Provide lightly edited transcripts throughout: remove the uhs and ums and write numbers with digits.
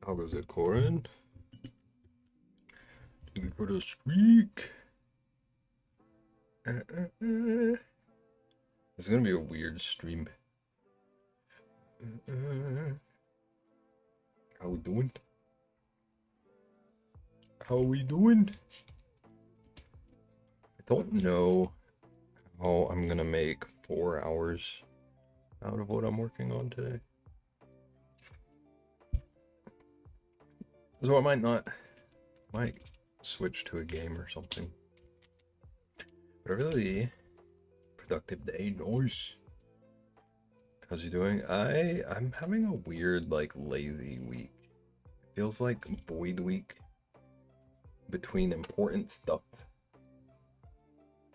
How goes it, Corin? Looking for the streak. It's gonna be a weird stream. How we doing? How we doing? I don't know how I'm gonna make 4 hours out of what I'm working on today. So I might switch to a game or something. But a really productive day, nice. How's you doing? I'm having a weird, like, lazy week. It feels like void week between important stuff.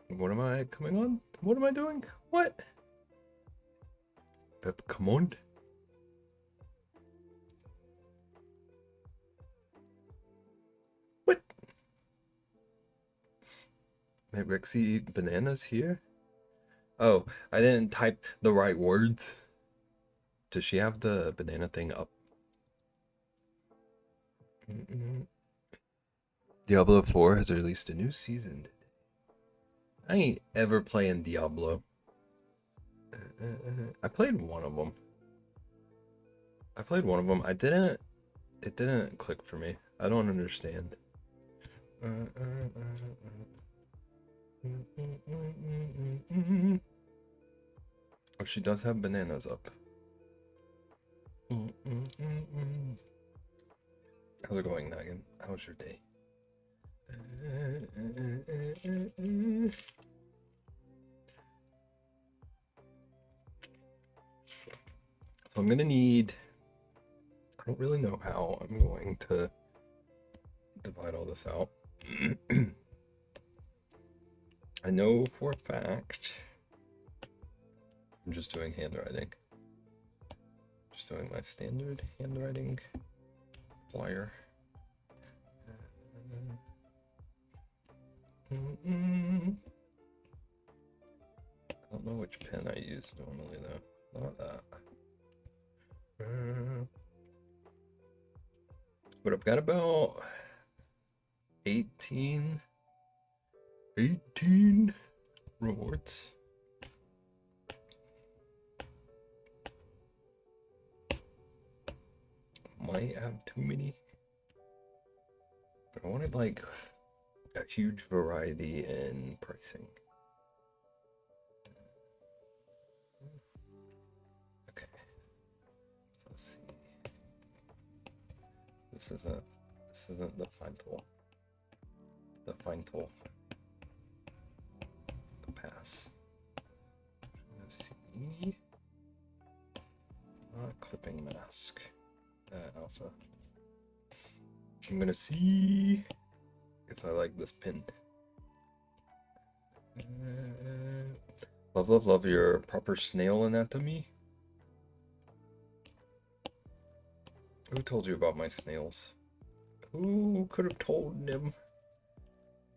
What am I coming on? What am I doing? What? Pep, come on. What? May Rexy eat bananas here? Oh, I didn't type the right words. Does she have the banana thing up? Diablo 4 has released a new season. I ain't ever playing Diablo. I played one of them. It didn't click for me. I don't understand. Oh, she does have bananas up. How's it going, Nagan? How's your day? So I'm gonna need, I don't really know how I'm going to divide all this out. I know for a fact I'm just doing handwriting. Just doing my standard handwriting flyer. I don't know which pen I use normally though. Not that. But I've got about 18 rewards. Might have too many. But I wanted like a huge variety in pricing. Okay. So let's see. This isn't the fine tool. The fine tool. The pass. Let's see. Clipping mask. Alpha. I'm gonna see if I like this pin. Love your proper snail anatomy. Who told you about my snails? Who could have told them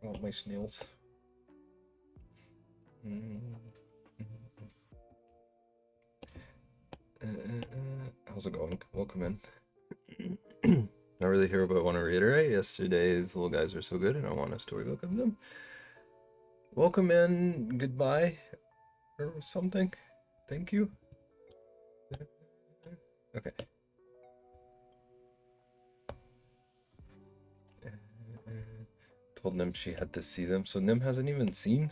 about my snails? How's it going? Welcome in. Not really here, but I want to reiterate yesterday's little guys were so good, and I want a storybook of them. Welcome in, goodbye, or something. Thank you. Okay. Told Nim she had to see them, so Nim hasn't even seen.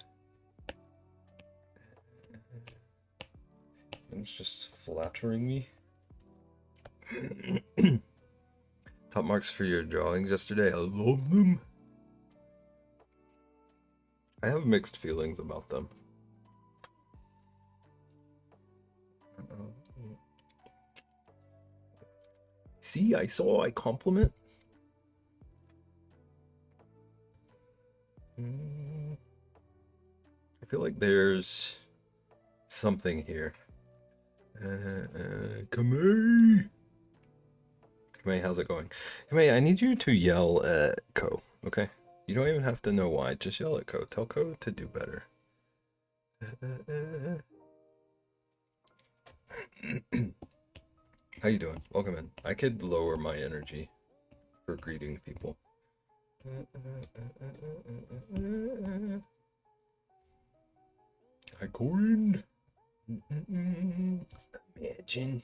Nim's just flattering me. Top marks for your drawings yesterday. I love them. I have mixed feelings about them. See, I compliment. I feel like there's something here. Kamei! Kamei, how's it going? Kamei, I need you to yell at Ko, okay? You don't even have to know why, just yell at Ko. Tell Ko to do better. How you doing? Welcome in. I could lower my energy for greeting people. Hi, Corin. Imagine.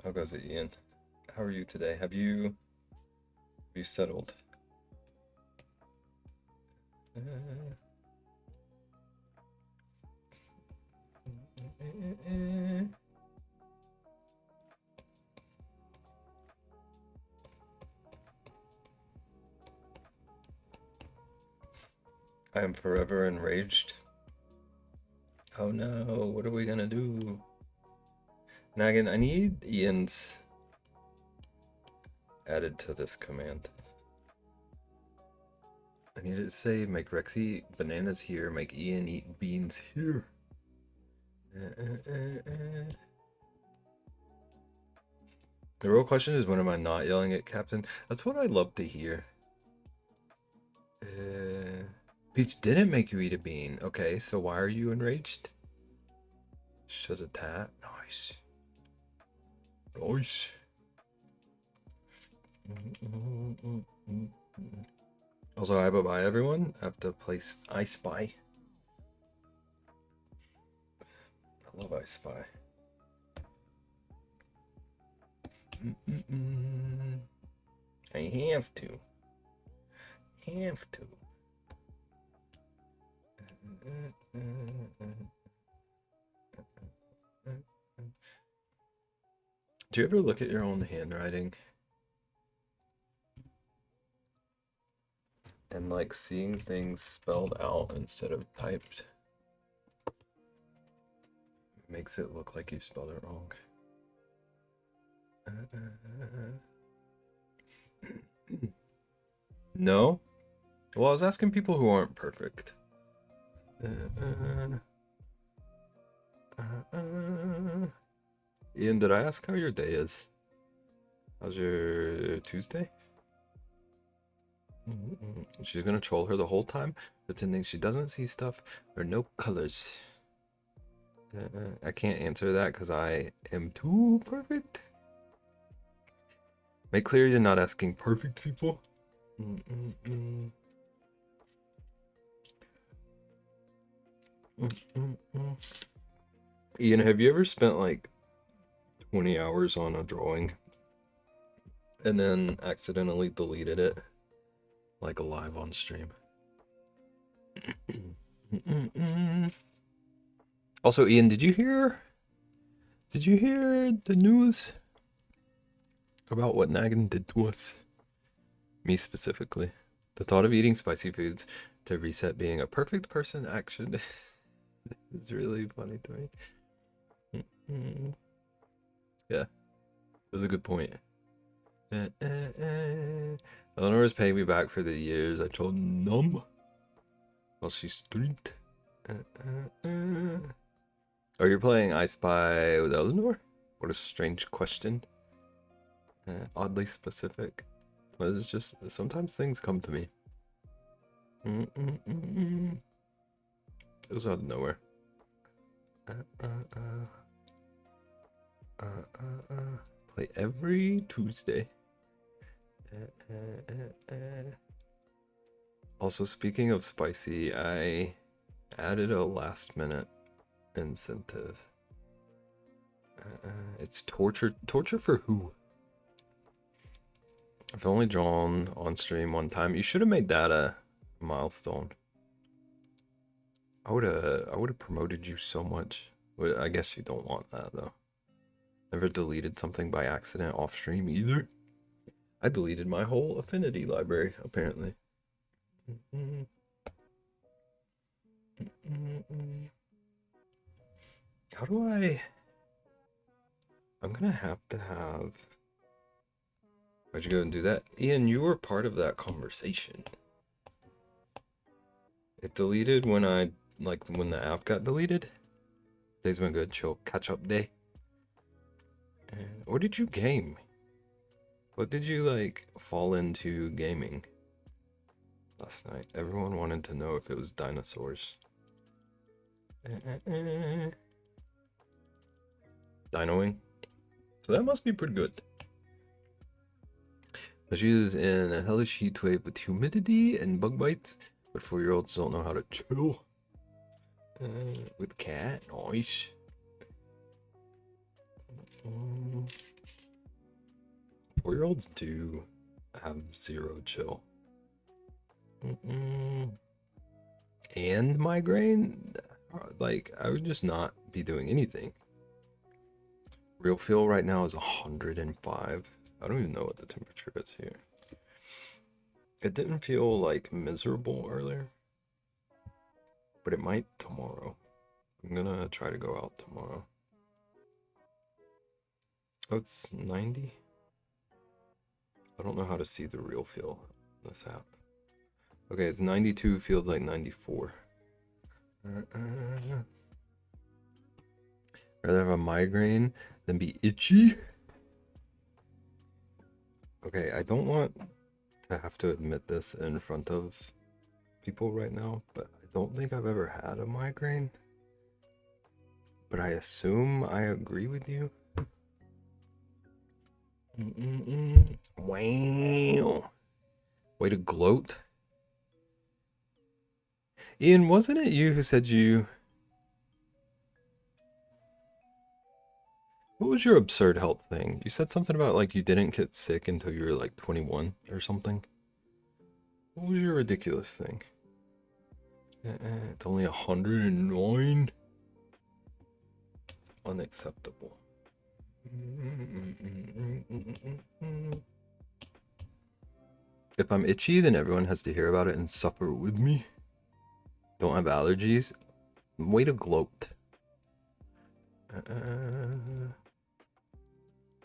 How goes it, Ian? How are you today? Have you settled? I am forever enraged. Oh no, what are we gonna do? Nagan, I need Ian's added to this command. I need it to say make Rex eat bananas here, make Ian eat beans here. The real question is, when am I not yelling at Captain? That's what I love to hear. Peach didn't make you eat a bean. Okay, so why are you enraged? Shows a tat. Nice. Nice. Also, hi, bye-bye, everyone. I have to place I Spy. I love I Spy. I have to. Have to. Do you ever look at your own handwriting and like seeing things spelled out instead of typed makes it look like you spelled it wrong? No? Well, I was asking people who aren't perfect. Ian, did I ask how your day is? How's your Tuesday? She's gonna troll her the whole time, pretending she doesn't see stuff or no colors. I can't answer that because I am too perfect. Make clear you're not asking perfect people. Ian, have you ever spent like 20 hours on a drawing and then accidentally deleted it, like live on stream? Also, Ian, did you hear the news about what Nagan did to us? Me specifically. The thought of eating spicy foods to reset being a perfect person action is really funny to me. Yeah, it was a good point. Eleanor is paying me back for the years I told Num while she streamed. Oh, you're playing I Spy with Eleanor? What a strange question. Oddly specific. But it's just, sometimes things come to me. It was out of nowhere. Play every Tuesday. Also, speaking of spicy, I added a last minute incentive. It's torture. Torture for who? I've only drawn on stream one time. You should have made that a milestone. I would have promoted you so much. But I guess you don't want that though. Never deleted something by accident off stream either. I deleted my whole affinity library apparently. How do I? I'm gonna have to have. Why'd you go and do that? Ian, you were part of that conversation. It deleted when when the app got deleted. Day's been good, chill, catch up day. What did you game? What did you like fall into gaming last night? Everyone wanted to know if it was dinosaurs. Dinoing? So that must be pretty good. But she is in a hellish heat wave with humidity and bug bites, but 4-year-olds don't know how to chill. With cat, nice. 4-year-olds do have zero chill. And migraine, like I would just not be doing anything. Real feel right now is 105. I don't even know what the temperature is here. It didn't feel like miserable earlier, but it might tomorrow. I'm gonna try to go out tomorrow. Oh, it's 90. I don't know how to see the real feel in this app. Okay, it's 92, feels like 94. Rather have a migraine than be itchy. Okay, I don't want to have to admit this in front of people right now, but I don't think I've ever had a migraine. But I assume I agree with you. Wow. Way to gloat. Ian, wasn't it you who said you... What was your absurd health thing? You said something about like you didn't get sick until you were like 21 or something. What was your ridiculous thing? It's only 109. It's unacceptable. If I'm itchy, then everyone has to hear about it and suffer with me. Don't have allergies. Way to gloat.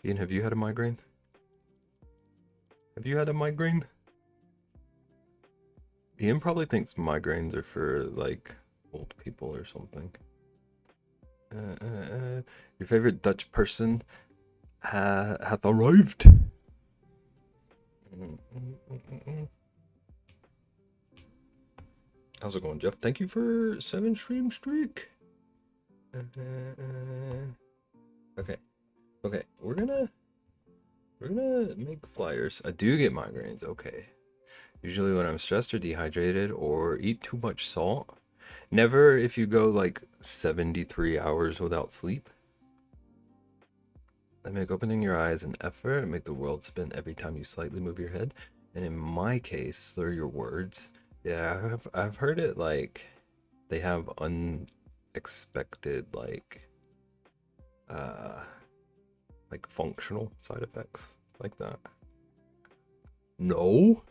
Ian, have you had a migraine? Have you had a migraine? Ian probably thinks migraines are for like old people or something. Your favorite Dutch person hath arrived. How's it going, Jeff? Thank you for 7 stream streak. Okay, we're gonna make flyers. I do get migraines. Okay, usually when I'm stressed or dehydrated or eat too much salt. Never if you go like 73 hours without sleep. They make opening your eyes an effort and make the world spin every time you slightly move your head. And in my case, slur your words. Yeah, I've heard it like they have unexpected like functional side effects like that. No.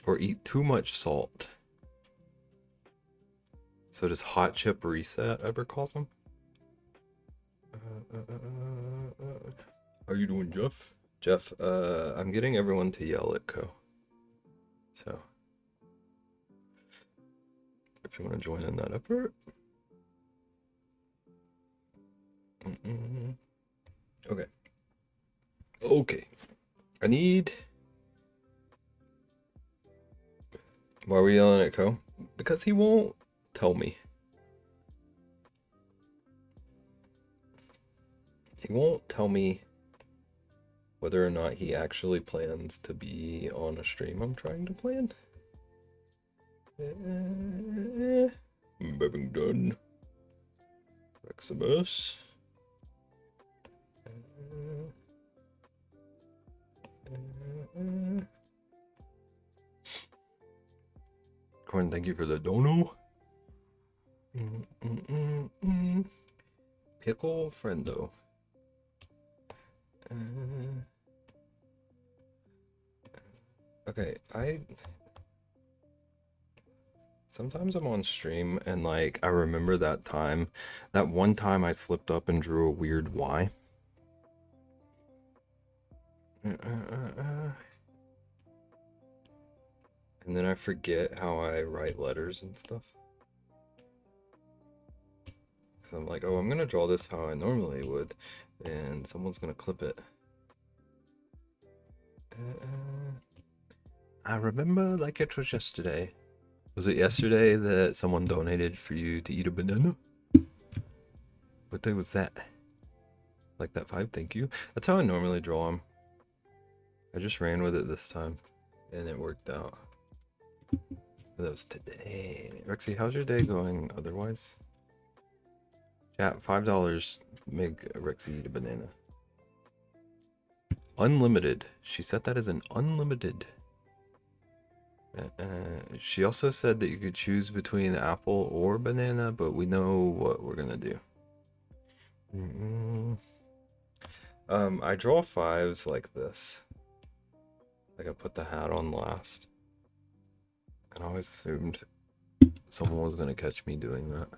Or eat too much salt. So does hot chip reset ever cause them? How are you doing, Jeff? Jeff, I'm getting everyone to yell at Co. So, if you want to join in that effort. Okay. Okay. I need... Why are we yelling at Co? Because he won't tell me. He won't tell me whether or not he actually plans to be on a stream I'm trying to plan. Having done. Maximus. Corn, thank you for the dono. Pickle friendo. Okay, sometimes I'm on stream and like I remember that one time I slipped up and drew a weird Y. And then I forget how I write letters and stuff. So I'm like, oh, I'm gonna draw this how I normally would, and someone's gonna clip it. I remember like it was yesterday. Was it yesterday that someone donated for you to eat a banana? What day was that? Like that 5, thank you. That's how I normally draw them. I just ran with it this time, and it worked out. That was today. Rexy, how's your day going otherwise? Chat, $5, make Rexy eat a banana. Unlimited. She set that as an unlimited. She also said that you could choose between apple or banana, but we know what we're gonna do. I draw 5s like this. Like I put the hat on last. And I always assumed someone was gonna catch me doing that.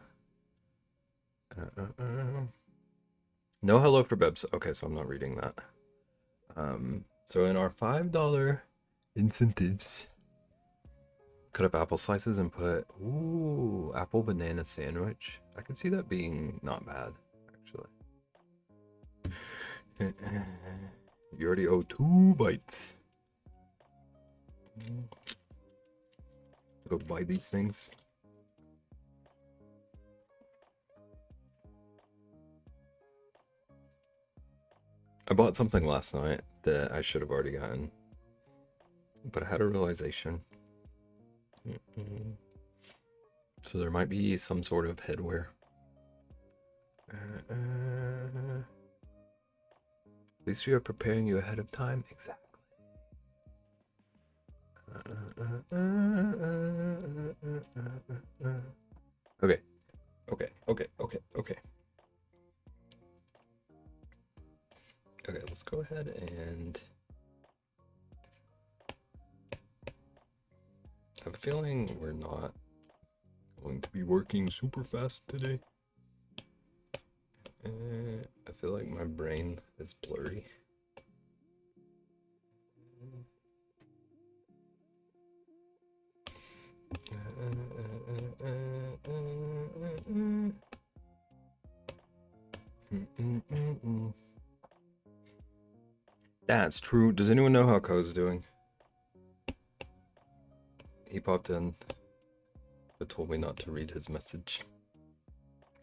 No hello for Bebs. Okay, so I'm not reading that. So in our $5 incentives, cut up apple slices and put, ooh, apple banana sandwich. I can see that being not bad, actually. You already owe 2 bites. Go buy these things. I bought something last night that I should have already gotten, but I had a realization. So there might be some sort of headwear. At least we are preparing you ahead of time. Exactly. Okay. Okay, let's go ahead and I have a feeling we're not going to be working super fast today. I feel like my brain is blurry. That's true. Does anyone know how Ko's doing? He popped in, but told me not to read his message.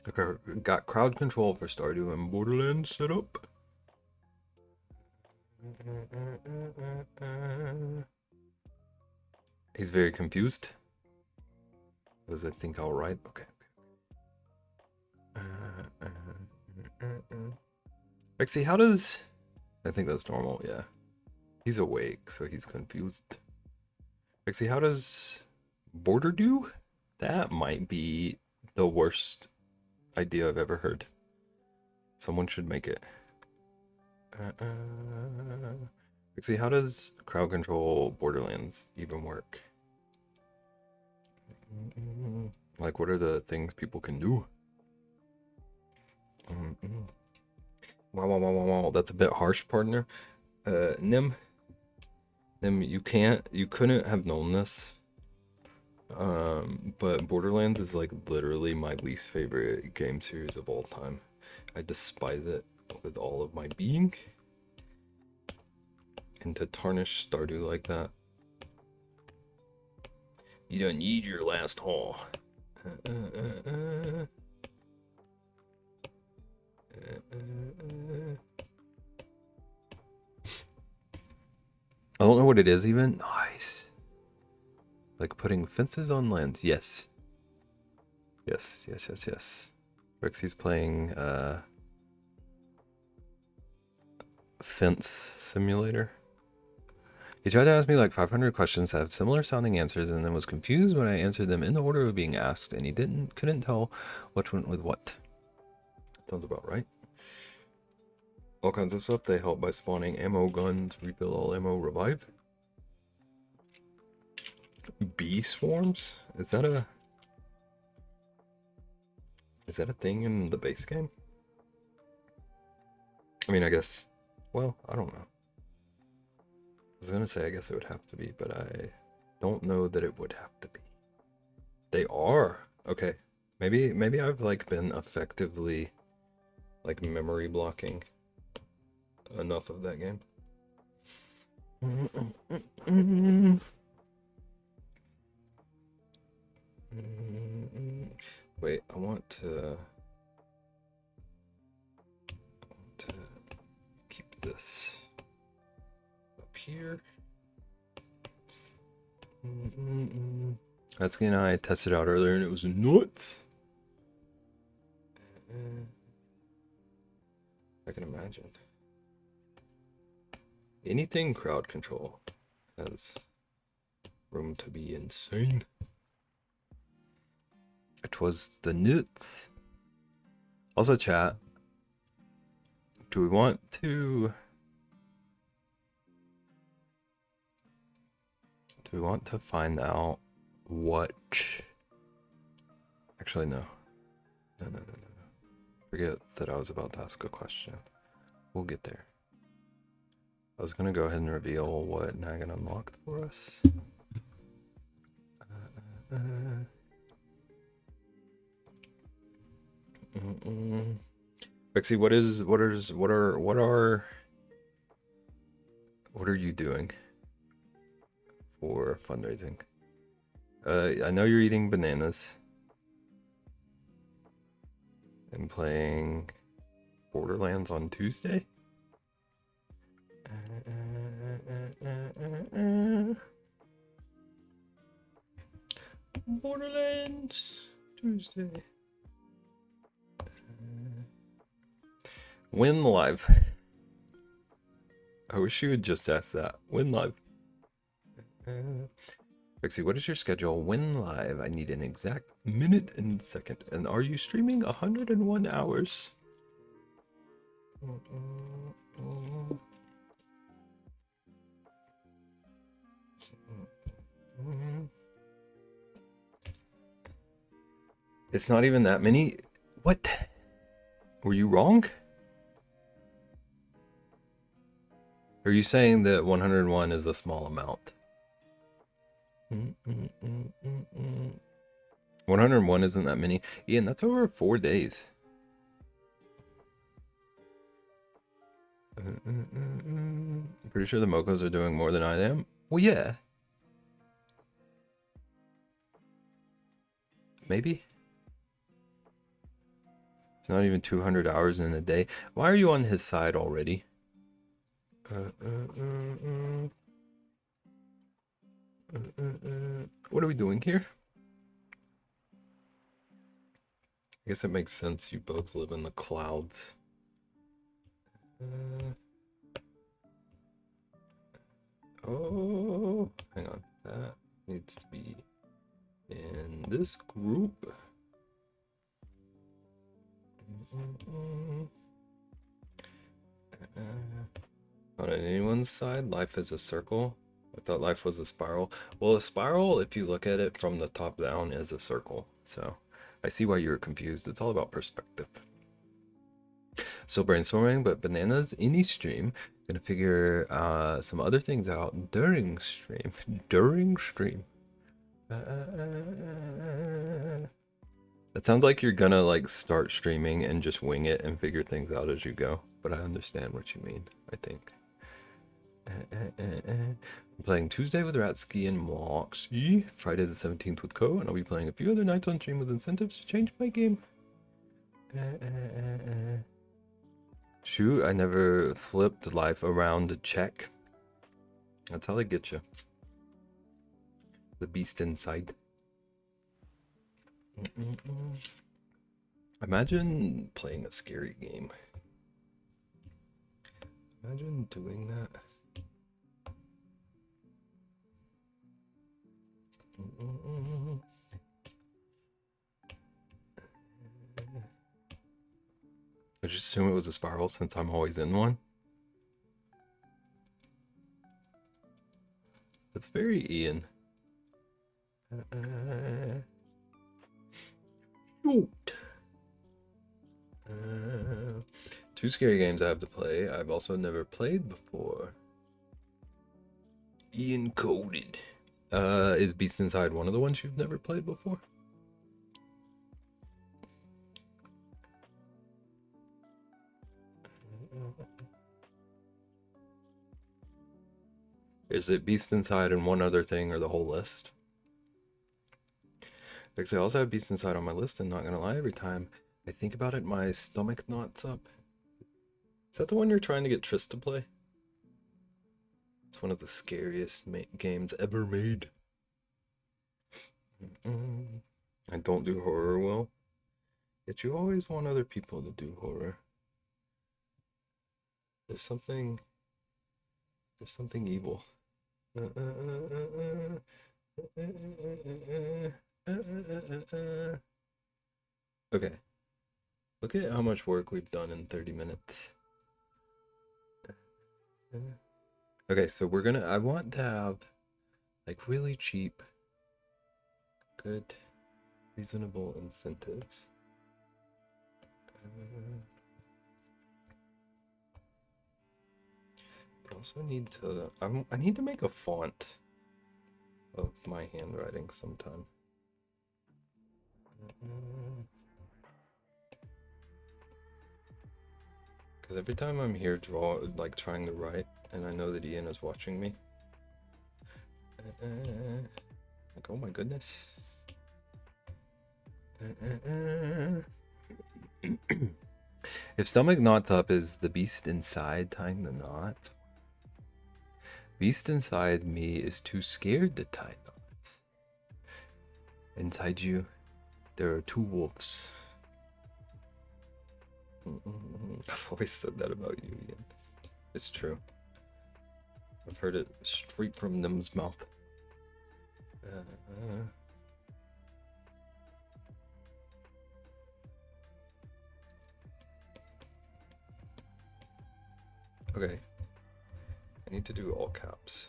Okay, got crowd control for Stardew and Borderlands set up. He's very confused. Was I think all right? Okay. Rexy, how does... I think that's normal, yeah. He's awake, so he's confused. Rexy, how does border do? That might be the worst idea I've ever heard. Someone should make it. Rexy, how does crowd control Borderlands even work? Like, what are the things people can do? Wow, that's a bit harsh, partner. Nim, you couldn't have known this. But Borderlands is like literally my least favorite game series of all time. I despise it with all of my being. And to tarnish Stardew like that, you don't need your last haul. I don't know what it is even. Nice. Like putting fences on lands. Yes. Yes. Rexy's playing Fence Simulator. He tried to ask me like 500 questions that have similar sounding answers and then was confused when I answered them in the order of being asked, and he couldn't tell what went with what. Sounds about right. All kinds of stuff. They help by spawning ammo, guns, refill all ammo, revive. Bee swarms? Is that a thing in the base game? I mean, I guess, well, I don't know. I was gonna say I guess it would have to be, but I don't know that it would have to be. They are. Okay. Maybe I've like been effectively like memory blocking enough of that game. Wait, I want to this? Up here. Hatsuki and I tested out earlier and it was nuts. I can imagine. Anything crowd control has room to be insane. It was the nuts. Also, chat, do we want to find out what? Actually, no. No. Forget that I was about to ask a question. We'll get there. I was gonna go ahead and reveal what Nagan unlocked for us. Rexy, what are you doing for fundraising? I know you're eating bananas and playing Borderlands on Tuesday. Borderlands Tuesday. When live? I wish you would just ask that. When live? Rexy, what is your schedule? When live? I need an exact minute and second. And are you streaming 101 hours? It's not even that many. What? Were you wrong? Are you saying that 101 is a small amount? 101 isn't that many. Ian, that's over 4 days. I'm pretty sure the Mokos are doing more than I am. Well, yeah. Maybe. It's not even 200 hours in a day. Why are you on his side already? What are we doing here? I guess it makes sense. You both live in the clouds. Oh, hang on. That needs to be in this group. Not on anyone's side. Life is a circle. I thought life was a spiral. Well, a spiral, if you look at it from the top down, is a circle. So I see why you're confused. It's all about perspective. So brainstorming, but bananas any stream. Gonna figure some other things out during stream. During stream. It sounds like you're gonna like start streaming and just wing it and figure things out as you go. But I understand what you mean, I think. I'm playing Tuesday with Ratsky and Moxie, Friday the 17th with Ko, and I'll be playing a few other nights on stream with incentives to change my game. Shoot, I never flipped life around to check. That's how they get you. The beast inside. Imagine playing a scary game. Imagine doing that. I just assume it was a spiral since I'm always in one. That's very Ian. Shoot. Two scary games I have to play. I've also never played before. Ian coded. Is Beast Inside one of the ones you've never played before? Is it Beast Inside and one other thing or the whole list? Actually, I also have Beast Inside on my list, and not gonna lie, every time I think about it, my stomach knots up. Is that the one you're trying to get Triss to play? It's one of the scariest games ever made. I don't do horror well. Yet you always want other people to do horror. There's something evil. Okay. Look at how much work we've done in 30 minutes. Okay, so I want to have like really cheap, good, reasonable incentives. But also need to, I need to make a font of my handwriting sometime. Because every time I'm here trying to write, and I know that Ian is watching me, like, oh my goodness. If stomach knots up is the beast inside tying the knot, beast inside me is too scared to tie knots. Inside you, there are two wolves. I've always said that about you, Ian. It's true. I've heard it straight from Nim's mouth. Okay. I need to do all caps.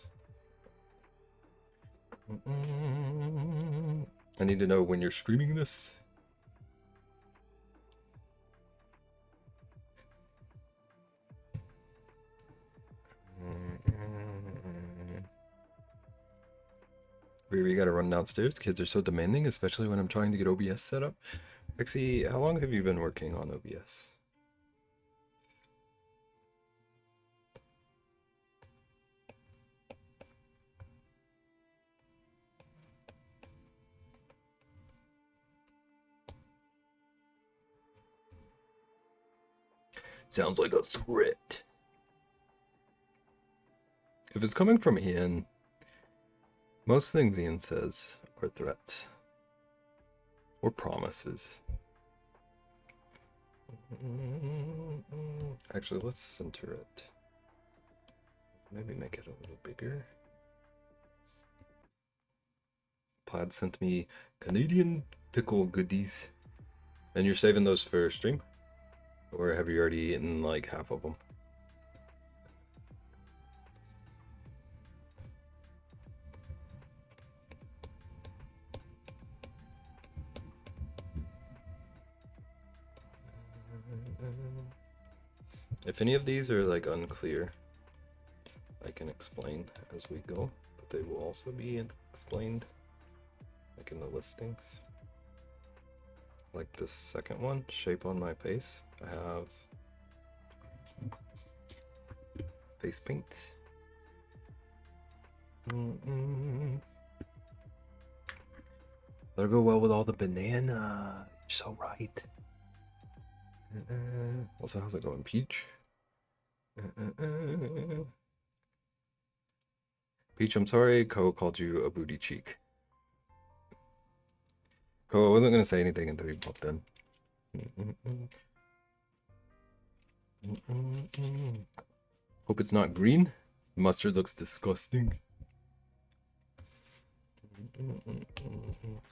I need to know when you're streaming this. We gotta run downstairs. Kids are so demanding, especially when I'm trying to get OBS set up. Rexy, how long have you been working on OBS? Sounds like a threat. If it's coming from Ian, most things Ian says are threats. Or promises. Actually, let's center it. Maybe make it a little bigger. Plaid sent me Canadian pickle goodies. And you're saving those for stream? Or have you already eaten like half of them? If any of these are like unclear, I can explain as we go, but they will also be explained like in the listings. Like this second one, shape on my face. I have face paint. That'll go well with all the banana. You're so right. Also, how's it going, Peach? Peach, I'm sorry Ko called you a booty cheek. Ko, I wasn't gonna say anything until you popped in. Hope it's not green. Mustard looks disgusting.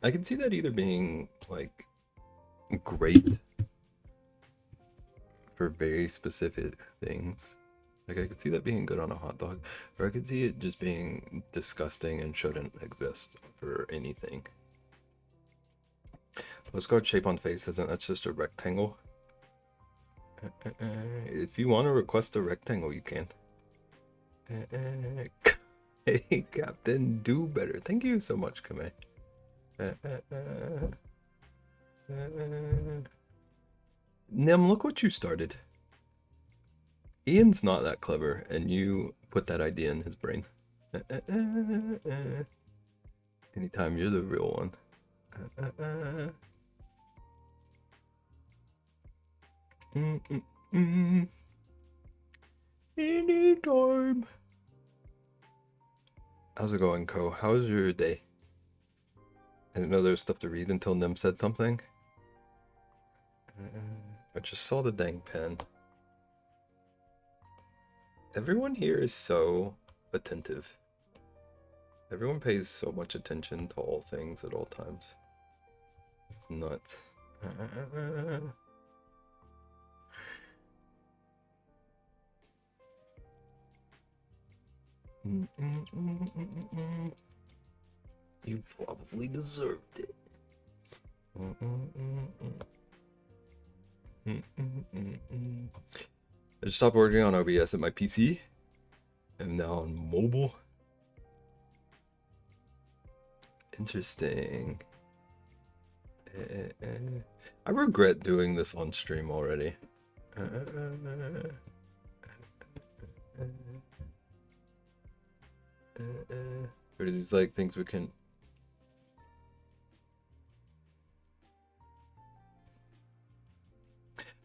I can see that either being like great for very specific things. Like I could see that being good on a hot dog, or I could see it just being disgusting and shouldn't exist for anything. Postcard shape on face, isn't that just a rectangle? If you want to request a rectangle, you can. Hey, Captain, do better. Thank you so much, Kame. Nim, look what you started. Ian's not that clever, and you put that idea in his brain. Anytime you're the real one. Anytime. How's it going, Ko? How was your day? I didn't know there was stuff to read until Nim said something. I just saw the dang pen. Everyone here is so attentive. Everyone pays so much attention to all things at all times. It's nuts. You probably deserved it. I just stopped working on OBS at my PC. I'm now on mobile. Interesting. I regret doing this on stream already. Or these like things we can.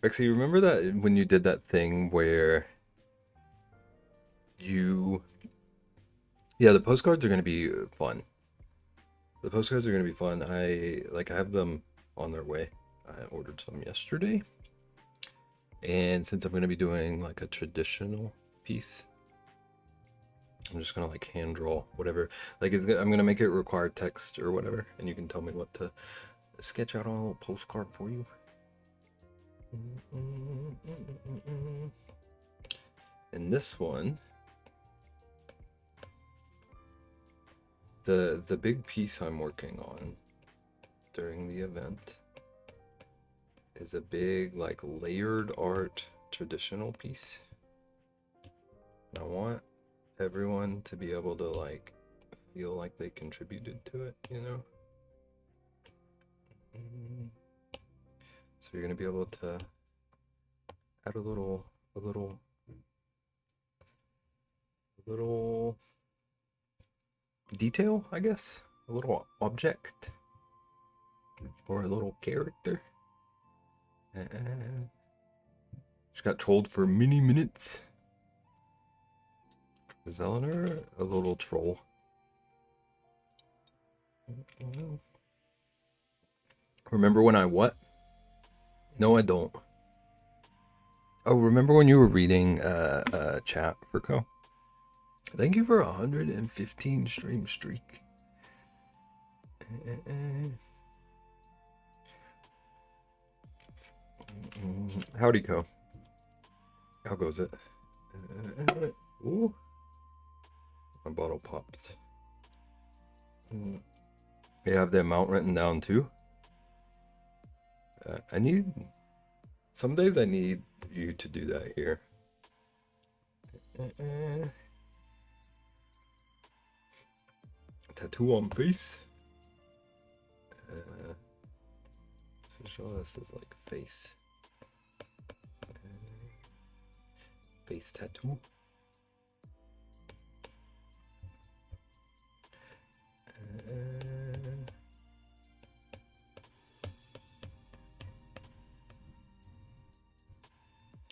Rexy, remember that when you did that thing where you... Yeah, the postcards are going to be fun. The postcards are going to be fun. I have them on their way. I ordered some yesterday. And since I'm going to be doing like a traditional piece, I'm just going to like hand draw whatever. Like I'm going to make it require text or whatever. And you can tell me what to sketch out on a little postcard for you. And this one, the big piece I'm working on during the event is a big like layered art traditional piece. And I want everyone to be able to like feel like they contributed to it, you know? So you're gonna be able to add a little detail, I guess, a little object or a little character. Just got trolled for many minutes. Is Eleanor a little troll? Remember when I what? No, I don't. Oh, remember when you were reading chat for Ko? Thank you for 115 stream streak. Howdy, Ko. How goes it? Ooh. My bottle popped. You have the amount written down too? Some days I need you to do that here. Tattoo on face. Show this is like face. Face tattoo.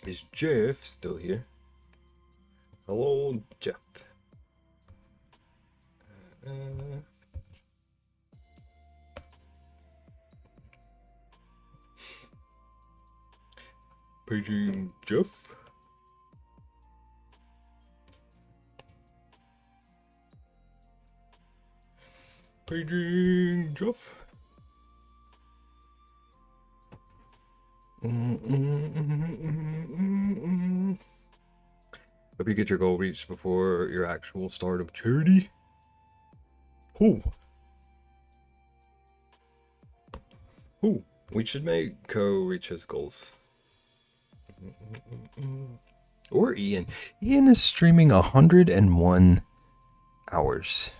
Is Jeff still here? Hello, Jeff. Paging Jeff. Paging Jeff. Hope you get your goal reached before your actual start of charity. Who? We should make Ko reach his goals. Or Ian. Ian is streaming 101 hours.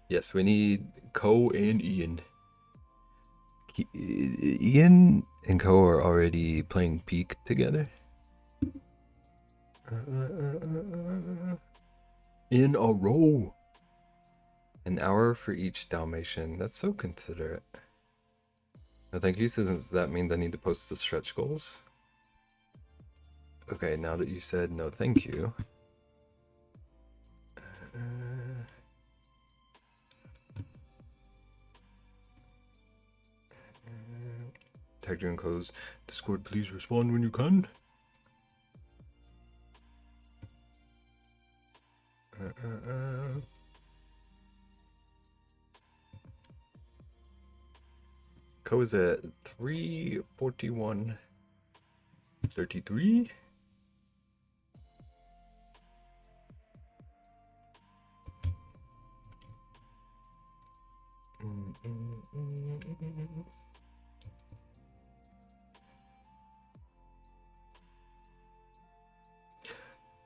Yes, we need Ko and Ian. Ian and Ko are already playing Peak together. In a row. An hour for each Dalmatian. That's so considerate. No, thank you. So does that mean I need to post the stretch goals? Okay, now that you said no thank you. Tag codes. Discord, please respond when you can. Code is at 341.33.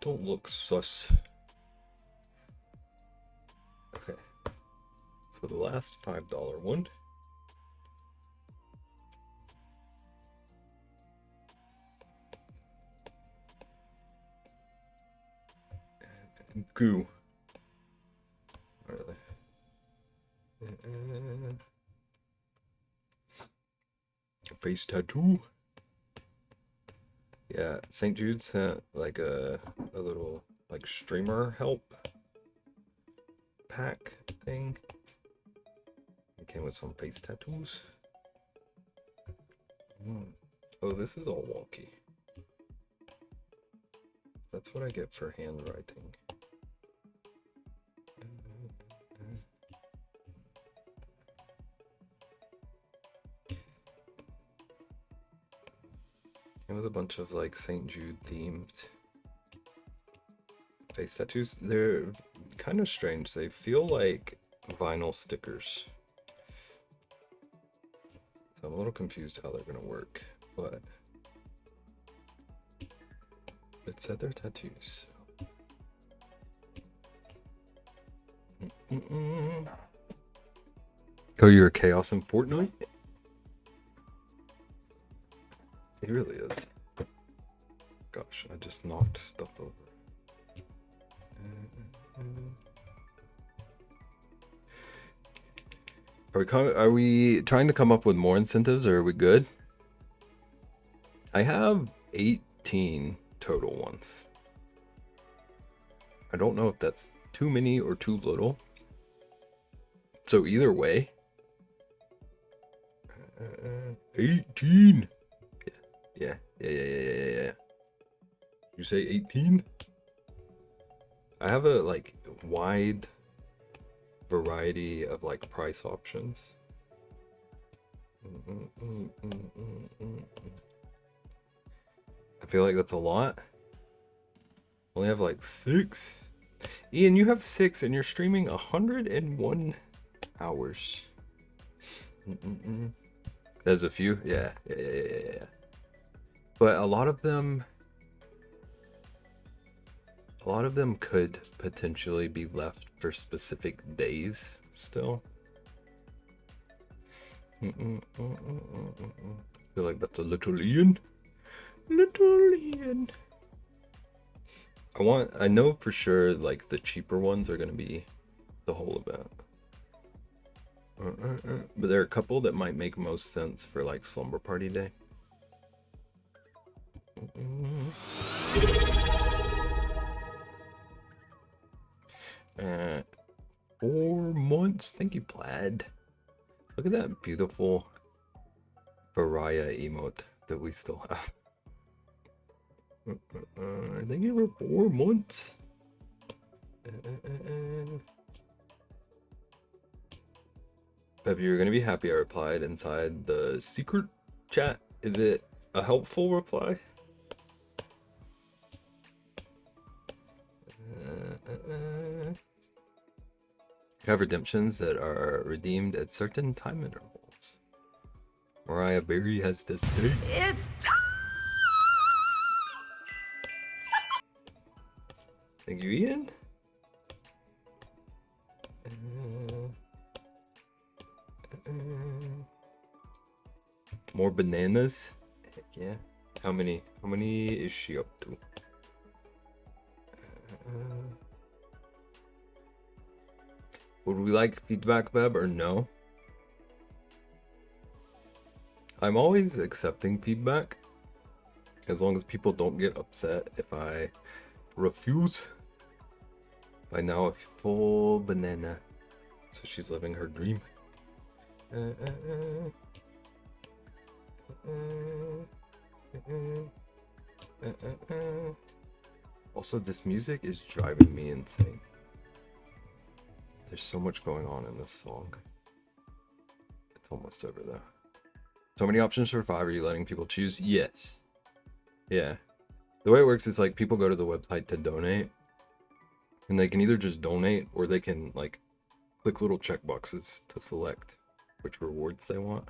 Don't look sus. Okay. So the last $5 one. Goo. Where are they? Face tattoo. Yeah, St. Jude sent like a little like streamer help pack thing. It came with some face tattoos. Oh, this is all wonky. That's what I get for handwriting. Came with a bunch of like St. Jude themed face tattoos. They're kind of strange. They feel like vinyl stickers. So I'm a little confused how they're gonna work, but it said they're tattoos. Oh, you're a chaos in Fortnite? He really is. Gosh, I just knocked stuff over. Are we trying to come up with more incentives, or are we good? I have 18 total ones. I don't know if that's too many or too little. So either way. 18! Yeah. You say 18? I have a like wide variety of like price options. I feel like that's a lot. Only have like 6. Ian, you have 6 and you're streaming 101 hours. There's a few. Yeah. But a lot of them could potentially be left for specific days still. Feel like that's a little Ian. I know for sure like the cheaper ones are gonna be the whole event. But there are a couple that might make most sense for like slumber party day. 4 months. Thank you, Plaid. Look at that beautiful Baraya emote that we still have. Thank you for 4 months. Pep, you're gonna be happy I replied inside the secret chat. Is it a helpful reply? You have redemptions that are redeemed at certain time intervals. Mariah Berry has to stay. It's time! Thank you, Ian. More bananas? Heck yeah. How many is she up to? Would we like feedback, Beb, or no? I'm always accepting feedback, as long as people don't get upset if I refuse. By now a full banana. So she's living her dream. Also, this music is driving me insane. There's so much going on in this song. It's almost over though. So many options for 5. Are you letting people choose? Yes. Yeah. The way it works is like people go to the website to donate, and they can either just donate or they can like click little checkboxes to select which rewards they want.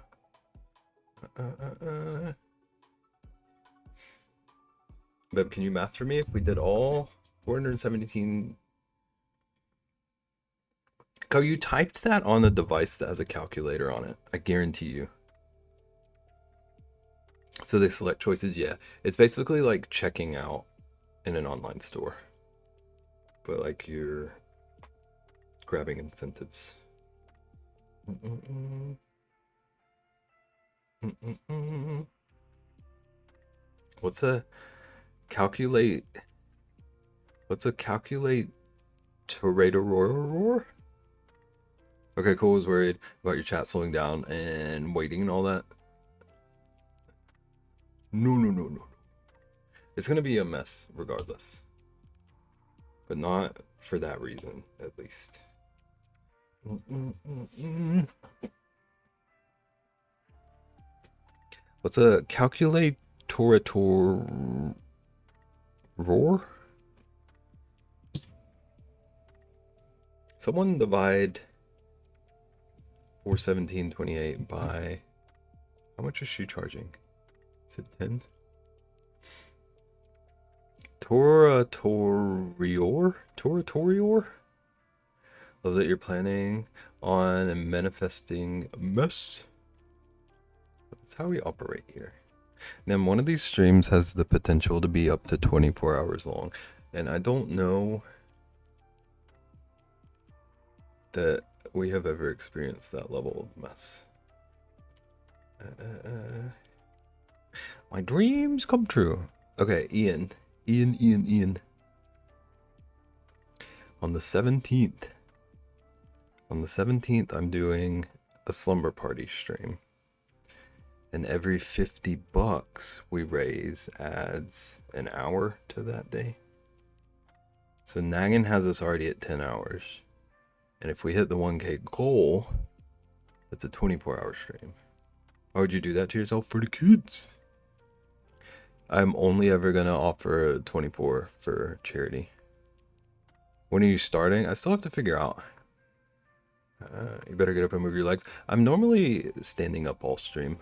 Beb, can you math for me if we did all 417? Oh, you typed that on a device that has a calculator on it. I guarantee you. So they select choices, yeah. It's basically like checking out in an online store. But like you're grabbing incentives. What's a calculate? What's a calculate roar? Okay, cool. Was worried about your chat slowing down and waiting and all that. No. It's gonna be a mess regardless. But not for that reason, at least. What's a calculate roar? Someone divide 417.28 by, how much is she charging? Is it 10? Toratorior? Love that you're planning on and manifesting a mess. That's how we operate here. Then one of these streams has the potential to be up to 24 hours long. And I don't know that we have ever experienced that level of mess. My dreams come true. Okay, Ian. On the 17th. I'm doing a slumber party stream. And every $50 we raise adds an hour to that day. So Naggin has us already at 10 hours. And if we hit the 1K goal, that's a 24-hour stream. Why would you do that to yourself? For the kids. I'm only ever going to offer 24 for charity. When are you starting? I still have to figure out. You better get up and move your legs. I'm normally standing up all stream,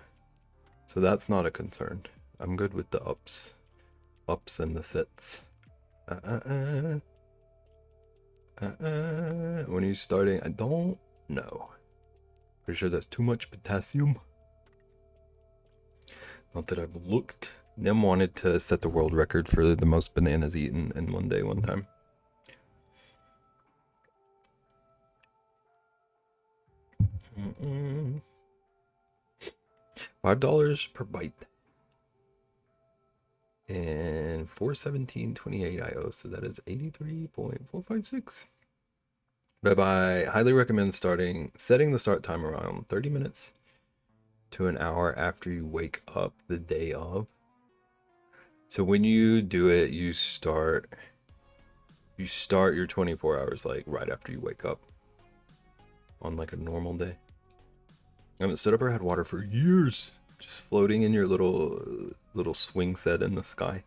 so that's not a concern. I'm good with the ups and the sits. When are you starting? I don't know. Pretty sure that's too much potassium. Not that I've looked. Nem wanted to set the world record for the most bananas eaten in one day, one time. $5 per bite. And 417.28 IO, so that is 83.456. Bye-bye. Highly recommend setting the start time around 30 minutes to an hour after you wake up the day of. So when you do it, you start your 24 hours like right after you wake up on like a normal day. I haven't stood up or had water for years, just floating in your little swing set in the sky.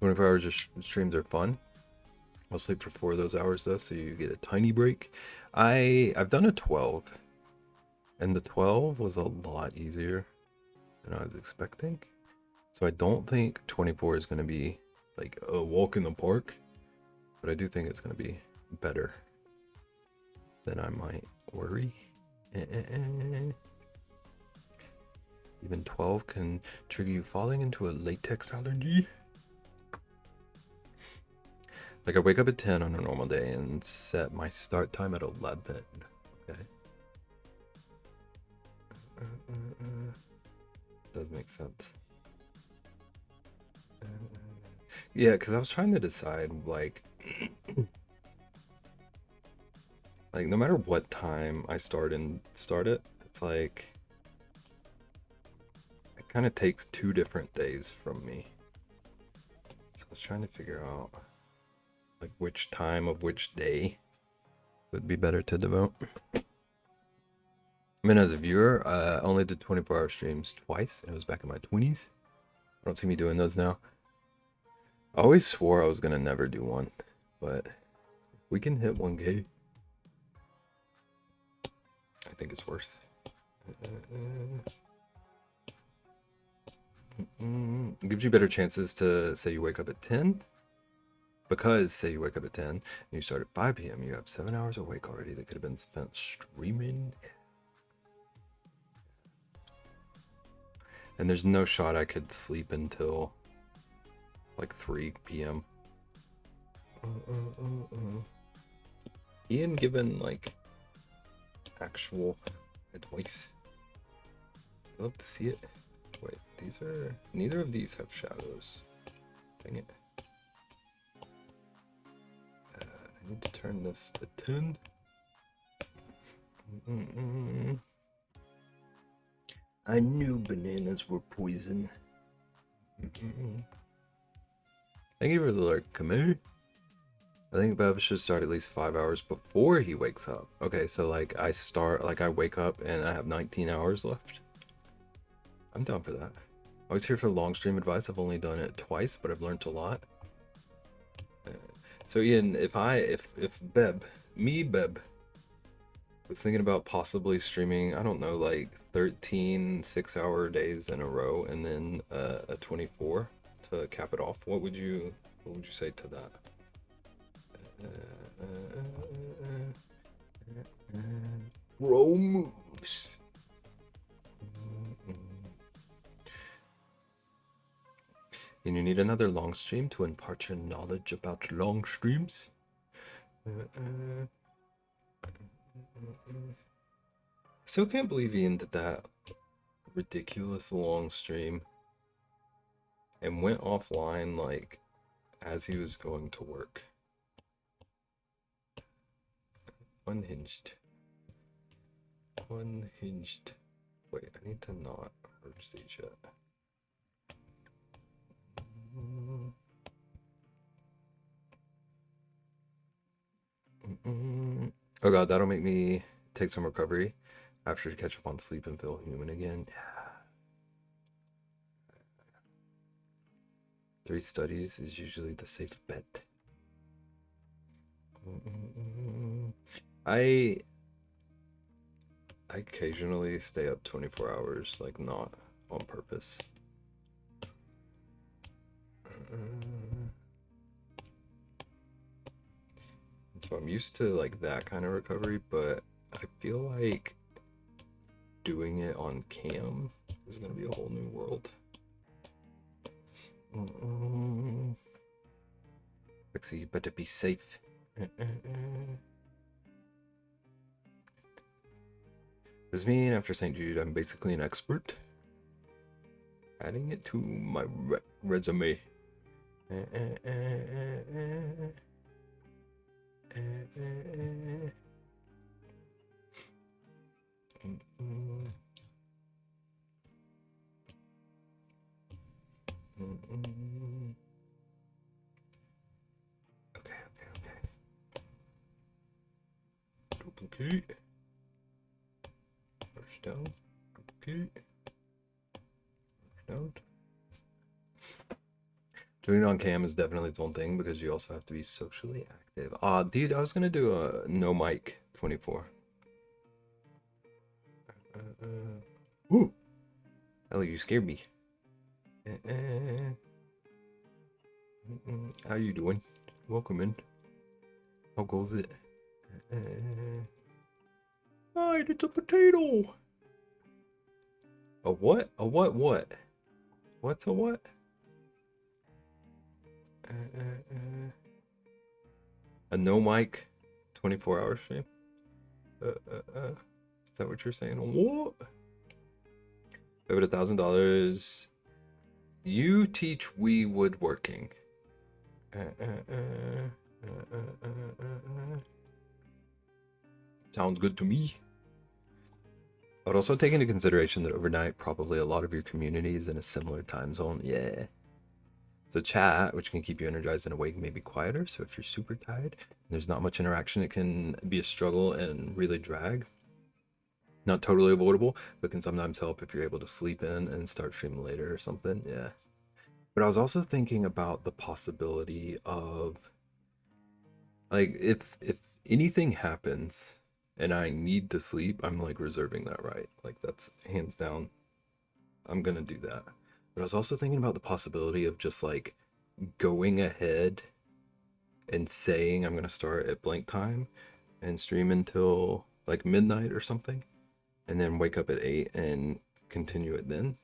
24 hours streams are fun. I'll sleep for 4 of those hours though, so you get a tiny break. I've done a 12, and the 12 was a lot easier than I was expecting. So I don't think 24 is going to be like a walk in the park, but I do think it's going to be better than I might worry. Even 12 can trigger you falling into a latex allergy. Like I wake up at 10 on a normal day and set my start time at 11. Okay. Does make sense. Yeah, because I was trying to decide, like, like no matter what time I start it, it's like it kind of takes 2 different days from me. So I was trying to figure out like which time of which day would be better to devote. I mean, as a viewer, I only did 24-hour streams twice, and it was back in my 20s. I don't see me doing those now. I always swore I was gonna never do one, but we can hit 1K. I think it's worth. It gives you better chances to say you wake up at 10. Because say you wake up at 10 and you start at 5 p.m., you have 7 hours awake already that could have been spent streaming. And there's no shot I could sleep until like 3 p.m. Ian given like actual advice. I'd love to see it. Wait, these are... neither of these have shadows. Dang it. I need to turn this to 10. I knew bananas were poison. Thank you for the lurk, Camus. I think Bev should start at least 5 hours before he wakes up. Okay, so like I wake up and I have 19 hours left. I'm down for that. Always here for long stream advice. I've only done it twice, but I've learned a lot. So Ian, if Beb was thinking about possibly streaming, I don't know, like 13 6-hour days in a row and then a 24 to cap it off, what would you say to that? Bro moves. And you need another long stream to impart your knowledge about long streams. Still can't believe Ian did that ridiculous long stream and went offline like as he was going to work. Unhinged. Wait, I need to not purge these yet. Oh god, that'll make me take some recovery after to catch up on sleep and feel human again. 3 studies is usually the safe bet. I occasionally stay up 24 hours, like not on purpose. So I'm used to like that kind of recovery, but I feel like doing it on cam is gonna be a whole new world. Lexi, you better be safe. Does this mean after St. Jude I'm basically an expert? Adding it to my resume. Okay. Duplicate. Push down. Duplicate. Push down. Doing it on cam is definitely its own thing because you also have to be socially active. Dude, I was gonna do a no mic 24. Ooh! Ellie, you scared me. How you doing? Welcome in. How goes it? Alright, it's a potato! A what? A what? What's a what? A no mic 24-hour stream? Is that what you're saying? What? Give it $1,000. You teach we woodworking. Sounds good to me. I would also take into consideration that overnight, probably a lot of your community is in a similar time zone. Yeah. So chat, which can keep you energized and awake, may be quieter. So if you're super tired, and there's not much interaction, it can be a struggle and really drag. Not totally avoidable, but can sometimes help if you're able to sleep in and start streaming later or something. Yeah. But I was also thinking about the possibility of, like, if anything happens and I need to sleep, I'm like reserving that right. Like, that's hands down, I'm gonna do that. But I was also thinking about the possibility of just like going ahead and saying I'm gonna start at blank time and stream until like midnight or something, and then wake up at 8 and continue it then.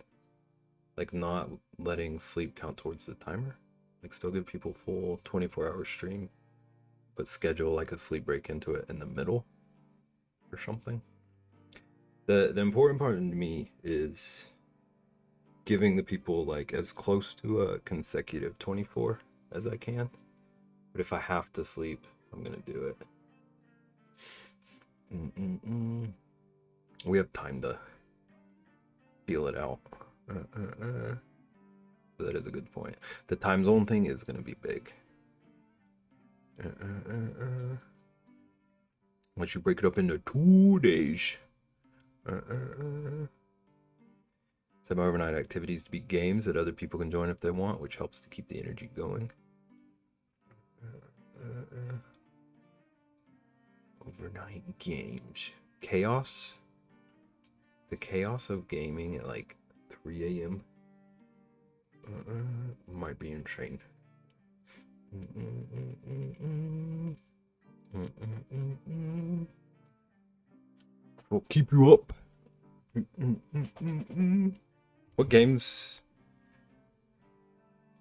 Like, not letting sleep count towards the timer. Like, still give people full 24-hour stream, but schedule like a sleep break into it in the middle or something. The important part to me is giving the people like as close to a consecutive 24 as I can. But if I have to sleep, I'm gonna do it. We have time to feel it out. That is a good point. The time zone thing is gonna be big. Unless you break it up into 2 days. Set my overnight activities to be games that other people can join if they want, which helps to keep the energy going. Overnight games. Chaos? The chaos of gaming at like 3 a.m. Might be insane. Will keep you up. What games?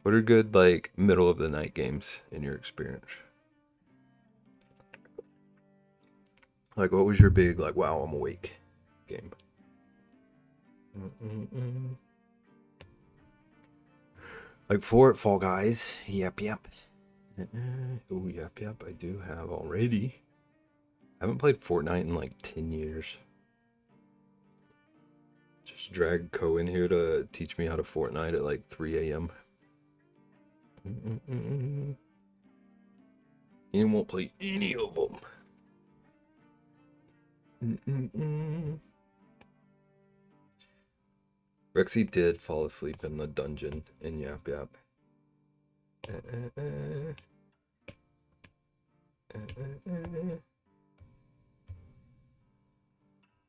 What are good like middle of the night games in your experience? Like, what was your big like wow I'm awake game? Like Fall Guys. Yep. Oh, yep. I do have already. I haven't played Fortnite in like 10 years. Just drag Co in here to teach me how to Fortnite at like 3 a.m. Ian won't play any of them. Rexy did fall asleep in the dungeon in Yap.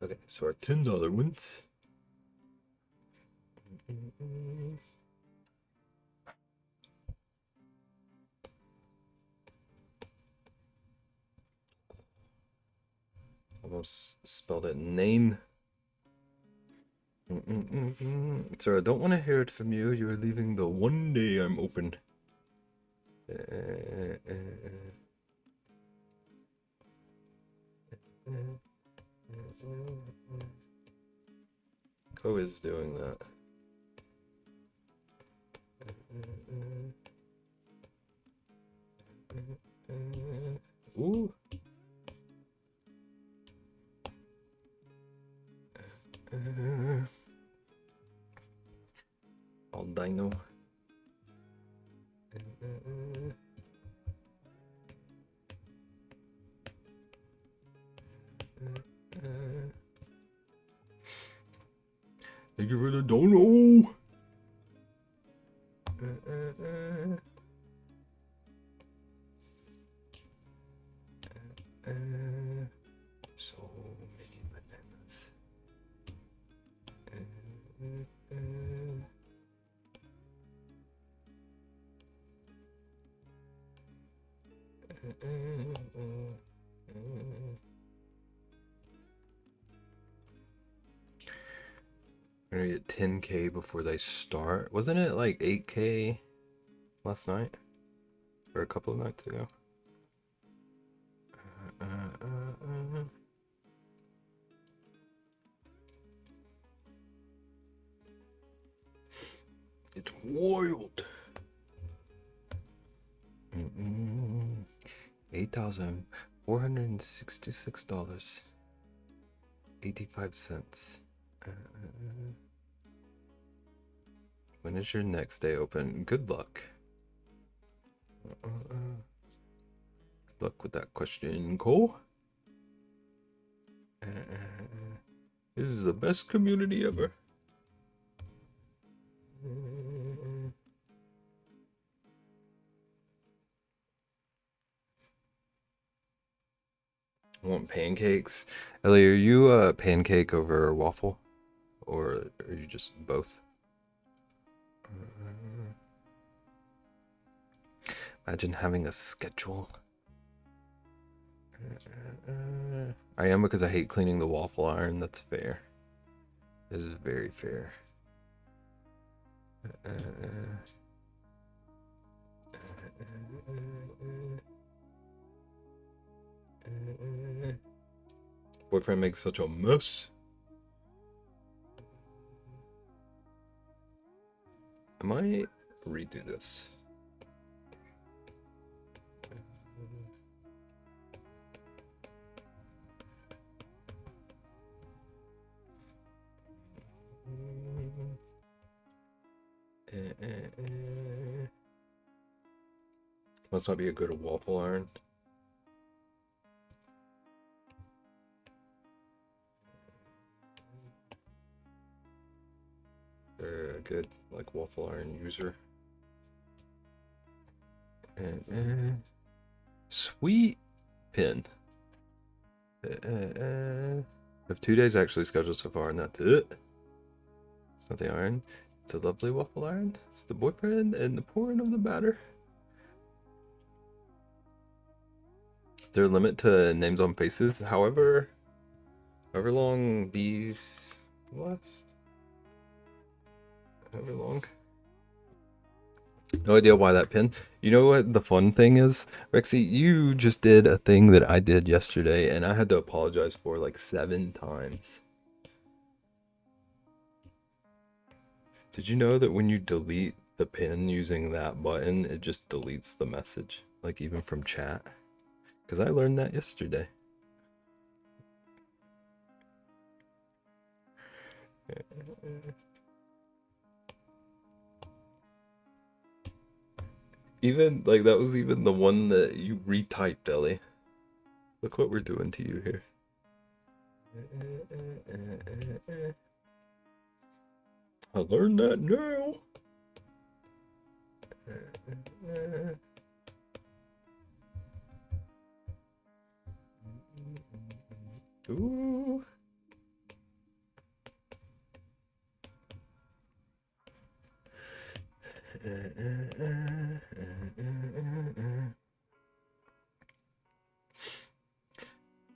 Okay, so our $10 ones. Almost spelled it Nain. Sir, I don't want to hear it from you. You're leaving the one day I'm open. Co is doing that. Ooh. All dino. Thank you for the dono. So many bananas. We're gonna get 10K before they start. Wasn't it like 8K last night? Or a couple of nights ago? It's wild. $8,466.85. When is your next day open? Good luck. Good luck with that question, Cole. This is the best community ever. I want pancakes. Ellie, are you a pancake over waffle? Or are you just both? Imagine having a schedule. I am, because I hate cleaning the waffle iron. That's fair. This is very fair. Boyfriend makes such a mess. I might redo this. Must not be a good waffle iron. They're a good, like, waffle iron user. Sweet pin. I have 2 days actually scheduled so far, and that's it. It's not the iron. It's a lovely waffle iron. It's the boyfriend and the pouring of the batter. Is there a limit to names on faces? However long these last. However long. No idea why that pin. You know what the fun thing is? Rexy, you just did a thing that I did yesterday, and I had to apologize for like 7 times. Did you know that when you delete the pin using that button, it just deletes the message? Like even from chat? Because I learned that yesterday. Even, like, that was even the one that you retyped, Ellie. Look what we're doing to you here. I learned that now. Ooh.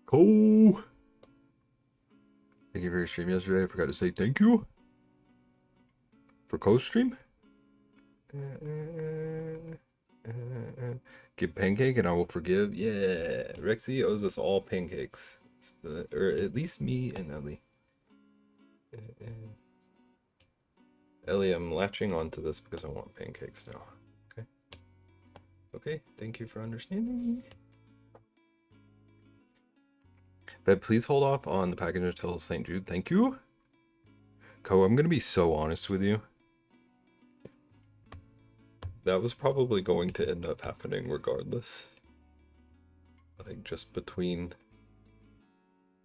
Cool. Thank you for your stream yesterday. I forgot to say thank you for co-stream. Give pancake and I will forgive. Yeah, Rexy owes us all pancakes, or at least me and Ellie. Ellie, I'm latching onto this because I want pancakes now. Okay. Okay. Thank you for understanding. But please hold off on the package until St. Jude. Thank you. Co, I'm gonna be so honest with you. That was probably going to end up happening regardless. Like, just between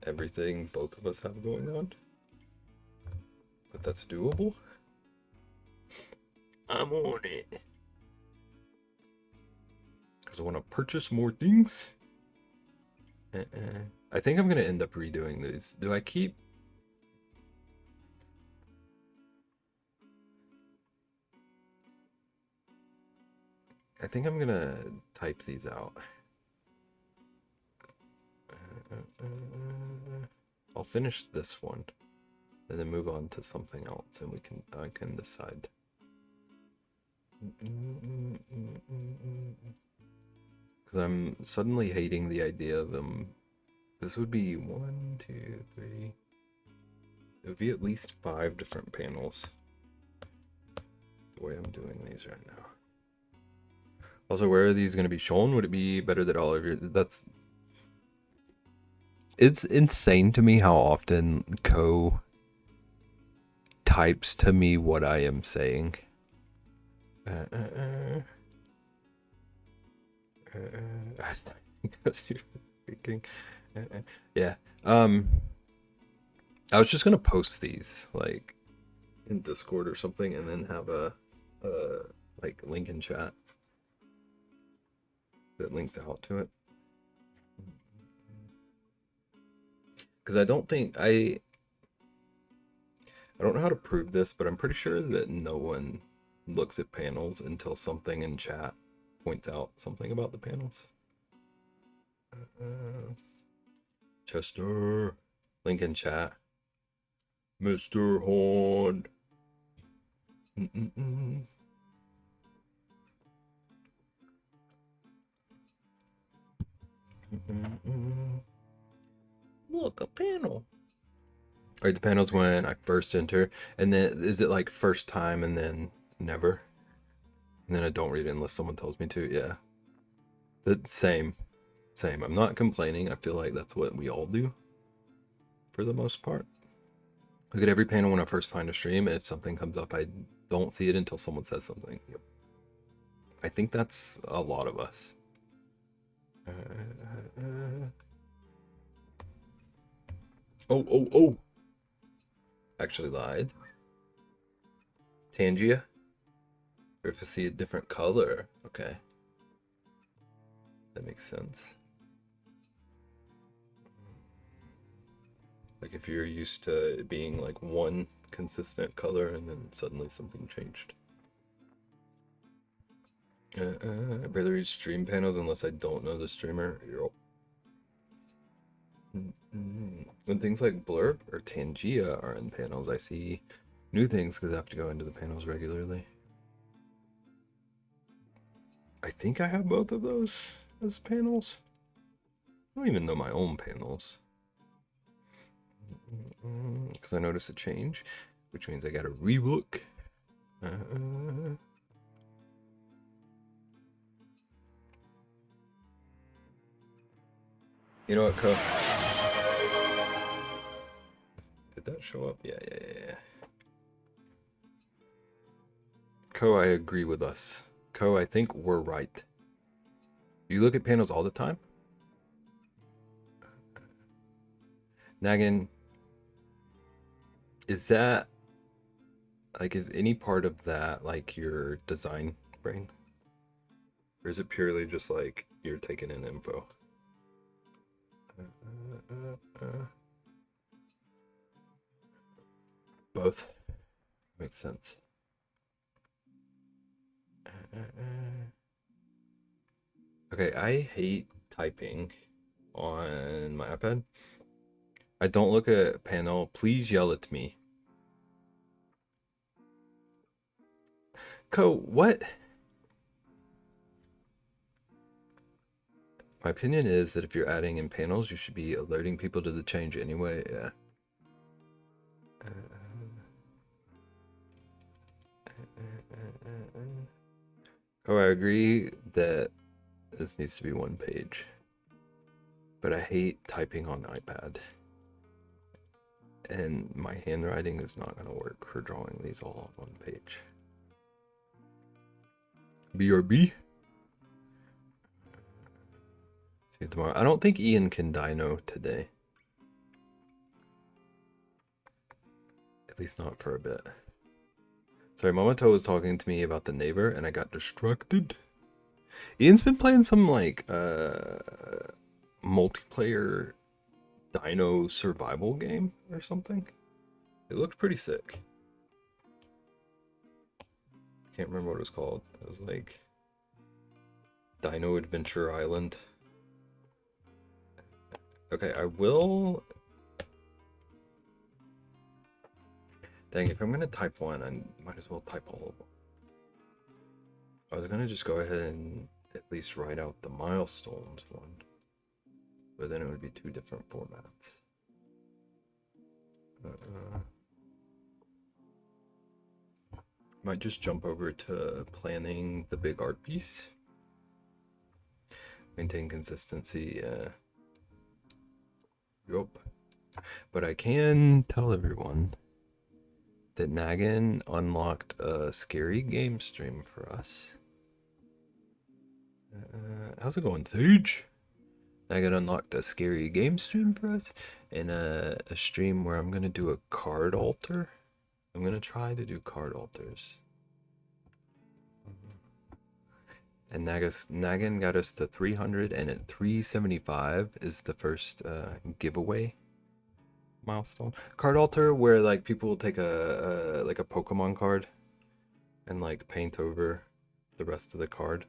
everything both of us have going on. But that's doable. I'm on it. Because I want to purchase more things. I think I'm going to end up redoing these. Do I keep... I think I'm going to type these out. I'll finish this one. And then move on to something else. And I can decide. Because I'm suddenly hating the idea of them. This would be 1, 2, 3. It would be at least 5 different panels. The way I'm doing these right now. Also, where are these going to be shown? Would it be better that all of your... It's insane to me how often types to me what I am saying. Speaking. Yeah. I was just gonna post these like in Discord or something, and then have a like link in chat that links out to it. Because I don't know how to prove this, but I'm pretty sure that no one looks at panels until something in chat points out something about the panels. Chester, link in chat. Mr. Horn. Look, a panel. Alright, the panel's when I first enter, and then is it like first time and then never? And then I don't read it unless someone tells me to, yeah. The same. I'm not complaining. I feel like that's what we all do for the most part. Look at every panel when I first find a stream, and if something comes up, I don't see it until someone says something. Yep. I think that's a lot of us. Oh. Actually lied. Tangia? Or if I see a different color. Okay. That makes sense. Like if you're used to it being like one consistent color and then suddenly something changed. I barely read stream panels unless I don't know the streamer. When things like Blurb or Tangia are in panels, I see new things because I have to go into the panels regularly. I think I have both of those as panels. I don't even know my own panels. Because I notice a change, which means I gotta relook. You know what, Co? Did that show up? Yeah. Co, I agree with us. Co, I think we're right. You look at panels all the time? Nagin, is that, like, is any part of that, like, your design brain? Or is it purely just, like, you're taking in info? Both. Makes sense. Okay, I hate typing on my iPad. I don't look at a panel. Please yell at me. Co, what? My opinion is that if you're adding in panels, you should be alerting people to the change anyway. Yeah. Oh, I agree that this needs to be one page. But I hate typing on iPad. And my handwriting is not going to work for drawing these all on one page. BRB? See you tomorrow. I don't think Ian can dino today. At least not for a bit. Sorry, Momoto was talking to me about the neighbor and I got distracted. Ian's been playing some like multiplayer dino survival game or something. It looked pretty sick. Can't remember what it was called. It was like Dino Adventure Island. Okay, I will... Dang, if I'm gonna type one, I might as well type all of them. I was gonna just go ahead and at least write out the milestones one, but then it would be two different formats. Might just jump over to planning the big art piece. Maintain consistency. Yup. But I can tell everyone that Nagan unlocked a scary game stream for us. How's it going, Sage? Nagan unlocked a scary game stream for us, and a stream where I'm gonna do a card altar. I'm gonna try to do card altars. And Nagan got us to 300, and at 375 is the first giveaway milestone. Card altar, where like people will take a like a Pokemon card and like paint over the rest of the card.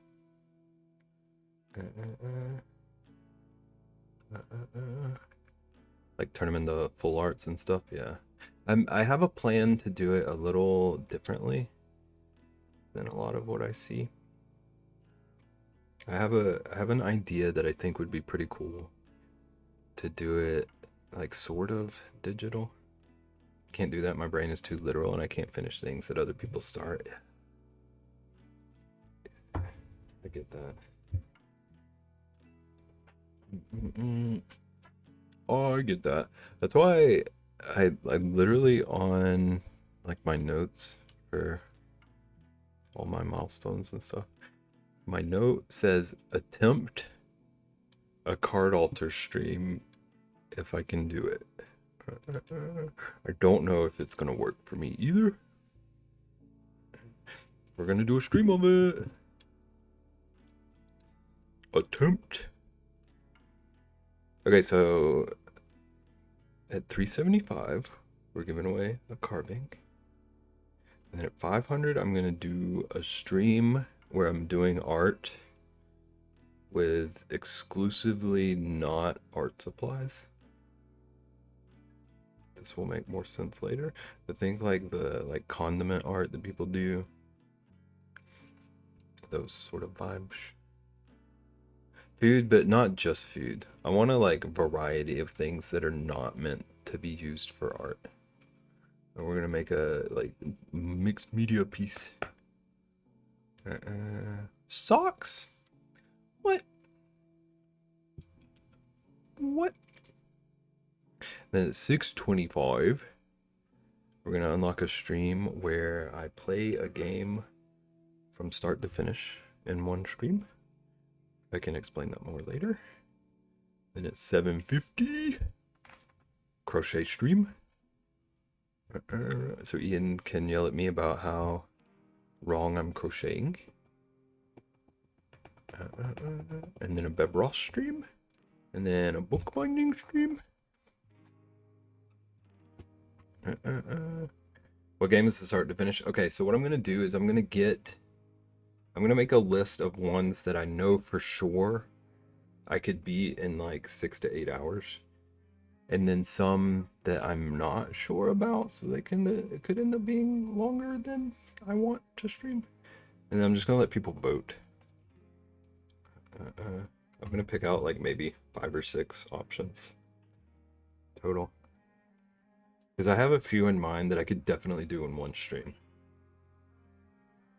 Like turn them into full arts and stuff. Yeah, I have a plan to do it a little differently than a lot of what I see. I have an idea that I think would be pretty cool to do it like sort of digital. Can't do that. My brain is too literal, and I can't finish things that other people start. I get that. Oh, I get that. That's why I literally on like my notes for all my milestones and stuff. My note says attempt a card altar stream if I can do it. I don't know if it's gonna work for me either. We're gonna do a stream of it. Attempt. Okay, so at 375, we're giving away a carving. And then at 500, I'm gonna do a stream where I'm doing art with exclusively not art supplies. This will make more sense later, but think like the condiment art that people do, those sort of vibes. Food, but not just food. I want a like variety of things that are not meant to be used for art. And we're gonna make a like mixed media piece. Socks? What? What? Then at 625, we're gonna unlock a stream where I play a game from start to finish in one stream. I can explain that more later. Then at 750, crochet stream. So Ian can yell at me about how wrong I'm crocheting. And then a Bebros stream. And then a bookbinding stream. What game is the start to finish? Okay, so what I'm gonna do is I'm gonna make a list of ones that I know for sure I could beat in like 6 to 8 hours, and then some that I'm not sure about, so it could end up being longer than I want to stream. And then I'm just gonna let people vote. I'm gonna pick out like maybe 5 or 6 options total, because I have a few in mind that I could definitely do in one stream.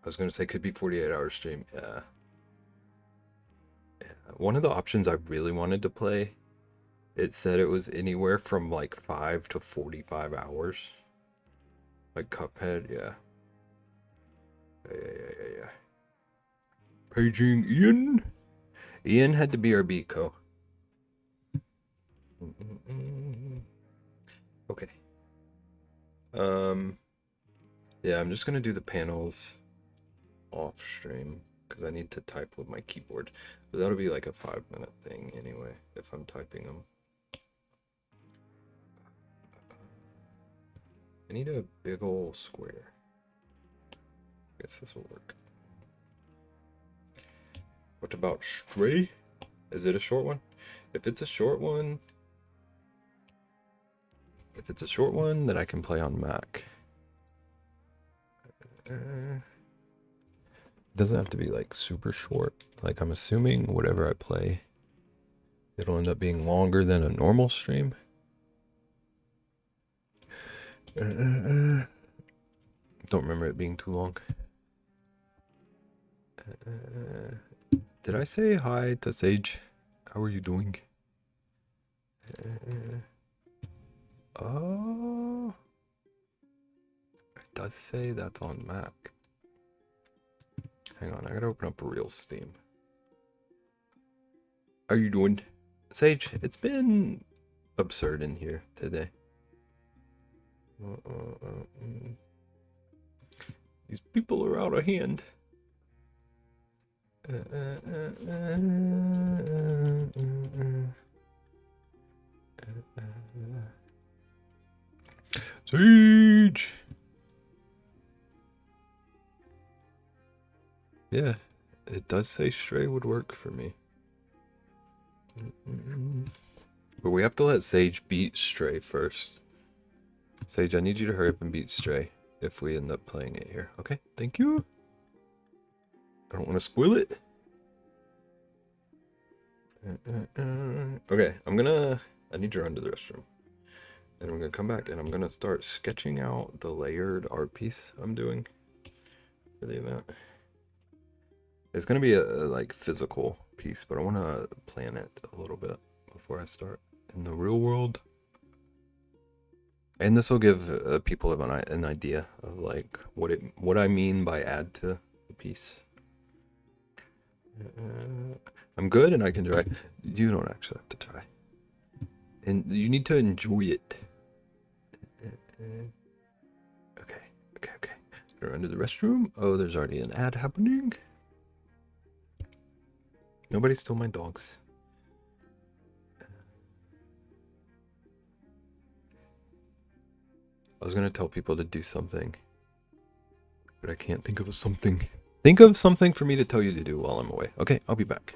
I was gonna say could be 48-hour stream. Yeah. One of the options I really wanted to play, it said it was anywhere from like 5 to 45 hours. Like Cuphead, yeah. Yeah. Paging Ian. Ian had to be our Biko. Okay. Yeah, I'm just gonna do the panels off stream because I need to type with my keyboard. But that'll be like a 5-minute thing anyway if I'm typing them. I need a big ol' square. I guess this will work. What about Stray? Is it a short one? If it's a short one, then I can play on Mac. It doesn't have to be like super short. Like I'm assuming whatever I play, it'll end up being longer than a normal stream. Don't remember it being too long. Did I say hi to Sage? How are you doing? Oh, it does say that's on Mac. Hang on, I gotta open up a real Steam. How are you doing? Sage, it's been absurd in here today. These people are out of hand. Sage! Yeah, it does say Stray would work for me. But we have to let Sage beat Stray first. Sage, I need you to hurry up and beat Stray if we end up playing it here. Okay, thank you. I don't want to spoil it. Okay, I need to run to the restroom. And I'm gonna come back and I'm gonna start sketching out the layered art piece I'm doing for the event. It's gonna be a like physical piece, but I wanna plan it a little bit before I start in the real world. And this will give people an idea of like what I mean by add to the piece. I'm good and I can try. You don't actually have to try. And you need to enjoy it. Okay. Gonna run to the restroom. Oh, there's already an ad happening. Nobody stole my dogs. I was gonna tell people to do something, but I can't think of a something. Think of something for me to tell you to do while I'm away. Okay, I'll be back.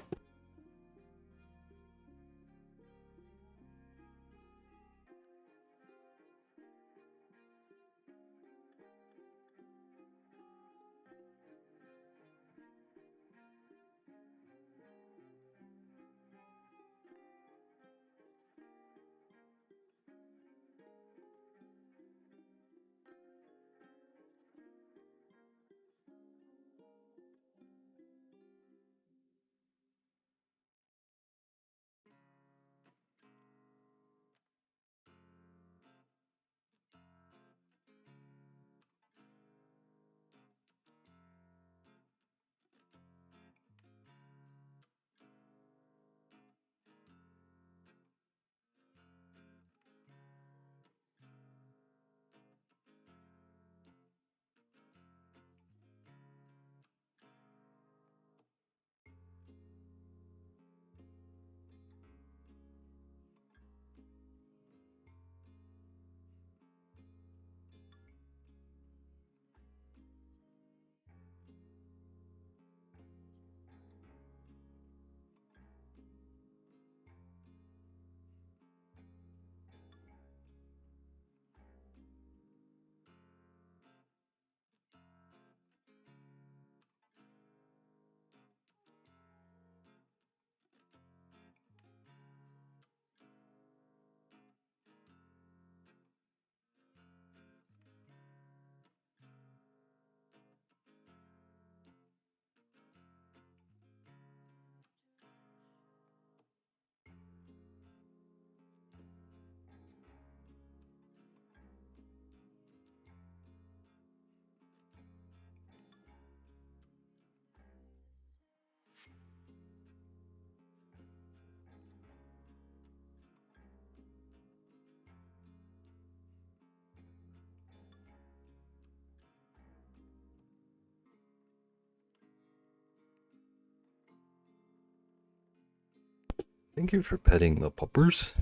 Thank you for petting the puppers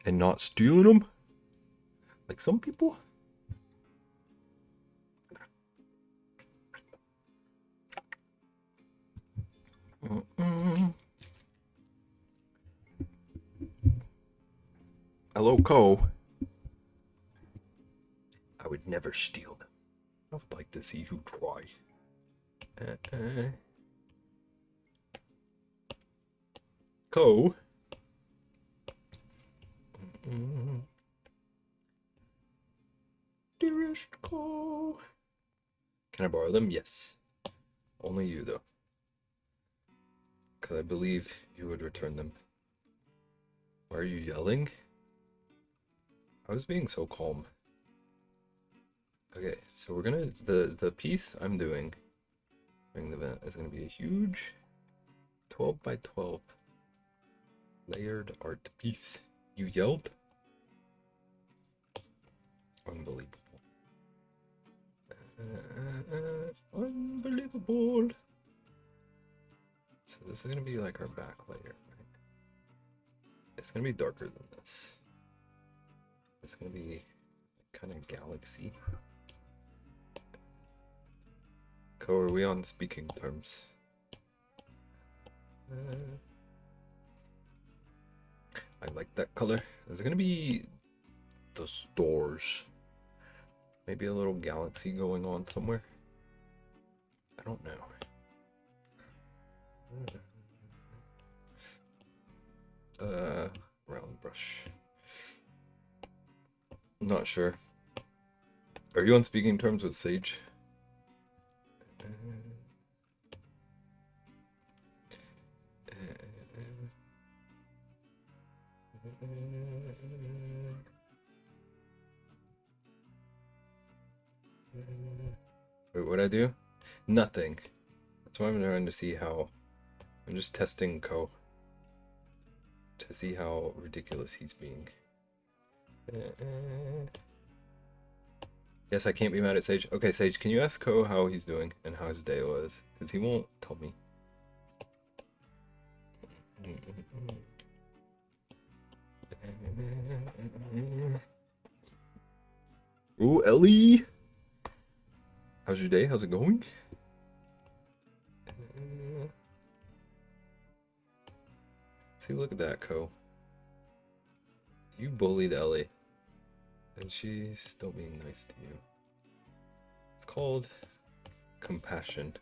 and not stealing them, like some people. Hello, Co. I would never steal them. I would like to see you try. Co. Dearest Co. Can I borrow them? Yes. Only you, though. Because I believe you would return them. Why are you yelling? I was being so calm. Okay, so we're gonna... The piece I'm doing during the event is gonna be a huge 12 by 12 layered art piece. You yelled? Unbelievable. Unbelievable. So this is gonna be like our back layer, right? It's gonna be darker than this. It's gonna be kind of galaxy. Co, are we on speaking terms? I like that color. Is it gonna be the stores? Maybe a little galaxy going on somewhere? I don't know. Round brush. Not sure. Are you on speaking terms with Sage? Wait, what'd I do? Nothing. That's why I'm trying to see how... I'm just testing Co. to see how ridiculous he's being. Yes, I can't be mad at Sage. Okay, Sage, can you ask Co how he's doing and how his day was? Because he won't tell me. Ooh, Ellie! How's your day? How's it going? See, look at that, Co. You bullied Ellie. And she's still being nice to you. It's called compassion.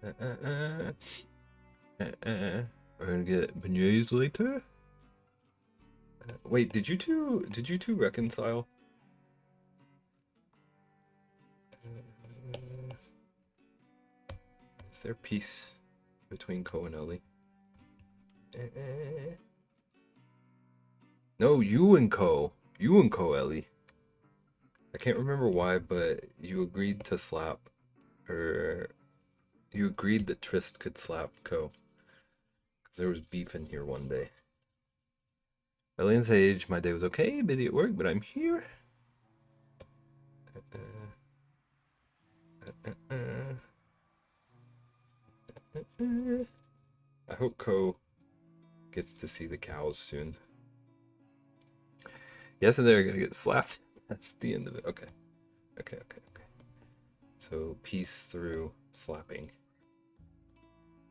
We're gonna get beignets later. Wait, did you two reconcile? Is there peace between Co and Ellie? No, you and Co. You and Co, Ellie. I can't remember why, but you agreed to slap, or you agreed that Trist could slap Co. Because there was beef in here one day. Ellie and Sage, my day was okay, busy at work, but I'm here. I hope Co gets to see the cows soon. Yes, and they're gonna get slapped. That's the end of it. Okay. Okay. So peace through slapping.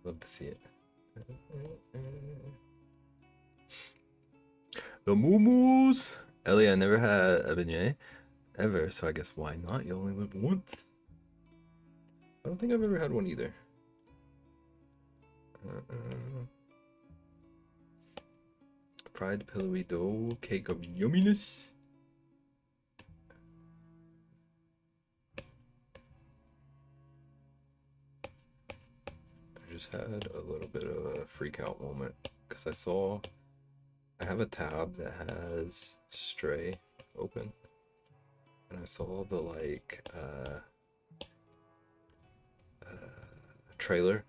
Love to see it. The moo-moos! Ellie, I never had a beignet ever, so I guess why not? You only live once. I don't think I've ever had one either. Fried pillowy dough, cake of yumminess. I just had a little bit of a freak out moment because I have a tab that has Stray open, and I saw the trailer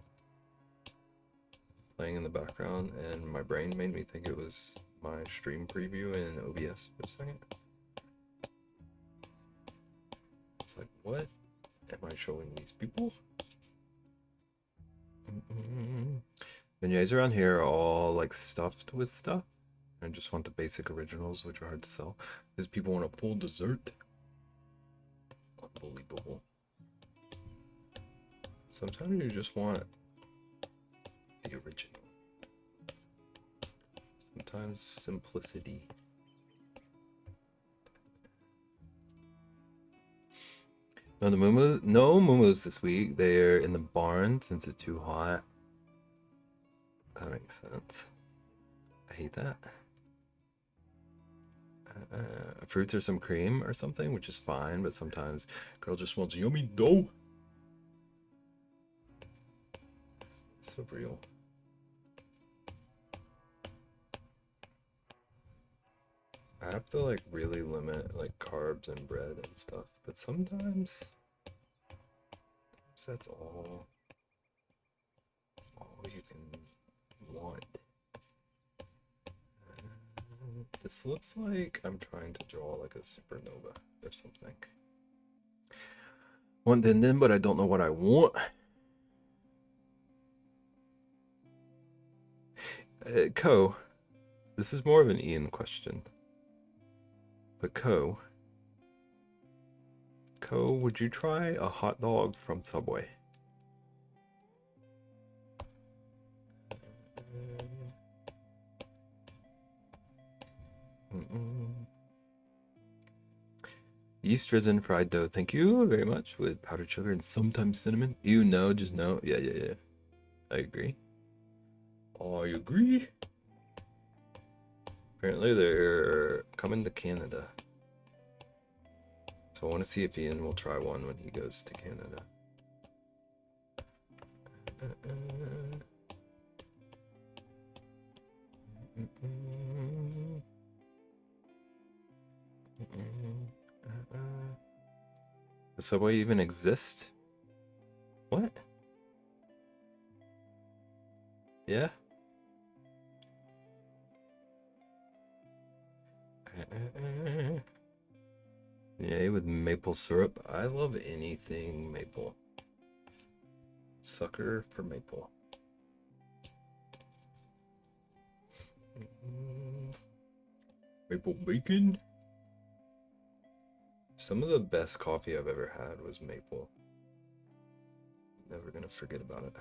playing in the background, and my brain made me think it was my stream preview in OBS for a second. It's like, what am I showing these people? Beignets around here are all like stuffed with stuff. I just want the basic originals, which are hard to sell because people want a full dessert. Unbelievable. Sometimes you just want the original. Sometimes simplicity. No, no mumus this week. They're in the barn since it's too hot. That makes sense. I hate that. Fruits or some cream or something, which is fine, but sometimes girl just wants yummy dough. So real. I have to like really limit like carbs and bread and stuff, but sometimes that's all you can want. This looks like I'm trying to draw like a supernova or something. Want din, but I don't know what I want. Co, this is more of an Ian question. But Co, would you try a hot dog from Subway? Yeast-risen fried dough. Thank you very much with powdered sugar and sometimes cinnamon. You know, just no. Yeah. I agree. I agree. Apparently they're coming to Canada. So I want to see if Ian will try one when he goes to Canada. Does Subway even exist? What? Yeah? Yay, with maple syrup. I love anything maple. Sucker for maple. Maple bacon. Some of the best coffee I've ever had was maple. Never gonna forget about it.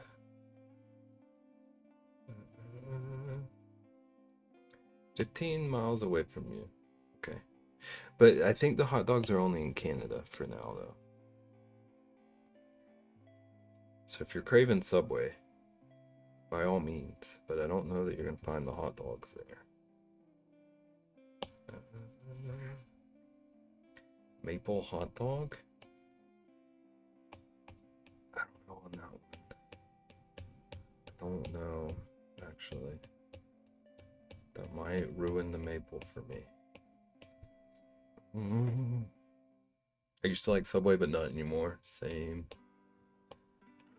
15 miles away from you. Okay. But I think the hot dogs are only in Canada for now, though. So if you're craving Subway, by all means. But I don't know that you're gonna find the hot dogs there. Maple hot dog? I don't know on that one. I don't know, actually. That might ruin the maple for me. I used to like Subway, but not anymore. Same.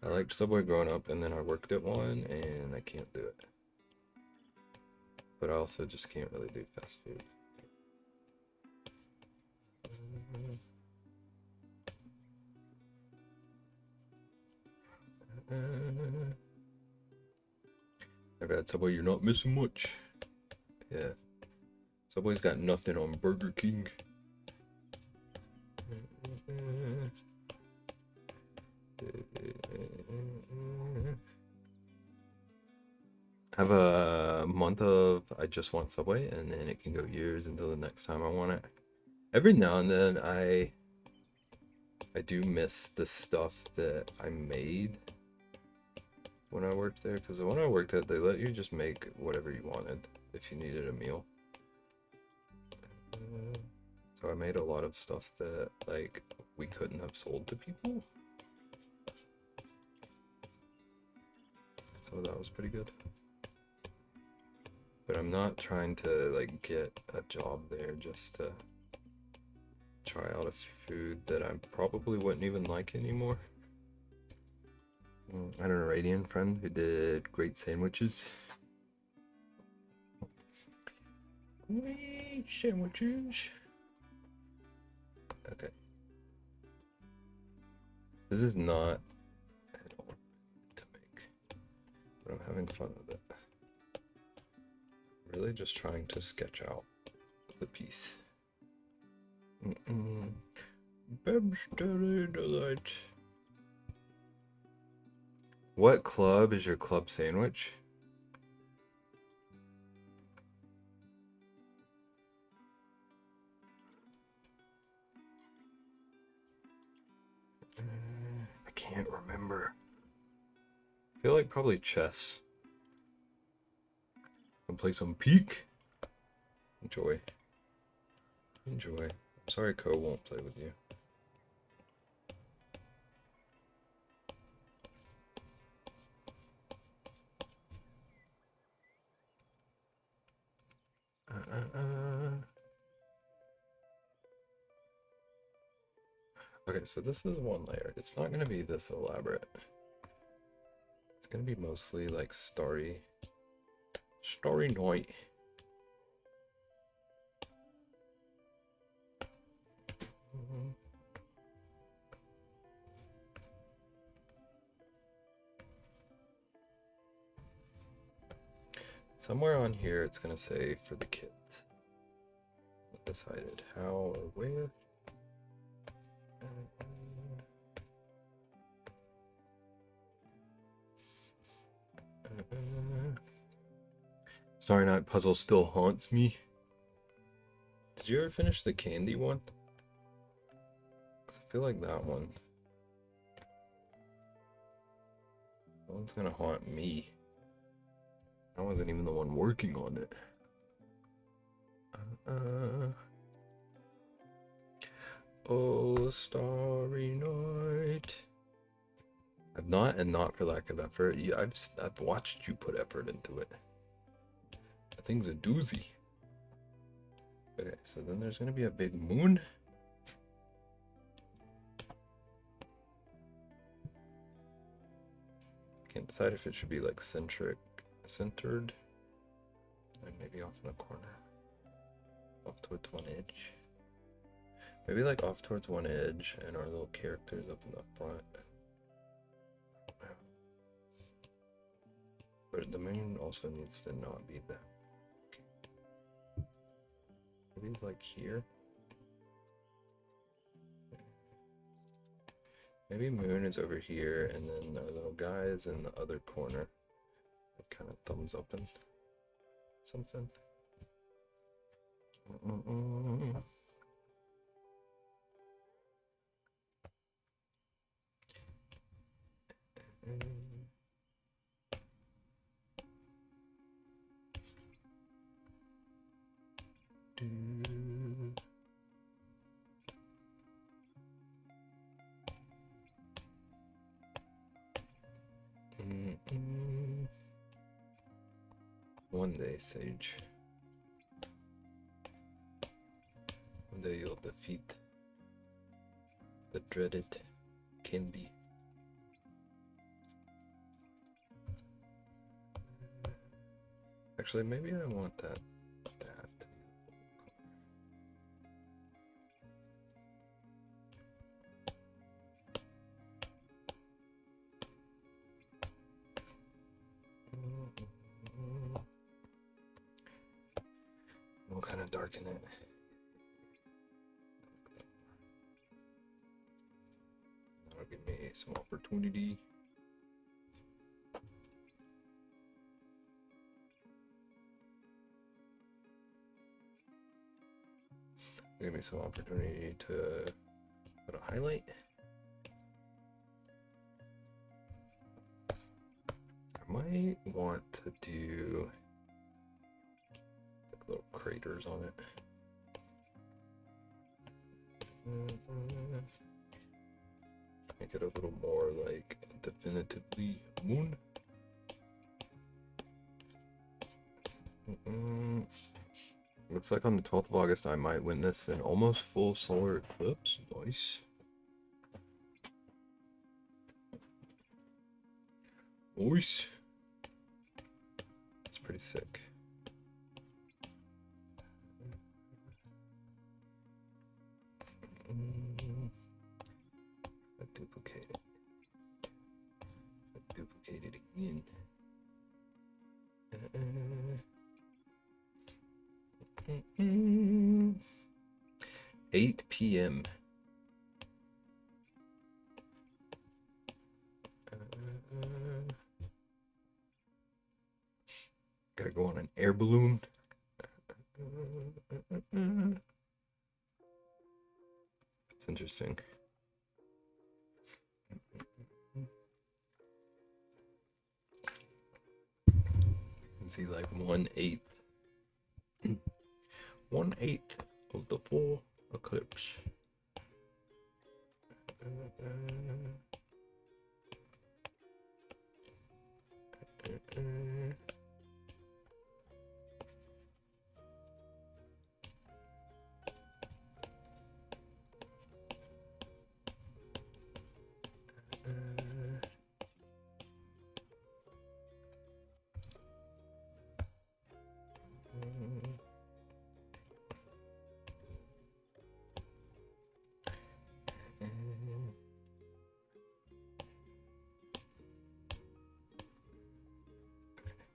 I liked Subway growing up, and then I worked at one, and I can't do it. But I also just can't really do fast food. Never had Subway, you're not missing much. Yeah. Subway's got nothing on Burger King. Have a month of I just want Subway, and then it can go years until the next time I want it. Every now and then I do miss the stuff that I made when I worked there, because when I worked at, they let you just make whatever you wanted if you needed a meal. So I made a lot of stuff that like we couldn't have sold to people. So that was pretty good. But I'm not trying to like get a job there just to try out a food that I probably wouldn't even like anymore. I had an Iranian friend who did great sandwiches. Great sandwiches. Okay. This is not at all to make, but I'm having fun with it. Really just trying to sketch out the piece. Delight. What club is your club sandwich? can't remember. I feel like probably chess. Can play some Peak. Enjoy. Enjoy. I'm sorry Ko won't play with you. Okay, so this is one layer. It's not gonna be this elaborate. It's gonna be mostly like starry night. Somewhere on here it's gonna say for the kids. Decided how or where. Starry Night puzzle still haunts me. Did you ever finish the candy one? 'Cause I feel like that one's gonna haunt me. I wasn't even the one working on it. Oh, Starry Night. I've not, and not for lack of effort. I've watched you put effort into it. That thing's a doozy. Okay, so then there's gonna be a big moon. Can't decide if it should be like centered, and maybe off in the corner, off towards one edge. Maybe like off towards one edge, and our little characters up in the front. But the moon also needs to not be that. Maybe it's like here. Maybe moon is over here, and then our little guy is in the other corner. Kind of thumbs up and something. One day, Sage. One day you'll defeat the dreaded candy. Actually, maybe I want that. We'll kind of darken it. That'll give me some opportunity. Give me some opportunity to put a highlight. I might want to do like little craters on it. Make it a little more like definitively moon. Looks like on the 12th of August I might witness an almost full solar eclipse. Nice. Nice. It's pretty sick. I duplicate it. I duplicate it again. 8 p.m. Gotta go on an air balloon. It's interesting. See, like 1/8. 1/8 of the full eclipse.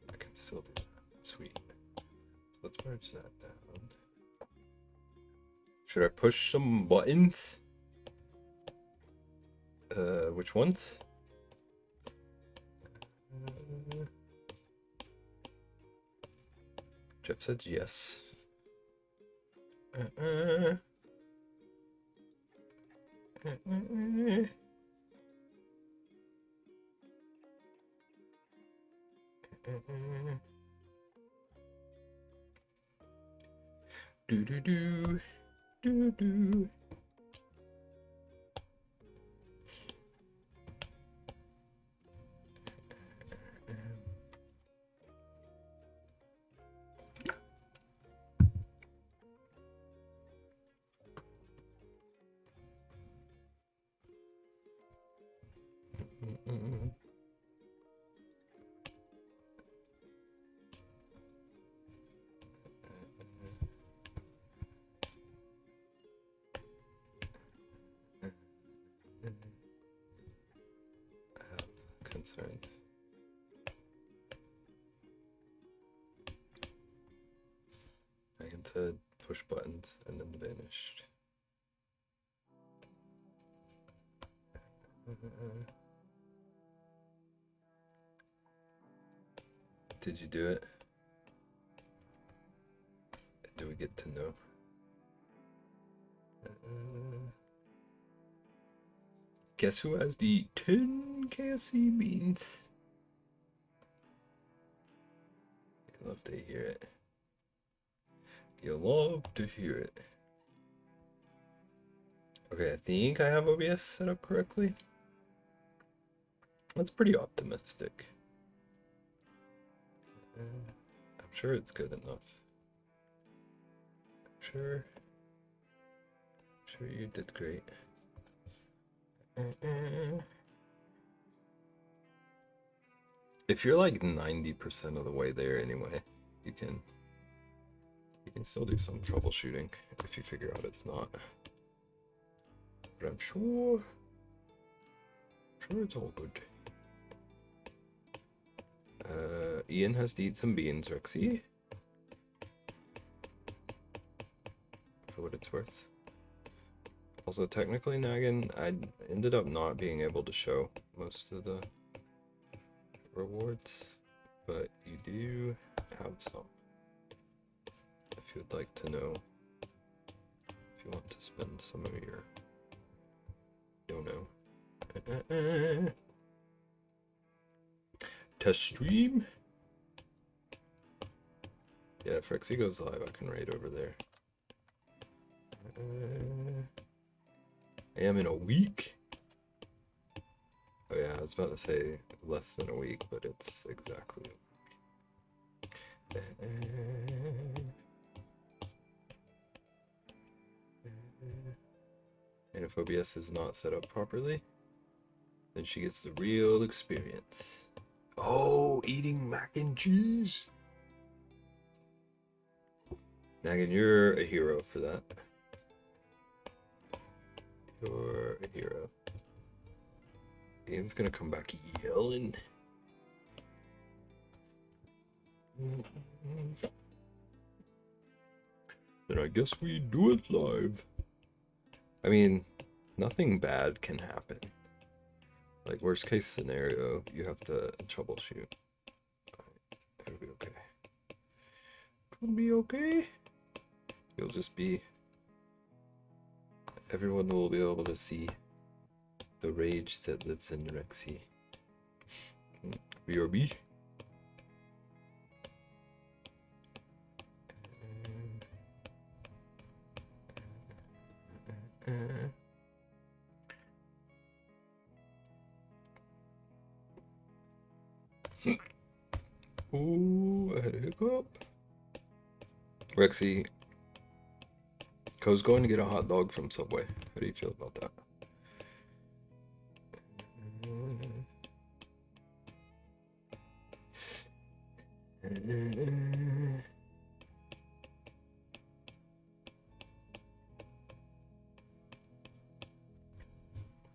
I can still do that. Sweet. So let's merge that down. Should I push some buttons? Which ones? Jeff said yes. Do do do do do. Concerned. Megan said push buttons and then vanished. Did you do it? Do we get to know? Guess who has the 10 KFC beans? You love to hear it. You love to hear it. Okay, I think I have OBS set up correctly. That's pretty optimistic. I'm sure it's good enough. I'm sure you did great. If you're like 90% of the way there anyway, you can still do some troubleshooting if you figure out it's not. But I'm sure it's all good. Ian has to eat some beans, Rexy. For what it's worth. Also, technically, Nagan, I ended up not being able to show most of the rewards, but you do have some. If you'd like to know, if you want to spend some of your, test stream. Yeah, if Rexy goes live, I can raid over there. I am in a week. Oh yeah, I was about to say less than a week, but it's exactly a week. And if OBS is not set up properly, then she gets the real experience. Oh, eating mac and cheese. Nagan, you're a hero for that. You're a hero. Ian's gonna come back yelling. Then I guess we do it live. I mean, nothing bad can happen. Like, worst case scenario, you have to troubleshoot. It'll be okay. It'll be okay. You'll just be... Everyone will be able to see the rage that lives in Rexy. BRB. Ooh, I had a hiccup. Rexy, Co's going to get a hot dog from Subway. How do you feel about that?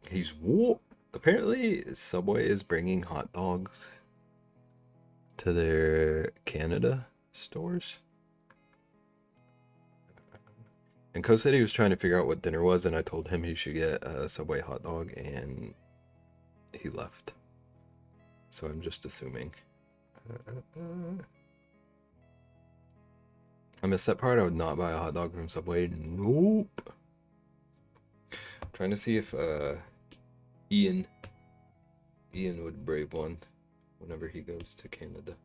He's what? Apparently, Subway is bringing hot dogs to their Canada stores. And Co said he was trying to figure out what dinner was, and I told him he should get a Subway hot dog, and he left. So I'm just assuming. I missed that part. I would not buy a hot dog from Subway. Nope. I'm trying to see if Ian would brave one whenever he goes to Canada.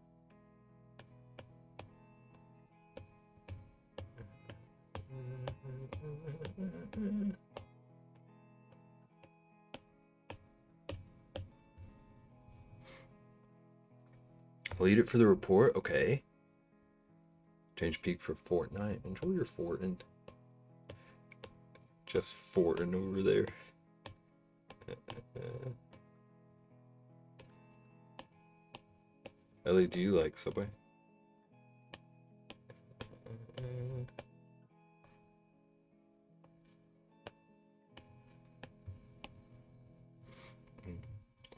I'll eat it for the report. Okay. Change peak for Fortnite. Enjoy your Fortin. Just Fortin over there. Ellie, do you like Subway?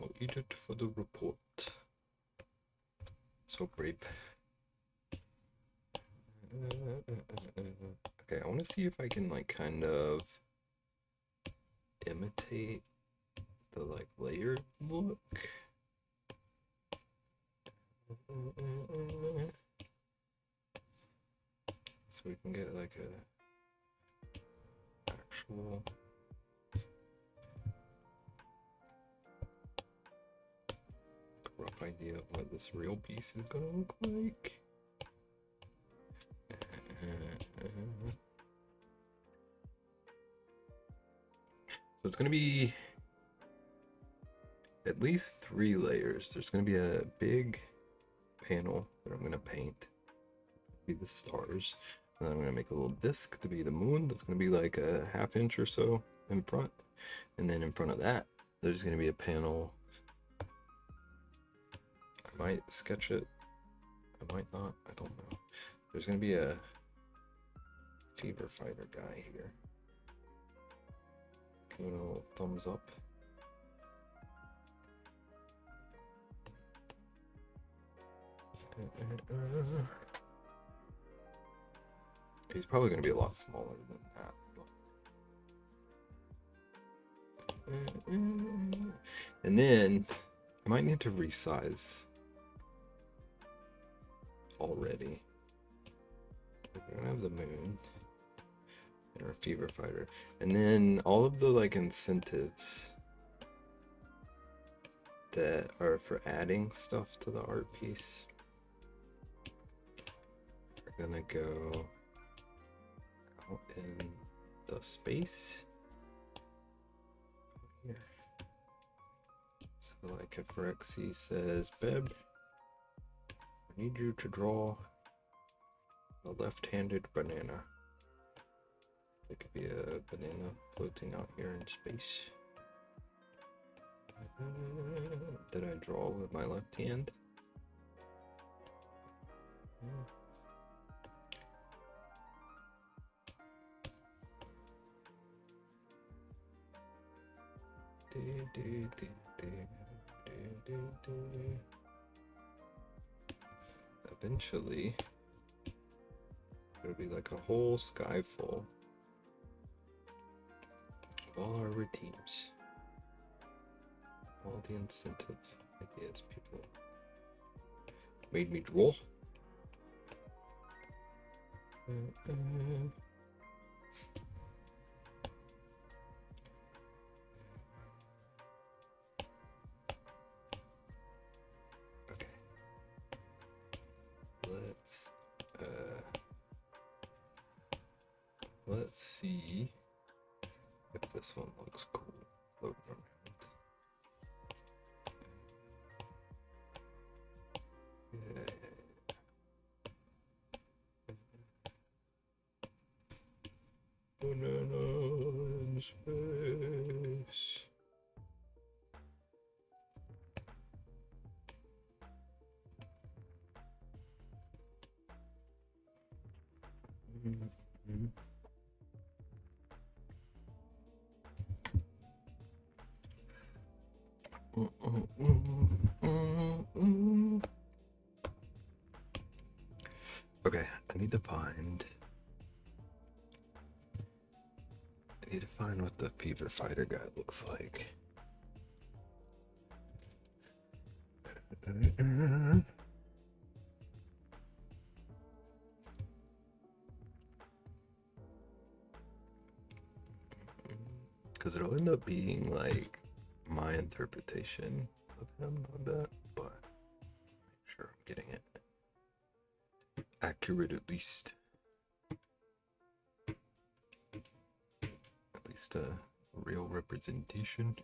I'll eat it for the report. So brave. Okay, I want to see if I can like kind of imitate the like layered look. So we can get like a actual rough idea of what this real piece is gonna look like. So it's gonna be at least 3 layers. There's gonna be a big panel that I'm gonna paint. Be the stars. And then I'm gonna make a little disc to be the moon. That's gonna be like a ½ inch or so in front. And then in front of that, there's gonna be a panel. I might sketch it. I might not. I don't know. There's gonna be a fever fighter guy here. Give it a little thumbs up. He's probably going to be a lot smaller than that. And then I might need to resize already. We're going to have the moon and our fever fighter. And then all of the like incentives that are for adding stuff to the art piece are gonna go out in the space here. So like if Rexy says, Beb, I need you to draw a left-handed banana. There could be a banana floating out here in space. Did I draw with my left hand? Eventually, it'll be like a whole sky full of all our routines. All the incentive ideas people made me draw. Okay. Let's see This one looks cool. Floating around. Yeah. Banana in space. Okay, I need to find what the fever fighter guy looks like. Because it'll end up being like my interpretation of him, I bet, but make sure I'm getting it accurate at least. At least a real representation.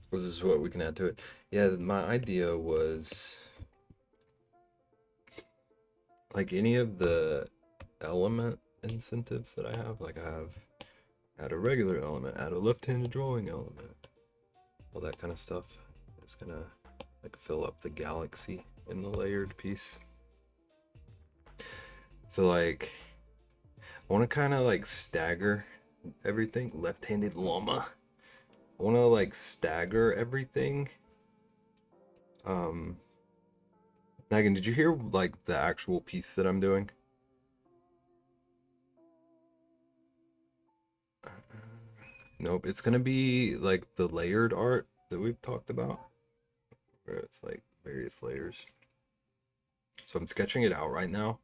This is what we can add to it. Yeah, my idea was like any of the element incentives that I have. Like I have add a regular element, add a left-handed drawing element, all that kind of stuff. It's gonna like fill up the galaxy in the layered piece. So like I want to kind of like stagger everything. Left-handed llama. I want to like stagger everything. Megan, did you hear like the actual piece that I'm doing? Nope, it's gonna be like the layered art that we've talked about, where it's like various layers. So I'm sketching it out right now.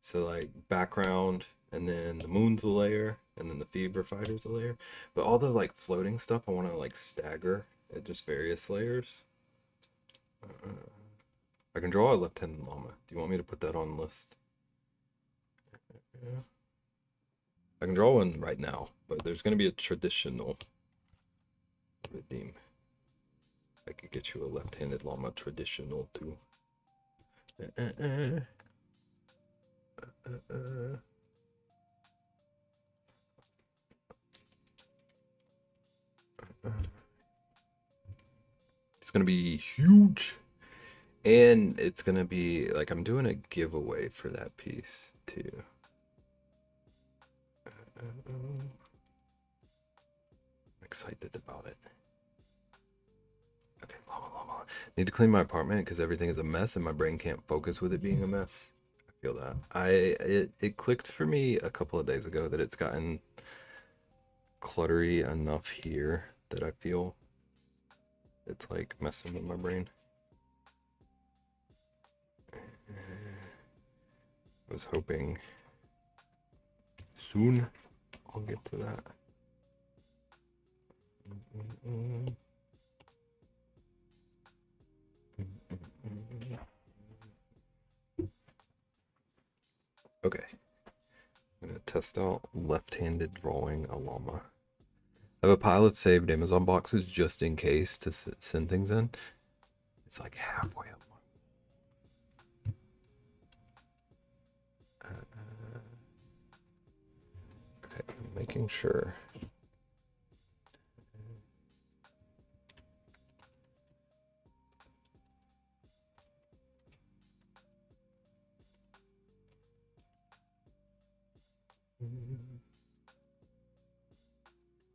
So like background, and then the moon's a layer, and then the fever fighter's a layer. But all the like floating stuff, I want to like stagger at just various layers. I can draw a left-handed llama. Do you want me to put that on list? Yeah. I can draw one right now, but there's gonna be a traditional redeem. I could get you a left-handed llama traditional too. It's gonna be huge, and it's gonna be like I'm doing a giveaway for that piece too. I'm excited about it. Okay, llama. Need to clean my apartment because everything is a mess and my brain can't focus with it being a mess. I feel that. It clicked for me a couple of days ago that it's gotten cluttery enough here that I feel it's like messing with my brain. I was hoping soon I'll get to that. Okay, I'm gonna test out left-handed drawing a llama. I have a pile of saved Amazon boxes just in case to send things in. It's like halfway up. Okay, I'm making sure.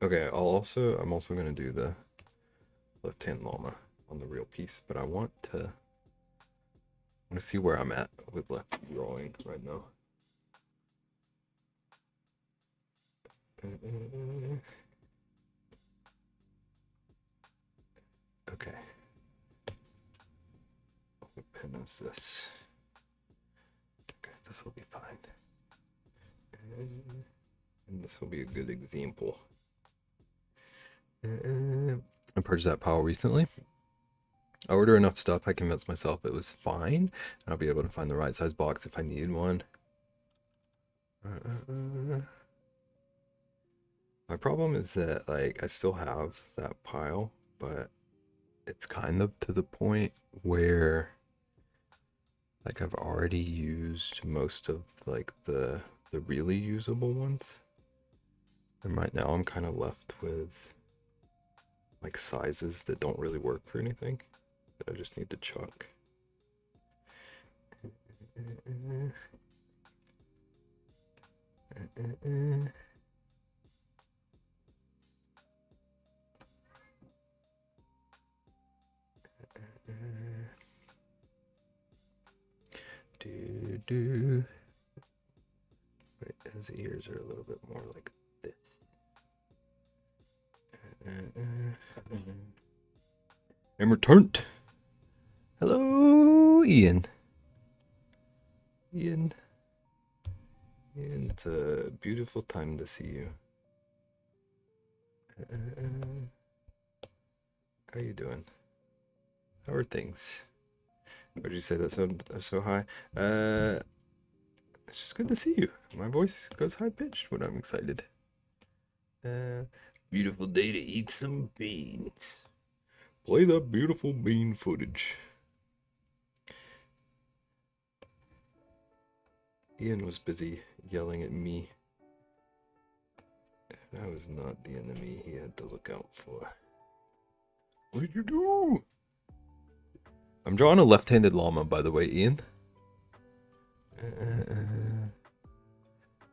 Okay, I'm also gonna do the left-hand llama on the real piece, but I want to see where I'm at with left drawing right now. Okay. What pen is this? Okay, this will be fine. And this will be a good example. I purged that pile recently. I ordered enough stuff, I convinced myself it was fine, and I'll be able to find the right size box if I need one. My problem is that, like, I still have that pile, but it's kind of to the point where, like, I've already used most of, like, the really usable ones. And right now I'm kind of left with, like, sizes that don't really work for anything, that I just need to chuck. Wait, his ears are a little bit more like this. And returned. Hello, Ian. Ian, it's a beautiful time to see you. How you doing? How are things? Why did you say that so high? It's just good to see you. My voice goes high pitched when I'm excited. Beautiful day to eat some beans. Play that beautiful bean footage. Ian was busy yelling at me. I was not the enemy he had to look out for. What did you do? I'm drawing a left-handed llama, by the way, Ian.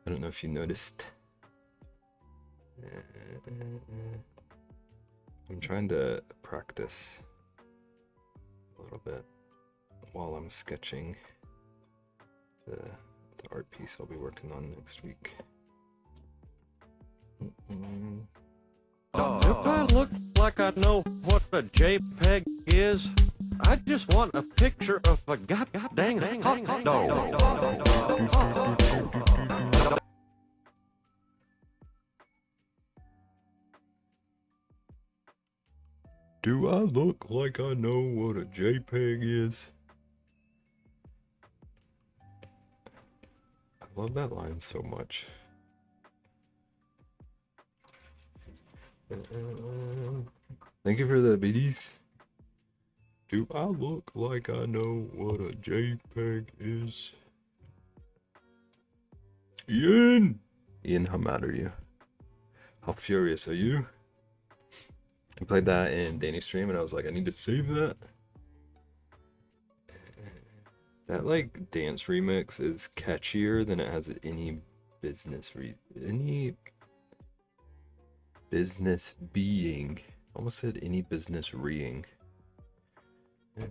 I don't know if you noticed. I'm trying to practice a little bit while I'm sketching the art piece I'll be working on next week. If I look like I know what a JPEG is, I just want a picture of a goddamn hot dog. Do I look like I know what a JPEG is? I love that line so much. Thank you for the biddies. Do I look like I know what a JPEG is? Ian! Ian, how mad are you? How furious are you? I played that in Danny's stream and I was like, I need to save that. That, like, dance remix is catchier than it has any business being. Almost said any business reing. Okay,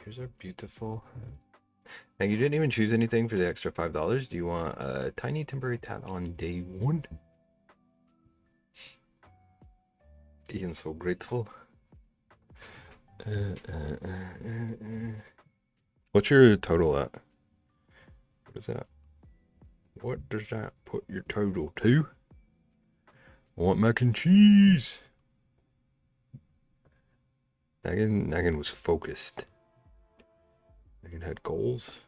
here's our beautiful. Now, you didn't even choose anything for the extra $5. Do you want a tiny temporary tat on day 1? Ian's so grateful. What's your total at? What is that? What does that put your total to? I want mac and cheese. Nagan was focused. Nagan had goals.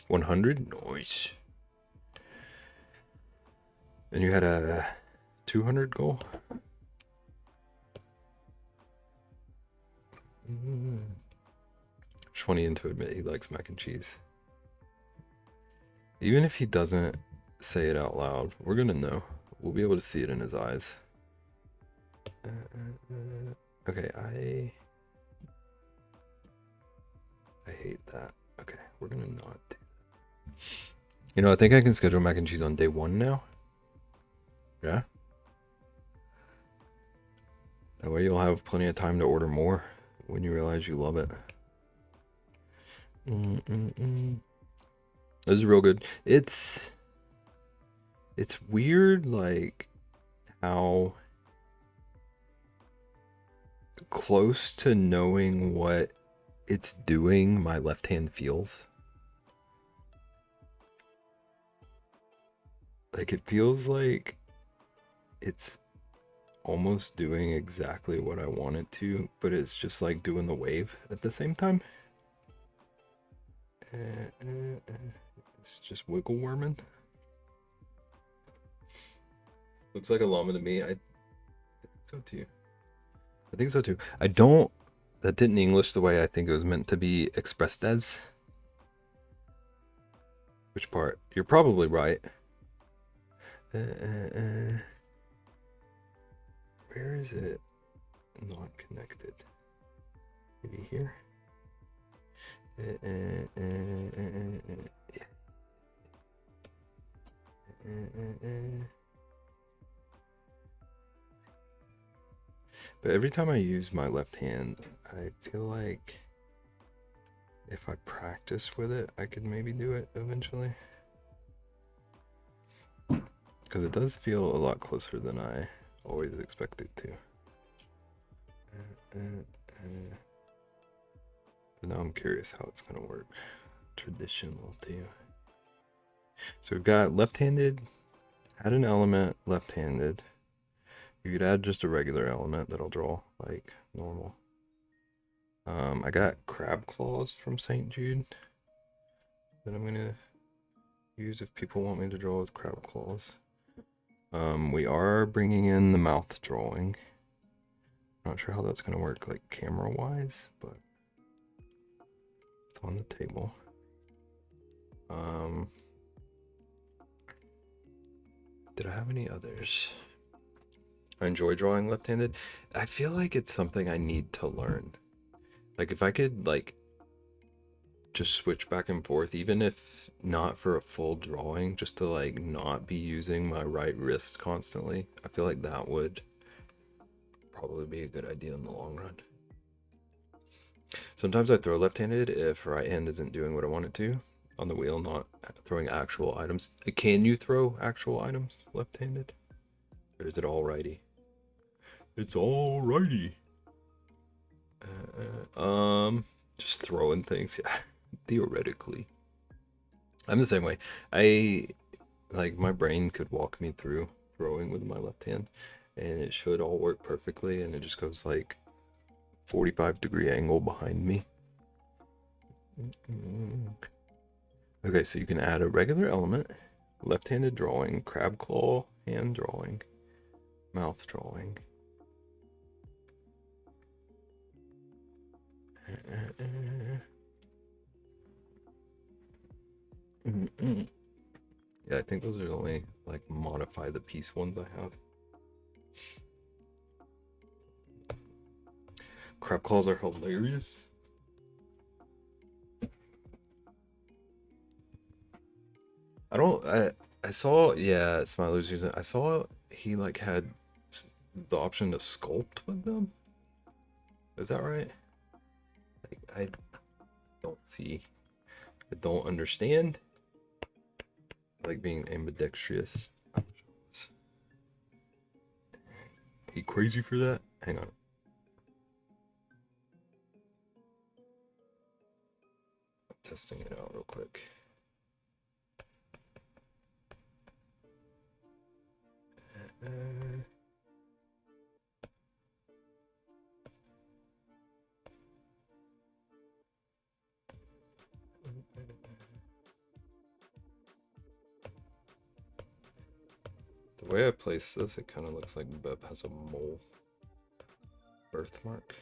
100? Nice. And you had a 200 goal? Just want Ian to admit he likes mac and cheese. Even if he doesn't say it out loud, we're gonna know. We'll be able to see it in his eyes. Okay, I hate that. Okay, we're gonna not do that. You know, I think I can schedule mac and cheese on day 1 now. Yeah? That way you'll have plenty of time to order more when you realize you love it. This is real good. It's weird, like, how close to knowing what it's doing my left hand feels. Like, it feels like it's almost doing exactly what I want it to, but it's just like doing the wave at the same time. It's just wiggle worming. Looks like a llama to me. I think so too. I think so too. I don't. That didn't English the way I think it was meant to be expressed as. Which part? You're probably right. Where is it? Not connected. Maybe here. But every time I use my left hand, I feel like if I practice with it, I could maybe do it eventually. Because it does feel a lot closer than I always expect it to. But now I'm curious how it's going to work. Traditional too. So we've got left-handed, add an element, left-handed. You could add just a regular element that'll draw like normal. I got crab claws from St. Jude that I'm gonna use if people want me to draw with crab claws. We are bringing in the mouth drawing. Not sure how that's gonna work like camera-wise, but it's on the table. Did I have any others? I enjoy drawing left-handed. I feel like it's something I need to learn. Like if I could like just switch back and forth, even if not for a full drawing, just to like not be using my right wrist constantly, I feel like that would probably be a good idea in the long run. Sometimes I throw left-handed if right hand isn't doing what I want it to on the wheel, not throwing actual items. Can you throw actual items left-handed? Or is it all righty? It's all righty. Just throwing things, yeah. Theoretically. I'm the same way. I like my brain could walk me through throwing with my left hand and it should all work perfectly, and it just goes like 45-degree angle behind me. Okay, so you can add a regular element, left-handed drawing, crab claw, hand drawing, mouth drawing. Yeah, I think those are the only like modify the piece ones I have. Crab claws are hilarious. I saw, yeah, Smiler's using it. I saw he like had the option to sculpt with them. Is that right? Like, I don't see. I don't understand. I like being ambidextrous. He crazy for that? Hang on. I'm testing it out real quick. The way I place this, it kind of looks like Beb has a mole birthmark.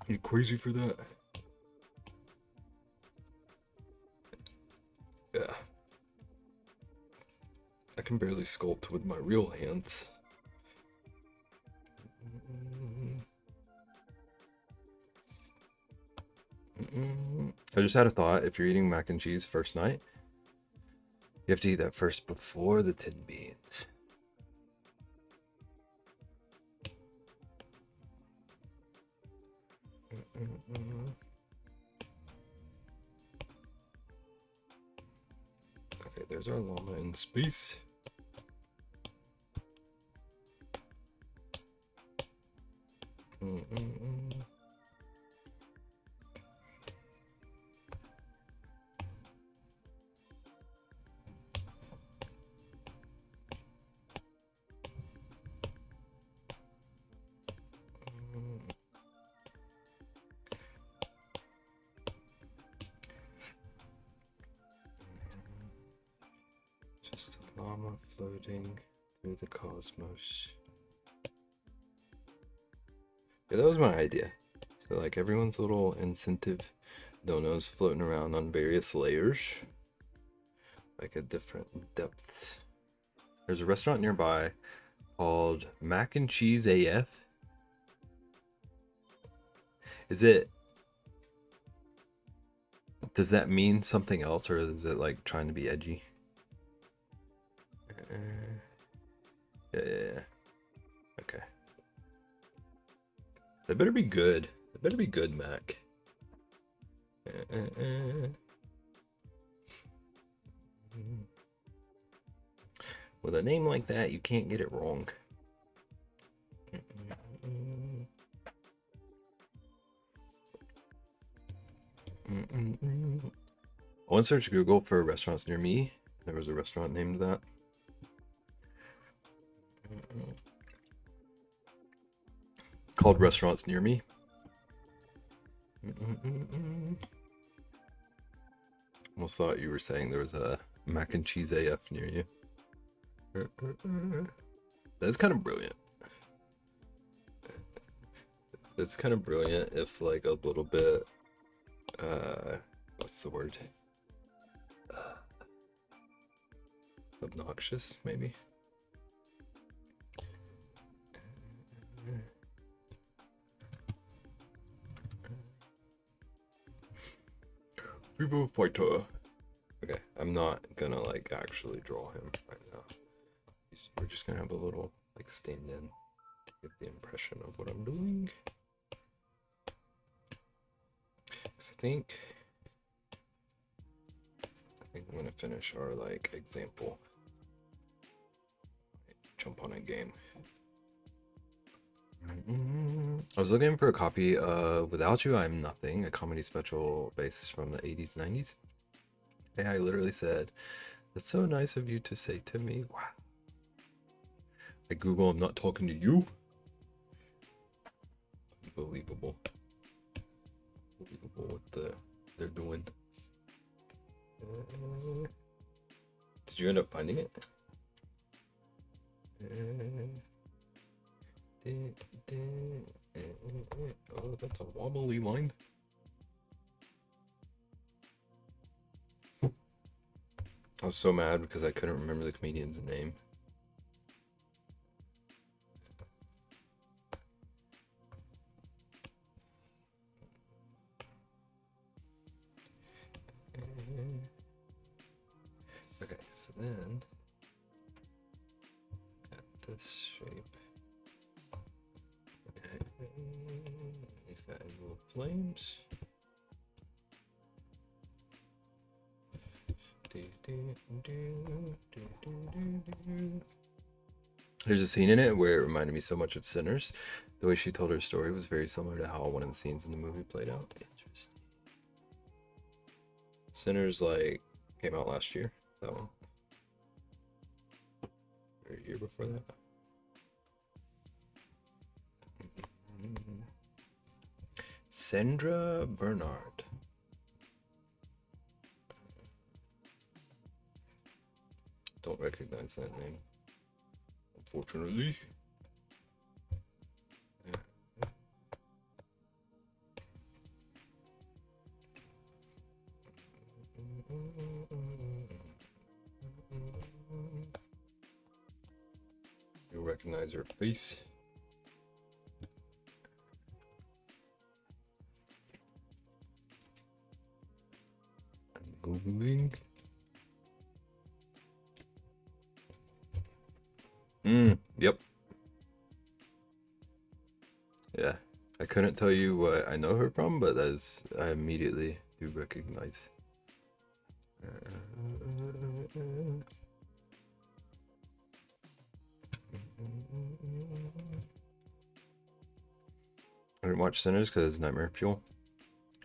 You crazy for that? Yeah. I can barely sculpt with my real hands. I just had a thought. If you're eating mac and cheese first night, you have to eat that first before the tin beans. Okay, there's our llama in space. Just a llama floating through the cosmos. Yeah, that was my idea. So like everyone's little incentive donos floating around on various layers, like at different depths. There's a restaurant nearby called Mac and Cheese AF. Does that mean something else, or is it like trying to be edgy? Yeah. Okay. They better be good. They better be good, Mac. With a name like that, you can't get it wrong. I went to search Google for restaurants near me. There was a restaurant named that. Called Restaurants Near Me. Almost thought you were saying there was a mac and cheese AF near you. That's kind of brilliant. It's kind of brilliant if like a little bit, what's the word? Obnoxious, maybe? Vivo Fighter. Okay, I'm not gonna like actually draw him right now. We're just gonna have a little like stand in to get the impression of what I'm doing. I think I'm gonna finish our like example. Jump on a game. I was looking for a copy of Without You I'm Nothing, a comedy special based from the 80s, 90s. AI literally said, "That's so nice of you to say to me." Wow. Like Google, I'm not talking to you. Unbelievable. Unbelievable what they're doing. Did you end up finding it? Oh, that's a wobbly line. I was so mad because I couldn't remember the comedian's name. Okay, so then at this shape. Okay. He's got his little flames. There's a scene in it where it reminded me so much of Sinners. The way she told her story was very similar to how one of the scenes in the movie played out. Interesting. Sinners like came out last year. That one. Or a year before that. Sandra Bernard. Don't recognize that name, unfortunately. You recognize her face. I'm Googling. Yep. Yeah. I couldn't tell you what I know her from, but I immediately do recognize. I didn't watch Sinners because it's nightmare fuel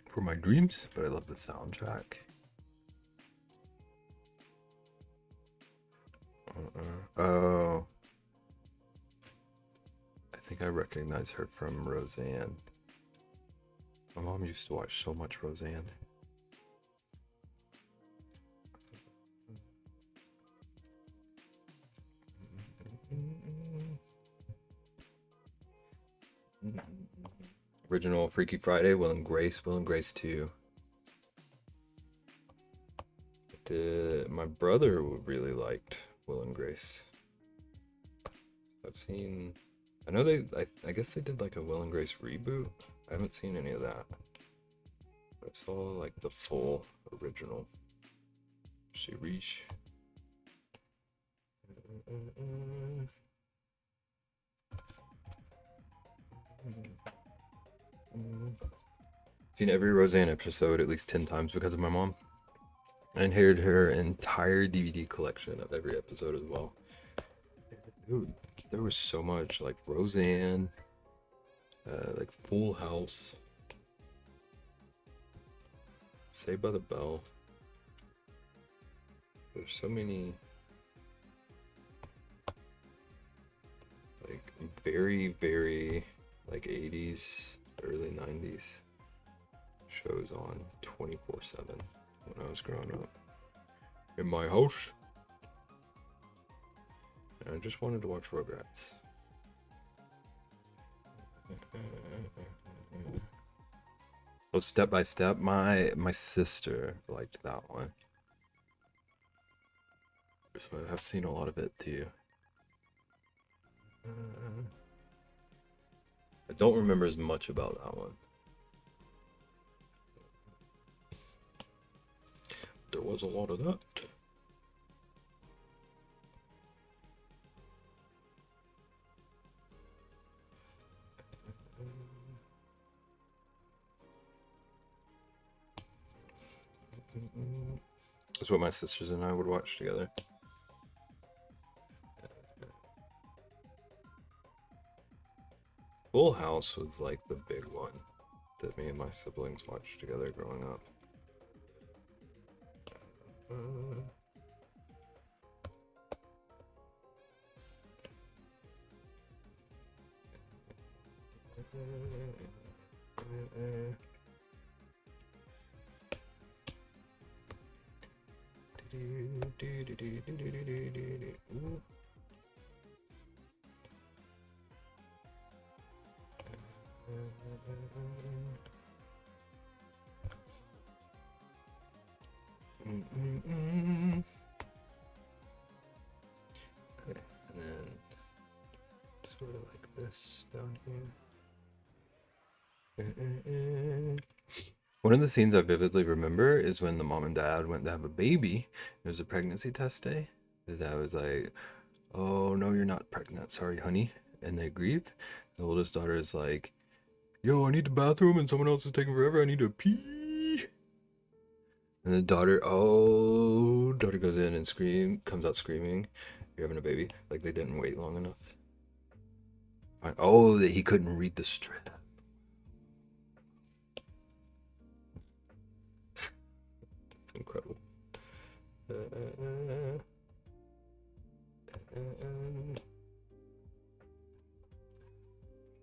for my dreams, but I love the soundtrack. Oh. I think I recognize her from Roseanne. My mom used to watch so much Roseanne. Original Freaky Friday, Will and Grace, Will and Grace 2. My brother really liked Will and Grace. I've seen, I know I guess they did like a Will and Grace reboot. I haven't seen any of that. I saw like the full original series. Seen every Roseanne episode at least 10 times because of my mom. I inherited her entire DVD collection of every episode as well. Dude, there was so much like Roseanne, like Full House, Saved by the Bell. There's so many like very like 80s, early 90s shows on 24/7 when I was growing up in my house. And I just wanted to watch Rugrats. Oh, Step by Step. My sister liked that one, so I've seen a lot of it too. I don't remember as much about that one. There was a lot of that. That's what my sisters and I would watch together. Full House was like the big one that me and my siblings watched together growing up. Okay, and then sort of like this down here. One of the scenes I vividly remember is when the mom and dad went to have a baby. It was a pregnancy test day. The dad was like, "Oh no, you're not pregnant. Sorry, honey." And they agreed. The oldest daughter is like, "Yo, I need the bathroom and someone else is taking forever. I need to pee." And the daughter goes in and comes out screaming, "You're having a baby." Like they didn't wait long enough. Oh, that he couldn't read the strip. It's incredible.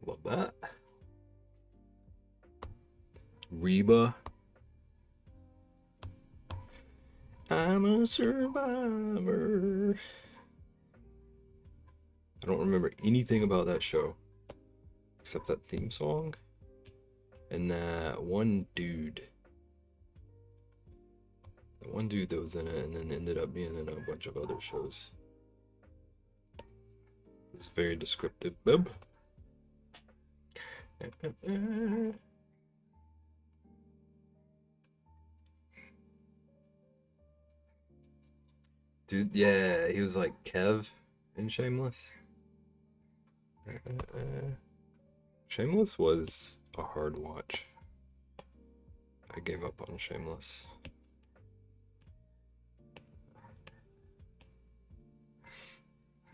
Love that. Reba. I'm a survivor. I don't remember anything about that show except that theme song and that one dude. That one dude that was in it and then ended up being in a bunch of other shows. It's very descriptive, bub. Dude, yeah, he was like Kev in Shameless. Shameless was a hard watch. I gave up on Shameless.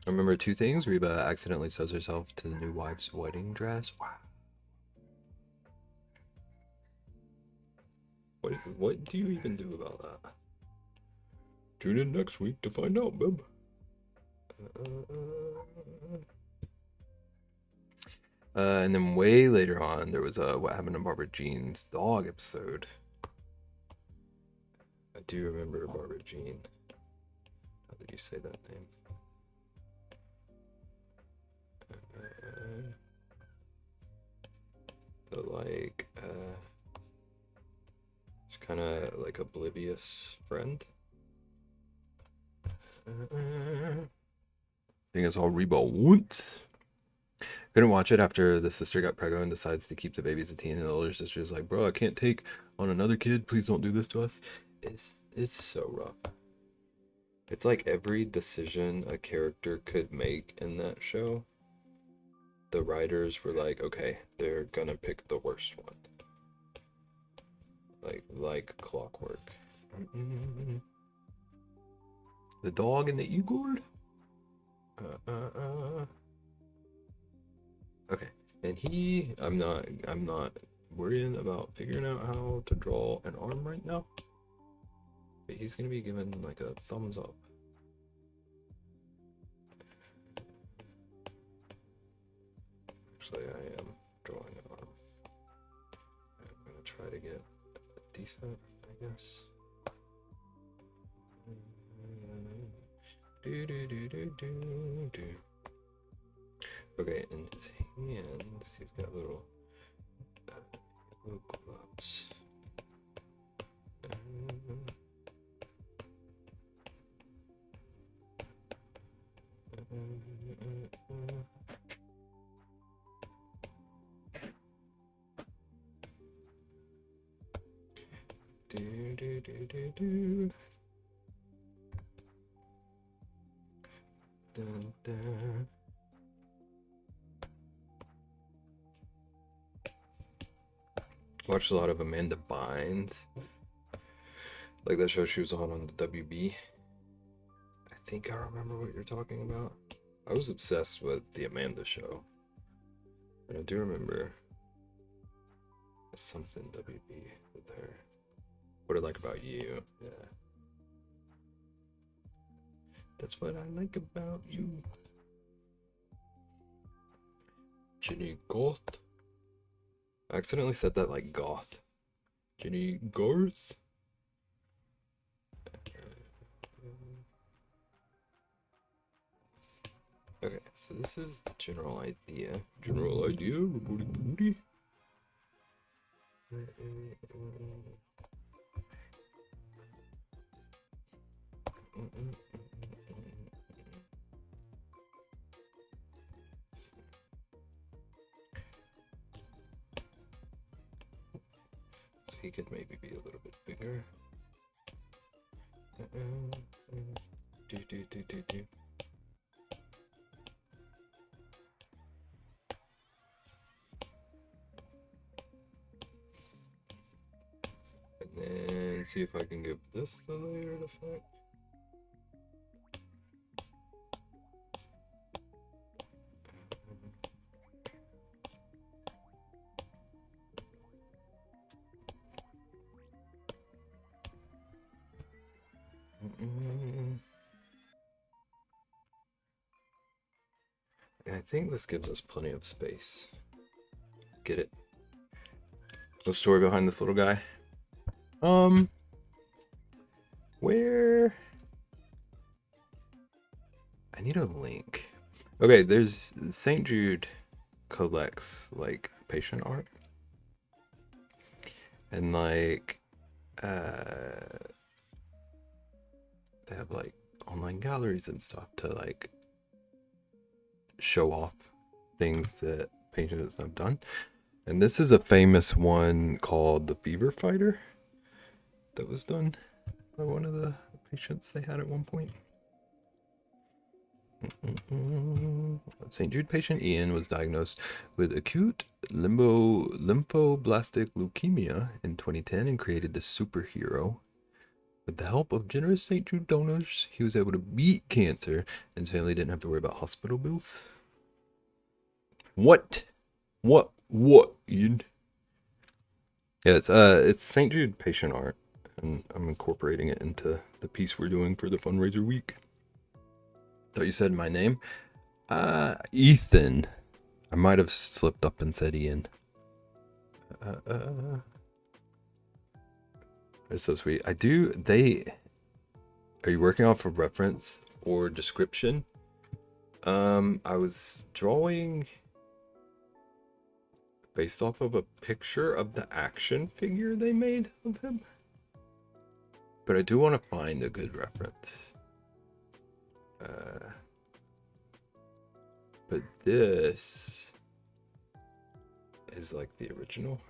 I remember two things. Reba accidentally sews herself to the new wife's wedding dress. Wow. What do you even do about that? Tune in next week to find out, bub. And then way later on, there was a What Happened to Barbara Jean's Dog episode. I do remember Barbara Jean. How did you say that name? The like, she's kind of like oblivious friend. I think it's all Reba once. Couldn't watch it after the sister got pregnant and decides to keep the baby as a teen, and the older sister is like, "Bro, I can't take on another kid. Please don't do this to us." It's so rough. It's like every decision a character could make in that show, the writers were like, "Okay, they're gonna pick the worst one." Like clockwork. The dog and the eagle. Okay, and I'm not worrying about figuring out how to draw an arm right now. But he's gonna be given like a thumbs up. Actually, I am drawing an arm. I'm gonna try to get decent, I guess. Okay, in his hands, he's got little gloves. Dun, dun. Watched a lot of Amanda Bynes, like that show she was on the WB. I think I remember what you're talking about. I was obsessed with the Amanda show, and I do remember something WB with her. What I like about you, yeah. That's what I like about you. Jenny Goth. I accidentally said that like goth. Jenny Garth. Okay, so this is the general idea. General idea, reporting booty. So he could maybe be a little bit bigger. Do. And then see if I can give this the layered effect. I think this gives us plenty of space. Get it? The story behind this little guy. Where? I need a link. Okay, there's St. Jude collects like patient art. And like they have like online galleries and stuff to like show off things that patients have done. And this is a famous one called the fever fighter that was done by one of the patients they had at one point. St. Jude patient Ian was diagnosed with acute lymphoblastic leukemia in 2010 and created the superhero. With the help of generous St. Jude donors, he was able to beat cancer, and his family didn't have to worry about hospital bills. What? What, Ian? Yeah, it's St. Jude patient art, and I'm incorporating it into the piece we're doing for the fundraiser week. Thought you said my name? Ethan. I might have slipped up and said Ian. It's so sweet. Are you working off a reference or description? I was drawing based off of a picture of the action figure they made of him. But I do want to find a good reference. But this is like the original.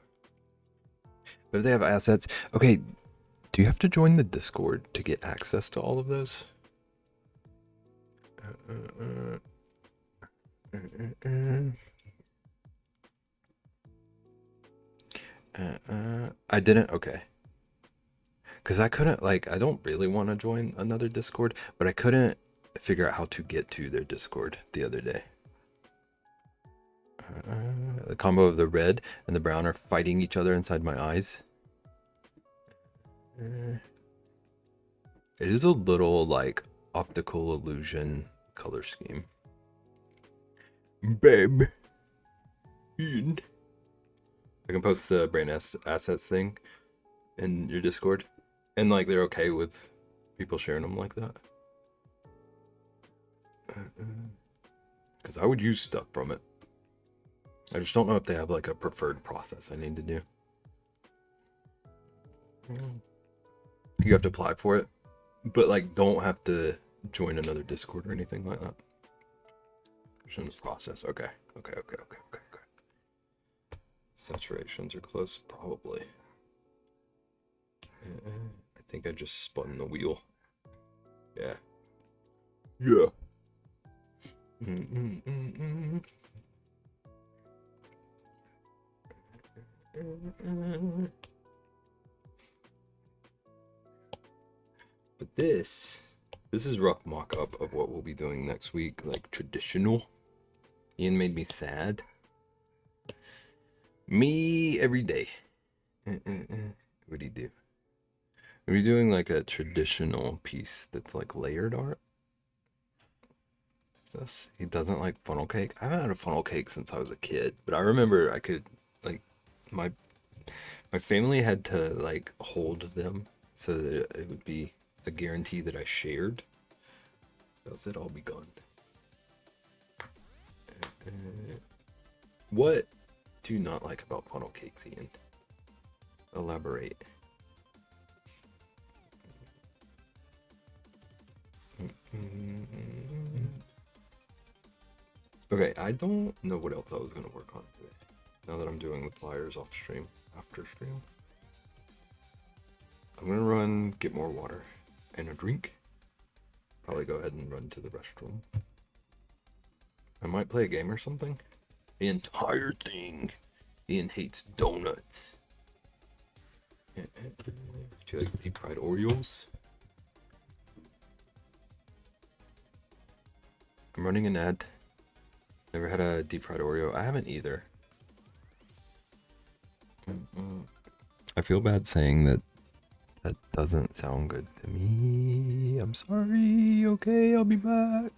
But if they have assets, okay, do you have to join the Discord to get access to all of those? I didn't, okay. Because I couldn't, like, I don't really want to join another Discord, but I couldn't figure out how to get to their Discord the other day. The combo of the red and the brown are fighting each other inside my eyes. It is a little, like, optical illusion color scheme. Babe. Ian. I can post the brain assets thing in your Discord. And, like, they're okay with people sharing them like that. Because I would use stuff from it. I just don't know if they have, like, a preferred process I need to do. You have to apply for it. But, like, don't have to join another Discord or anything like that. Just in the process. Okay. Saturations are close, probably. I think I just spun the wheel. Yeah. But this is rough mock-up of what we'll be doing next week, like traditional. Ian made me sad. Me every day. What'd he do? Are we doing like a traditional piece that's like layered art? This he doesn't like funnel cake. I haven't had a funnel cake since I was a kid, but I remember I could like my family had to like hold them so that it would be a guarantee that I shared. Else it'd all be gone. What do you not like about funnel cakes, Ian? Elaborate. Okay, I don't know what else I was gonna work on today. Now that I'm doing the flyers off stream, after stream. I'm gonna run, get more water and a drink. Probably go ahead and run to the restroom. I might play a game or something. The entire thing. Ian hates donuts. Do you like deep fried Oreos? I'm running an ad. Never had a deep fried Oreo. I haven't either. I feel bad saying that doesn't sound good to me. I'm sorry. Okay, I'll be back.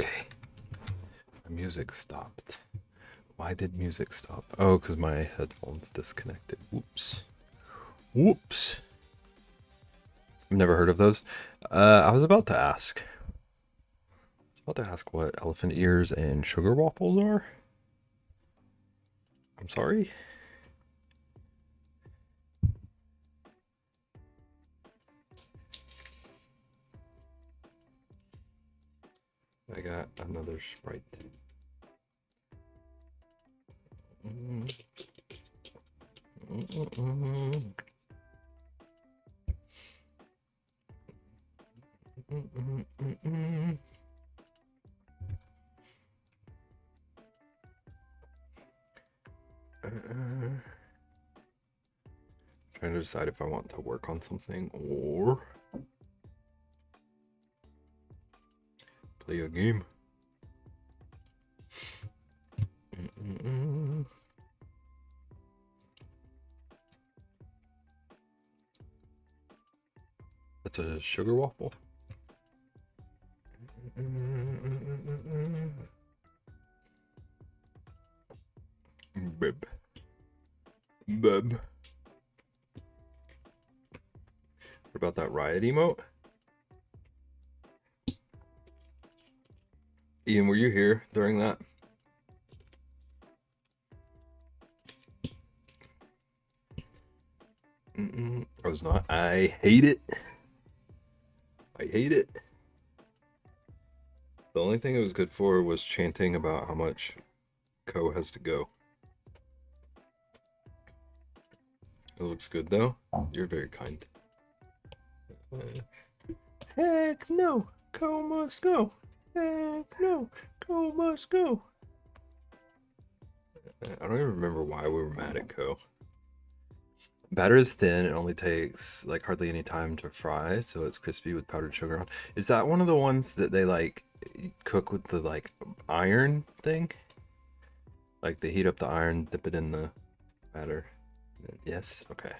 Okay. My music stopped. Why did music stop? Oh, because my headphones disconnected. Whoops. Whoops. I've never heard of those. I was about to ask. What elephant ears and sugar waffles are. I'm sorry. I got another Sprite. Trying to decide if I want to work on something or play a game. That's a sugar waffle. Bib. Bib. What about that riot emote? Ian, were you here during that? I was not. I hate it. I hate it. The only thing it was good for was chanting about how much Ko has to go. It looks good though. You're very kind. Heck no, Ko must go. Heck no, Ko must go. I don't even remember why we were mad at Ko. Batter is thin. It only takes like hardly any time to fry, so it's crispy with powdered sugar on. Is that one of the ones that they like cook with the like iron thing? Like they heat up the iron, dip it in the batter. Yes. Okay.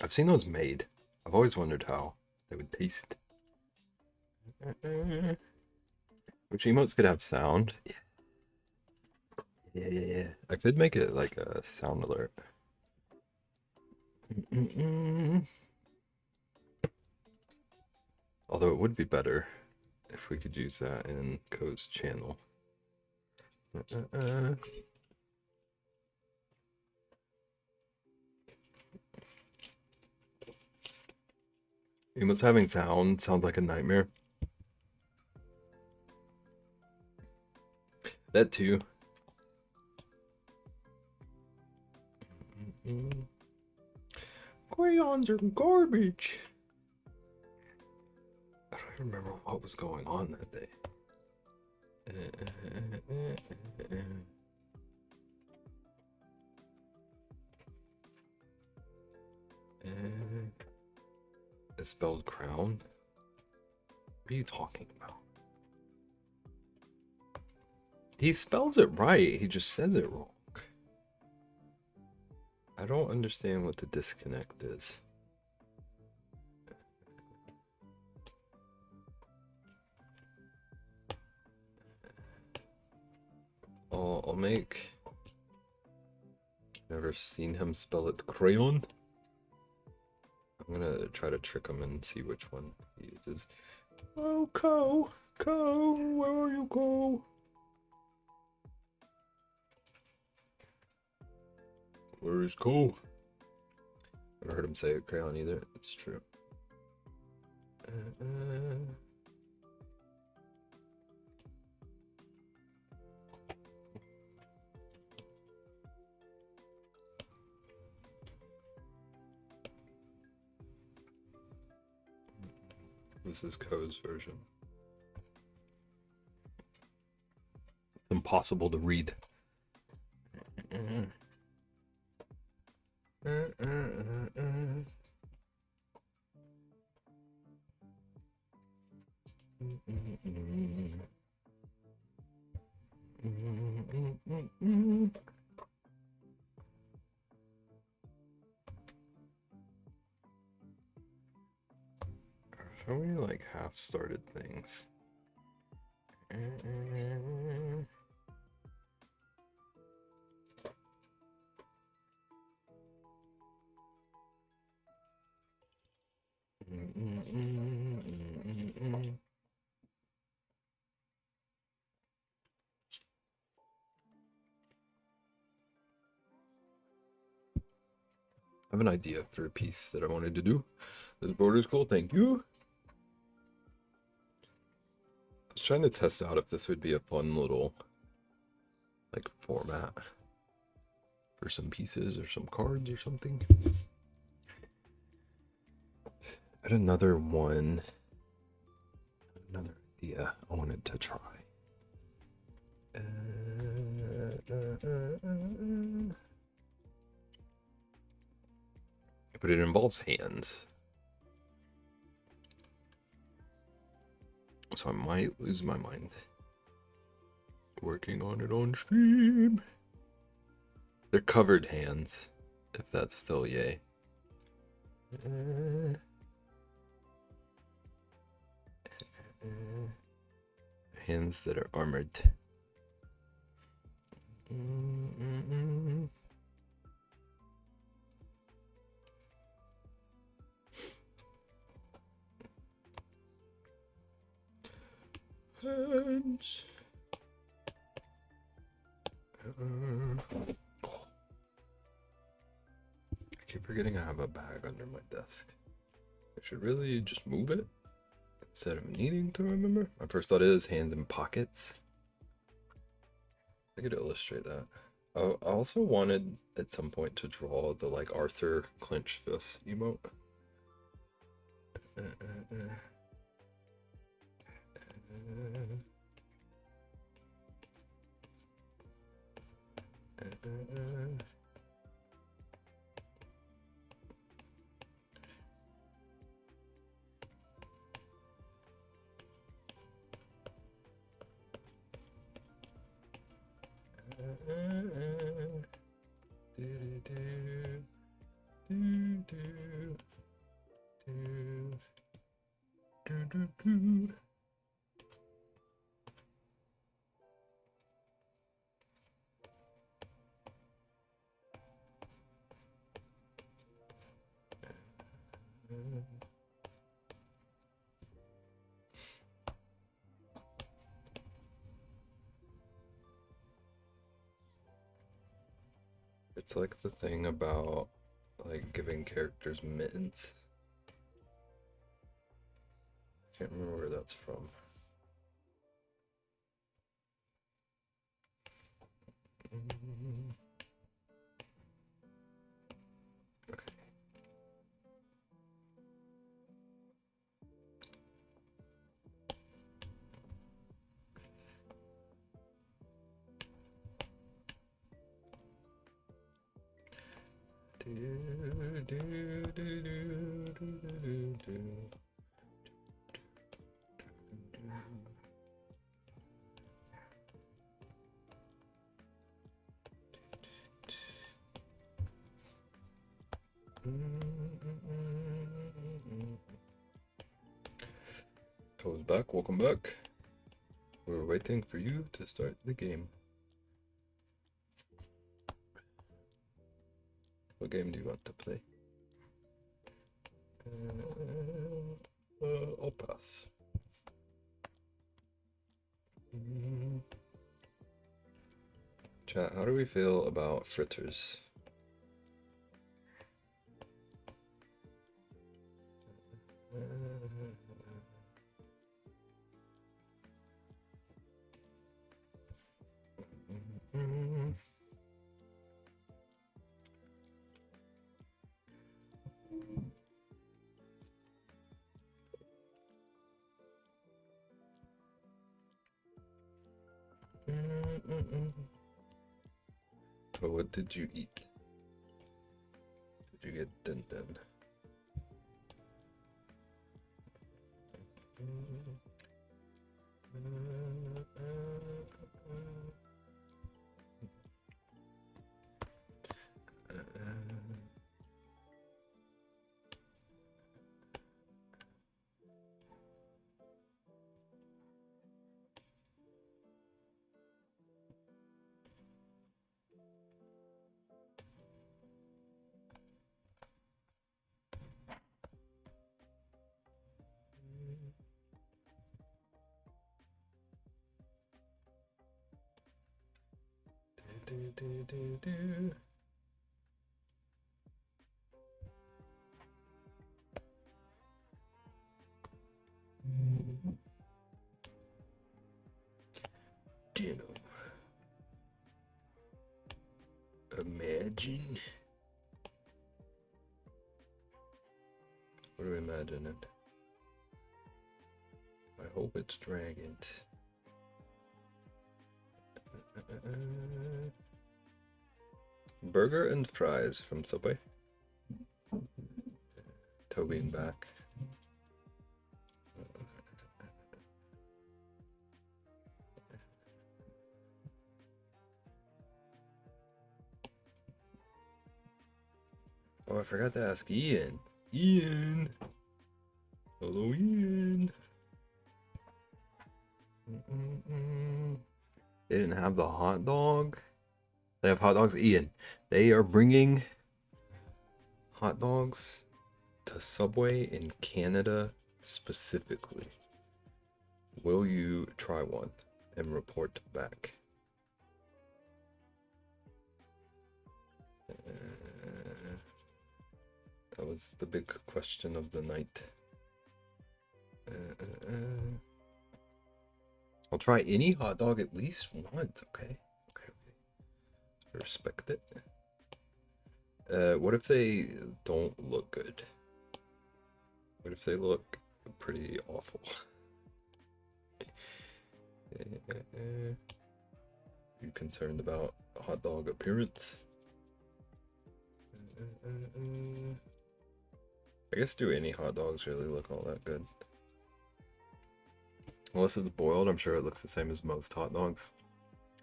I've seen those made. I've always wondered how they would taste. Which emotes could have sound? Yeah. I could make it like a sound alert. Although it would be better if we could use that in Ko's channel. Emotes having sounds like a nightmare. That too. Crayons are garbage. I don't even remember what was going on that day. It's spelled crown. What are you talking about? He spells it right, he just says it wrong. I don't understand what the disconnect is. I'll make... Never seen him spell it crayon. I'm gonna try to trick him and see which one he uses. Oh, Ko! Ko! Where are you, Ko? Where is Ko? Never heard him say it crayon either. It's true. This is Ko's version. Impossible to read. How many like half-started things? I have an idea for a piece that I wanted to do. This border's cool, thank you. I was trying to test out if this would be a fun little like format for some pieces or some cards or something. I had another one, another idea I wanted to try. But it involves hands. So I might lose my mind. Working on it on stream. They're covered hands, if that's still yay. Hands that are armored. Hands. I keep forgetting I have a bag under my desk. I should really just move it instead of needing to remember. My first thought is hands in pockets. I could illustrate that. I also wanted at some point to draw the like Arthur clench fist emote. It's like the thing about like giving characters mittens. Can't remember where that's from. Okay. Toes back, welcome back. We were waiting for you to start the game. What game do you want to play? I'll pass. Chat, how do we feel about fritters? So what did you eat? Did you get din din? Damn. Imagine. What do we imagine it? I hope it's dragons. Burger and fries from Subway. Toby and back. Oh, I forgot to ask Ian. Ian! Hello, Ian! They didn't have the hot dog. They have hot dogs. Ian, they are bringing hot dogs to Subway in Canada specifically. Will you try one and report back? That was the big question of the night. I'll try any hot dog at least once, okay? Okay. Respect it. What if they don't look good? What if they look pretty awful? You concerned about hot dog appearance? I guess do any hot dogs really look all that good? Unless it's boiled, I'm sure it looks the same as most hot dogs.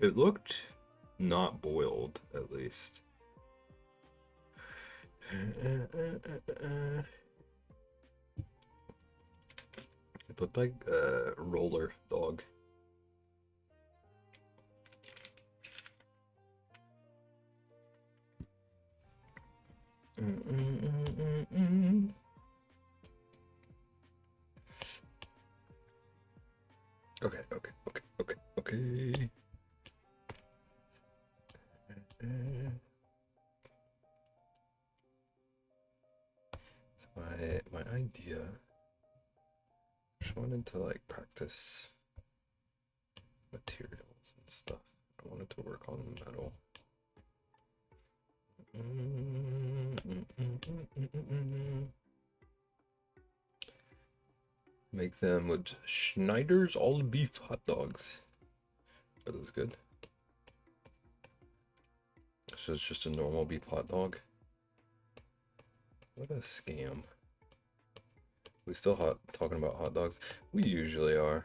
It looked not boiled, at least. It looked like a roller dog. Okay. So my idea, just wanted to like practice materials and stuff. I wanted to work on metal. Make them with Schneider's all beef hot dogs. That is good. So it's just a normal beef hot dog. What a scam. We still talking about hot dogs? We usually are.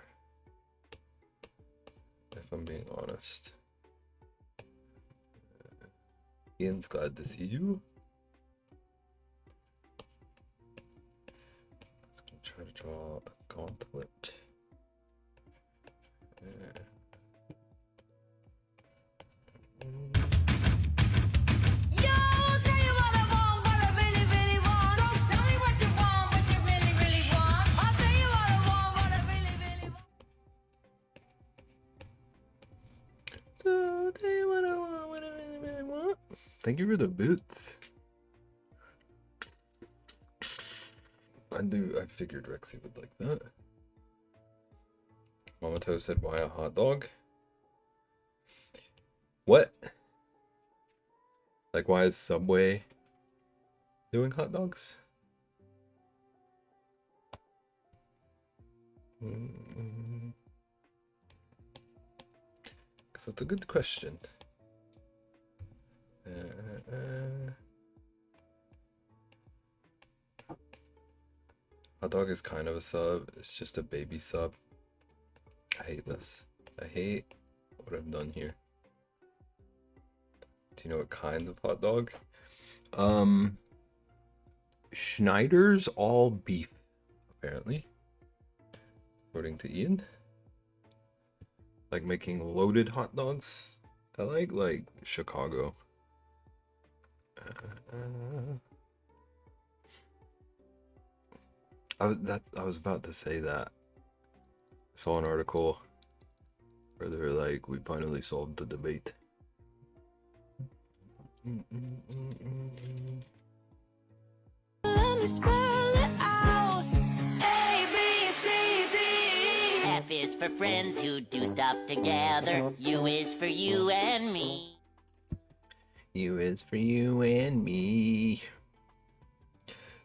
If I'm being honest. Ian's glad to see you. Let's try to draw a gauntlet. So tell you what I want, what I really want. Thank you for the bits. I figured Rexy would like that. Mamato said, why a hot dog? What? Like, why is Subway doing hot dogs? Because that's a good question. Hot dog is kind of a sub. It's just a baby sub. I hate this. I hate what I've done here. Do you know what kinds of hot dog? Schneider's all beef, apparently. According to Ian. Like making loaded hot dogs. I like Chicago. I was about to say that. I saw an article where they're like, we finally solved the debate. Let me spell it out. A, B, C, D, E. F is for friends who do stuff together. U is for you and me. U is for you and me.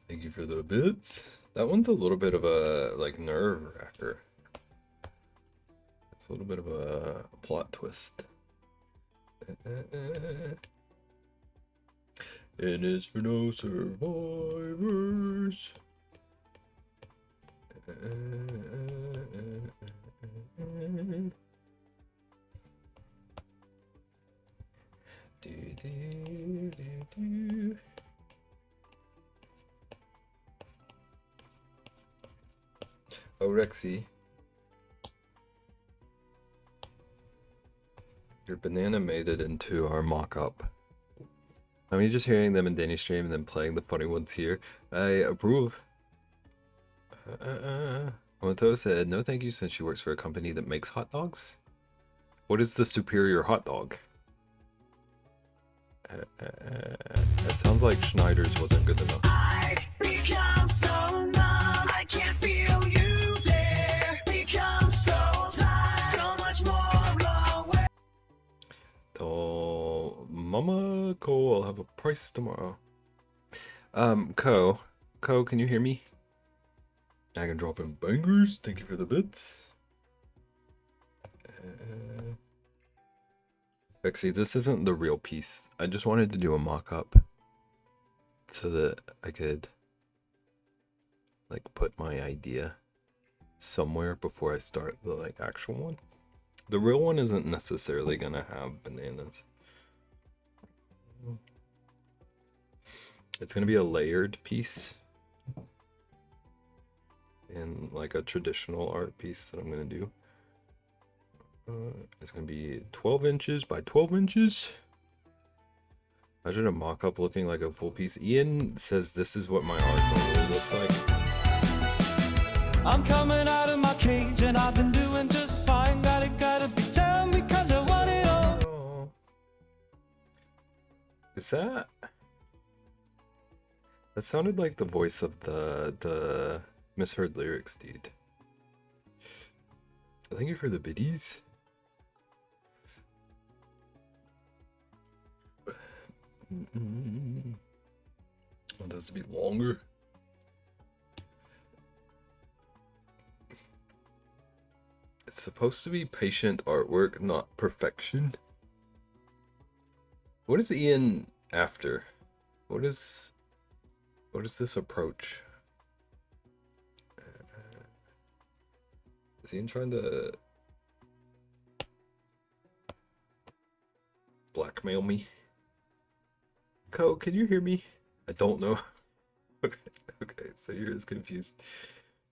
Thank you for the bits. That one's a little bit of a like nerve wracker. It's a little bit of a plot twist. N is for no survivors. Oh, Rexy. Your banana made it into our mock-up. I mean, just hearing them in Danny's stream and then playing the funny ones here, I approve. Omoto said, no thank you since she works for a company that makes hot dogs. What is the superior hot dog? That sounds like Schneider's wasn't good enough. I've become so numb, I can't feel you there. Become so tired, so much more aware. Tell Mama Ko I'll have a price tomorrow. Ko, can you hear me? I can drop in bangers. Thank you for the bits. Actually, this isn't the real piece. I just wanted to do a mock-up so that I could like put my idea somewhere before I start the like actual one. The real one isn't necessarily gonna have bananas. It's gonna be a layered piece in like a traditional art piece that I'm gonna do. It's gonna be 12 inches by 12 inches. Imagine a mock-up looking like a full piece. Ian says this is what my art normally looks like. I'm coming out of my cage and I've been doing just fine. Gotta be down because I want it all. Oh. Is that? That sounded like the voice of the misheard lyrics dude. Thank you for the biddies. Want those to be longer? It's supposed to be patient artwork, not perfection. What is Ian after? What is this approach? Is Ian trying to blackmail me? Ko, can you hear me? I don't know. Okay, so you're as confused.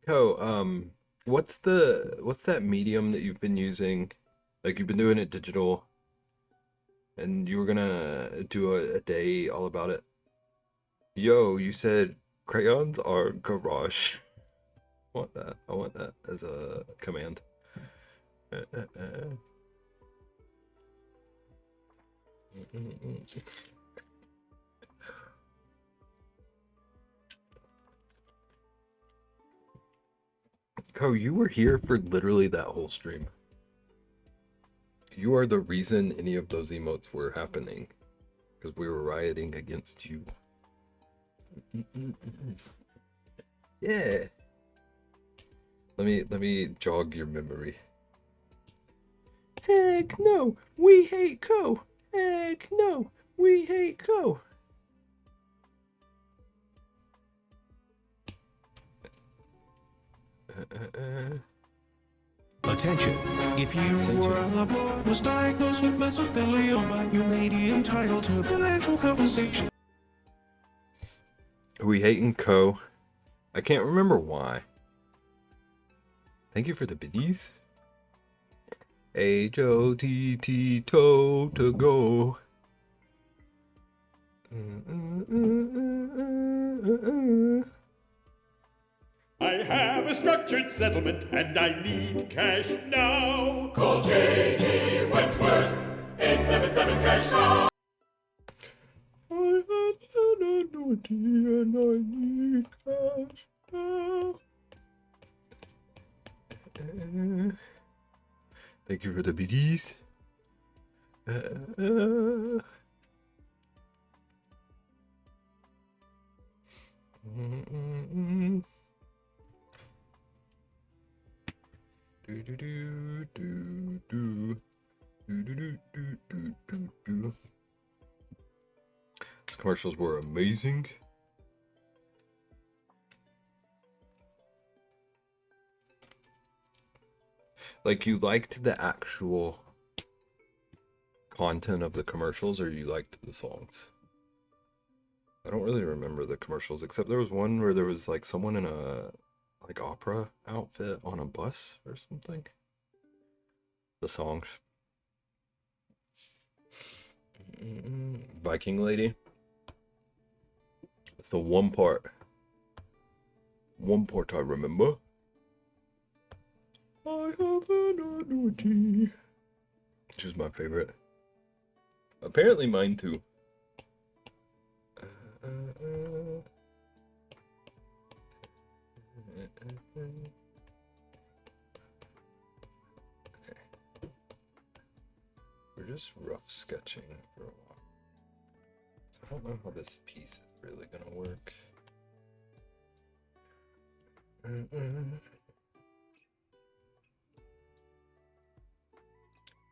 Ko, what's that medium that you've been using? Like you've been doing it digital, and you were gonna do a day all about it. Yo, you said crayons are garage. I want that as a command. Ko, you were here for literally that whole stream. You are the reason any of those emotes were happening, because we were rioting against you. Yeah. Let me jog your memory. Heck no, we hate Ko. Heck no, we hate Ko. Attention. If you or a loved one was diagnosed with mesothelioma, you may be entitled to financial compensation. We hating Ko. I can't remember why. Thank you for the biddies. H-O-T-T toe to go. I have a structured settlement and I need cash now. Call J.G. Wentworth, 877 cash now. naughty and I need cash now. Thank you for the biddies. Do do do do do do do do do do do. These commercials were amazing. Like, you liked the actual content of the commercials, or you liked the songs? I don't really remember the commercials, except there was one where there was like someone in a like opera outfit on a bus or something. The songs. Viking lady. It's the one part I remember. I have an annuity. Which is my favorite. Apparently mine too. We're just rough sketching for a while. So I don't know how this piece is really gonna work.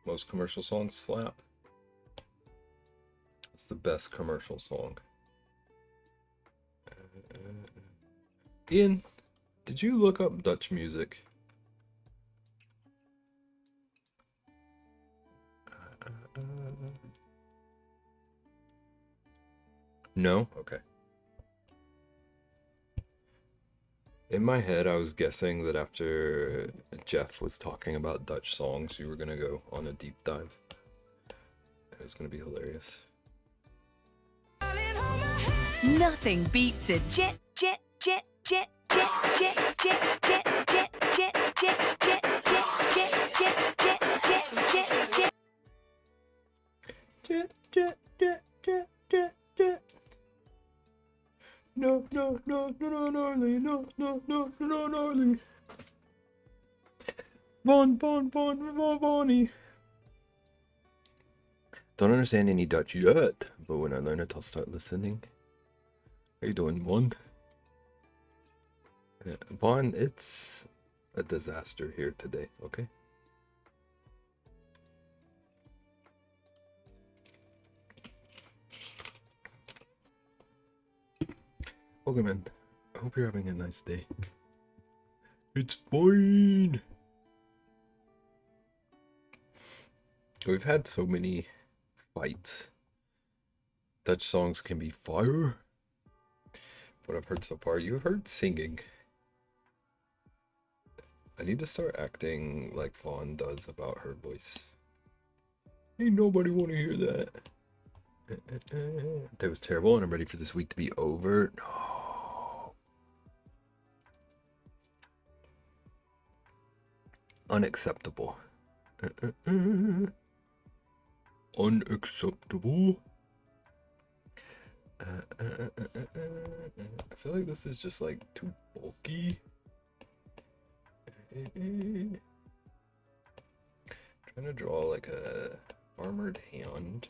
Most commercial songs slap. It's the best commercial song. Ian, did you look up Dutch music? No? Okay. In my head, I was guessing that after Jeff was talking about Dutch songs, you were gonna go on a deep dive. It was gonna be hilarious. Nothing beats a jet, jet, jet, jet, jet, jet, jet, jet, jet, jet, jet, jet, jet, jet, jet, jet, jet, jet. Jet, jet, jet, jet, jet, jet. No, no, no, no, no, gnarly, no, no, no, no, no, gnarly. Von, Bonnie. Don't understand any Dutch yet, but when I learn it, I'll start listening. How you doing, Von? Von, it's a disaster here today, okay? Welcome in. I hope you're having a nice day. It's fine. We've had so many fights. Dutch songs can be fire. What I've heard so far, you've heard singing. I need to start acting like Vaughn does about her voice. Ain't nobody want to hear that. That was terrible, and I'm ready for this week to be over. No. Unacceptable. Unacceptable. I feel like this is just like too bulky. Trying to draw like a armored hand.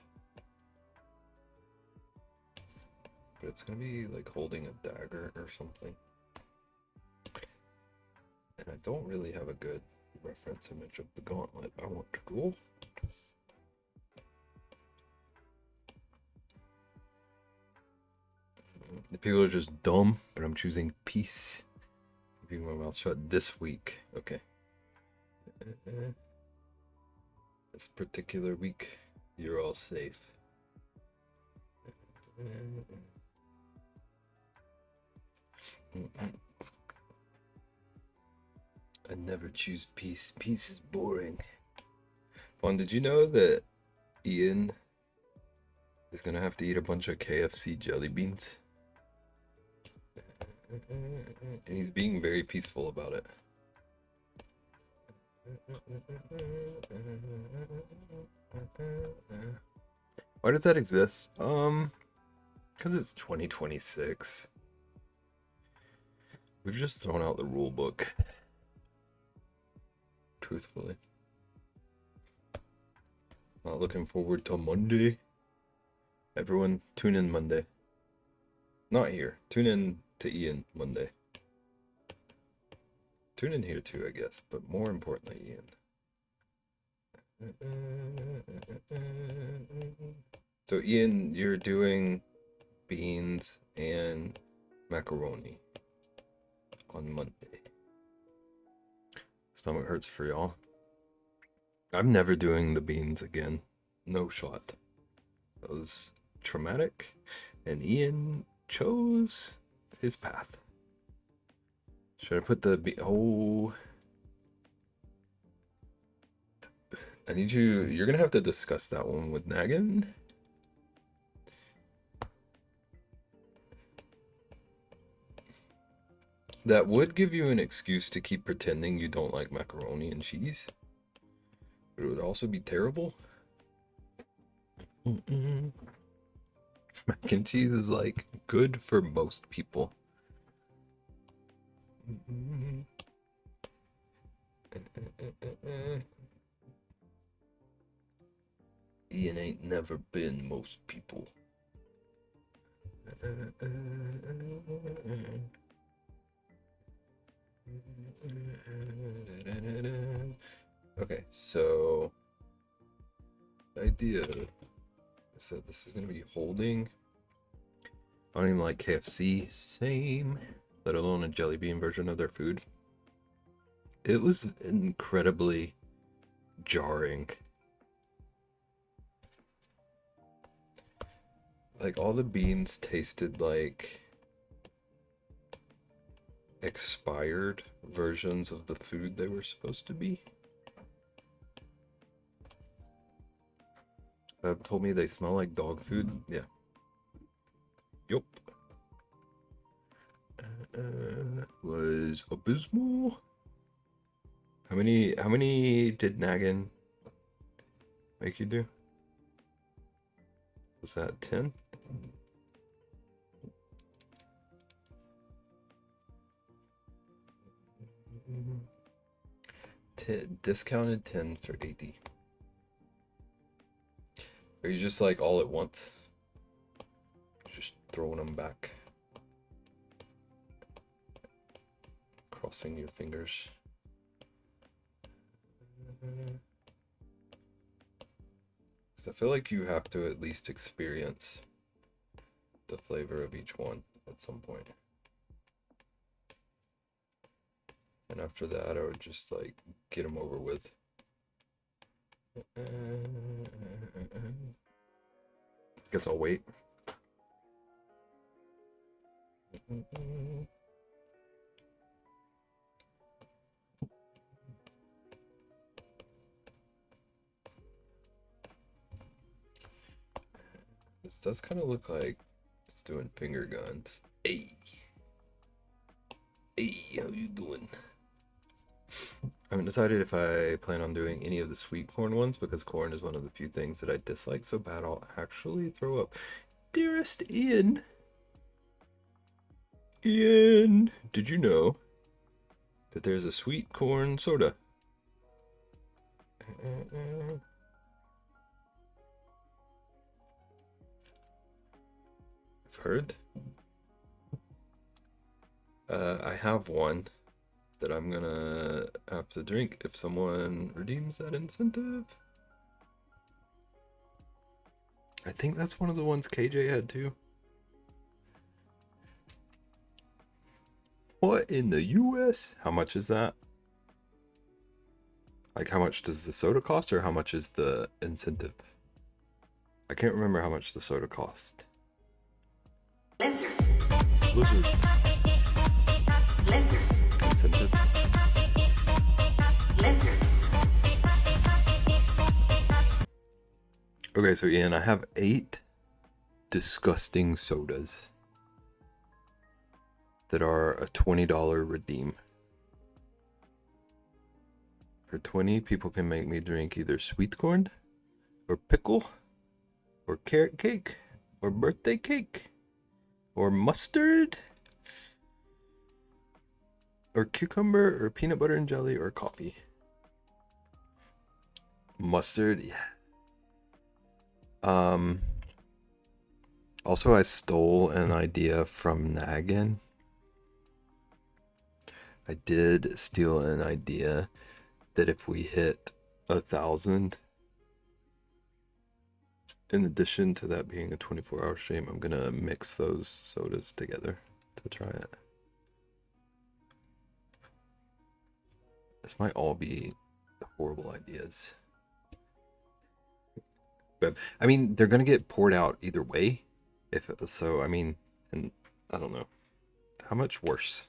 But it's gonna be like holding a dagger or something. And I don't really have a good reference image of the gauntlet I want to draw. The people are just dumb, but I'm choosing peace. Keeping my mouth shut this week. Okay. This particular week, you're all safe. I never choose peace. Peace is boring. Vaughn, did you know that Ian is gonna have to eat a bunch of KFC jelly beans? And he's being very peaceful about it. Why does that exist? Because it's 2026. We've just thrown out the rule book. Truthfully. Not looking forward to Monday. Everyone, tune in Monday. Not here. Tune in to Ian Monday. Tune in here too, I guess. But more importantly, Ian. So Ian, you're doing beans and macaroni on Monday. Stomach hurts for y'all. I'm never doing the beans again. No shot. That was traumatic, and Ian chose his path. Should I put the oh, I need you, you're gonna have to discuss that one with Nagin. That would give you an excuse to keep pretending you don't like macaroni and cheese. But it would also be terrible. Mac and cheese is like good for most people. Ian ain't never been most people. Okay, so the idea is that this is going to be holding. I don't even like KFC, same, let alone a jelly bean version of their food. It was incredibly jarring. Like, all the beans tasted like expired versions of the food they were supposed to be. Told me they smell like dog food. Yeah. Yup. Was abysmal. How many did Nagin make you do? Was that 10? Discounted 10 for 80. Are you just like all at once? Just throwing them back. Crossing your fingers. I feel like you have to at least experience the flavor of each one at some point. And after that, I would just like get them over with. Guess I'll wait. This does kind of look like it's doing finger guns. Hey. Hey, how you doing? I haven't decided if I plan on doing any of the sweet corn ones because corn is one of the few things that I dislike so bad I'll actually throw up. Dearest Ian. Ian, did you know that there's a sweet corn soda? I've heard. I have one that I'm gonna have to drink if someone redeems that incentive. I think that's one of the ones KJ had too. What in the US? How much is that? Like, how much does the soda cost, or how much is the incentive? I can't remember how much the soda cost. Blizzard. Blizzard. Blizzard. Incentive. Blizzard. Okay, so Ian, I have 8 disgusting sodas that are a $20 redeem. For 20, people can make me drink either sweet corn, or pickle, or carrot cake, or birthday cake. or mustard, or cucumber, or peanut butter and jelly, or coffee. Mustard, yeah. Also, I stole an idea from Naggin. I did steal an idea that if we hit 1,000, in addition to that being a 24-hour stream, I'm gonna mix those sodas together to try it. This might all be horrible ideas. But I mean, they're gonna get poured out either way. If so, I mean, and I don't know how much worse.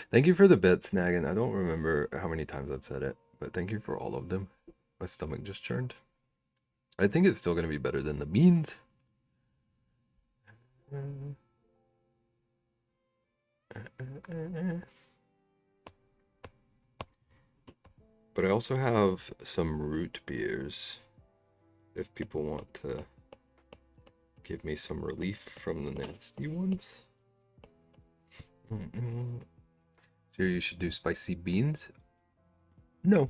Thank you for the bits, Naggin. I don't remember how many times I've said it, but thank you for all of them. My stomach just churned. I think it's still gonna be better than the beans. But I also have some root beers if people want to give me some relief from the nasty ones. So you should do spicy beans? No.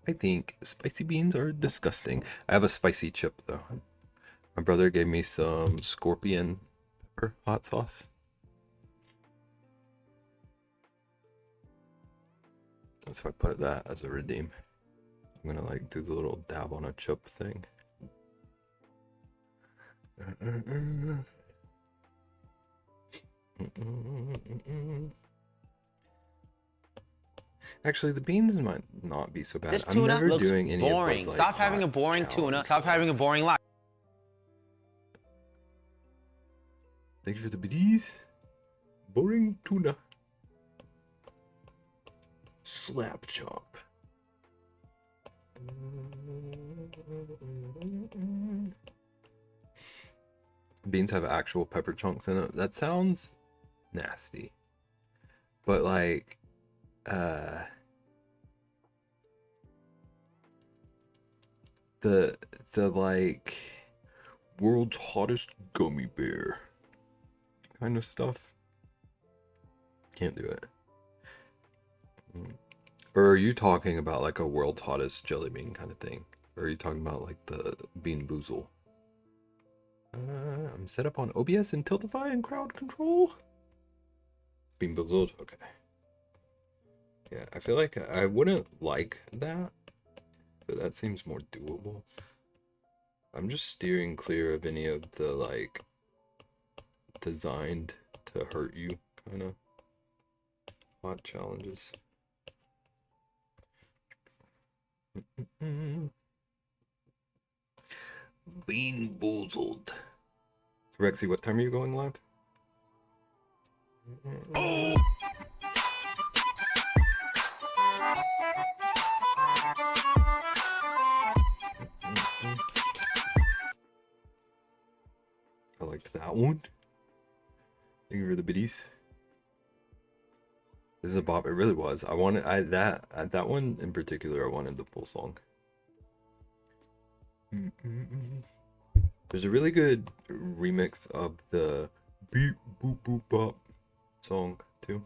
I think spicy beans are disgusting. I have a spicy chip though. My brother gave me some scorpion pepper hot sauce. So I put that as a redeem. I'm gonna like do the little dab on a chip thing. Actually, the beans might not be so bad. This I'm tuna never looks doing any boring. of those, like, Stop having a hot boring tuna. challenge Stop having a ones. boring life. Thank you for the biddies. Boring tuna. Slap chop. Beans have actual pepper chunks in it. That sounds nasty. But like, the like world's hottest gummy bear kind of stuff. Can't do it. Or are you talking about like a world's hottest jelly bean kind of thing? Or are you talking about like the Bean Boozle? I'm set up on OBS and Tiltify and crowd control. Bean Boozled? Okay. Yeah, I feel like I wouldn't like that, but that seems more doable. I'm just steering clear of any of the like designed to hurt you kind of hot challenges. Bean Boozled. So Rexy, what time are you going live? Oh! I liked that one. Thank you for the biddies. This is a bop. It really was. I wanted that one in particular. I wanted the full song. There's a really good remix of the beep boop boop bop song too.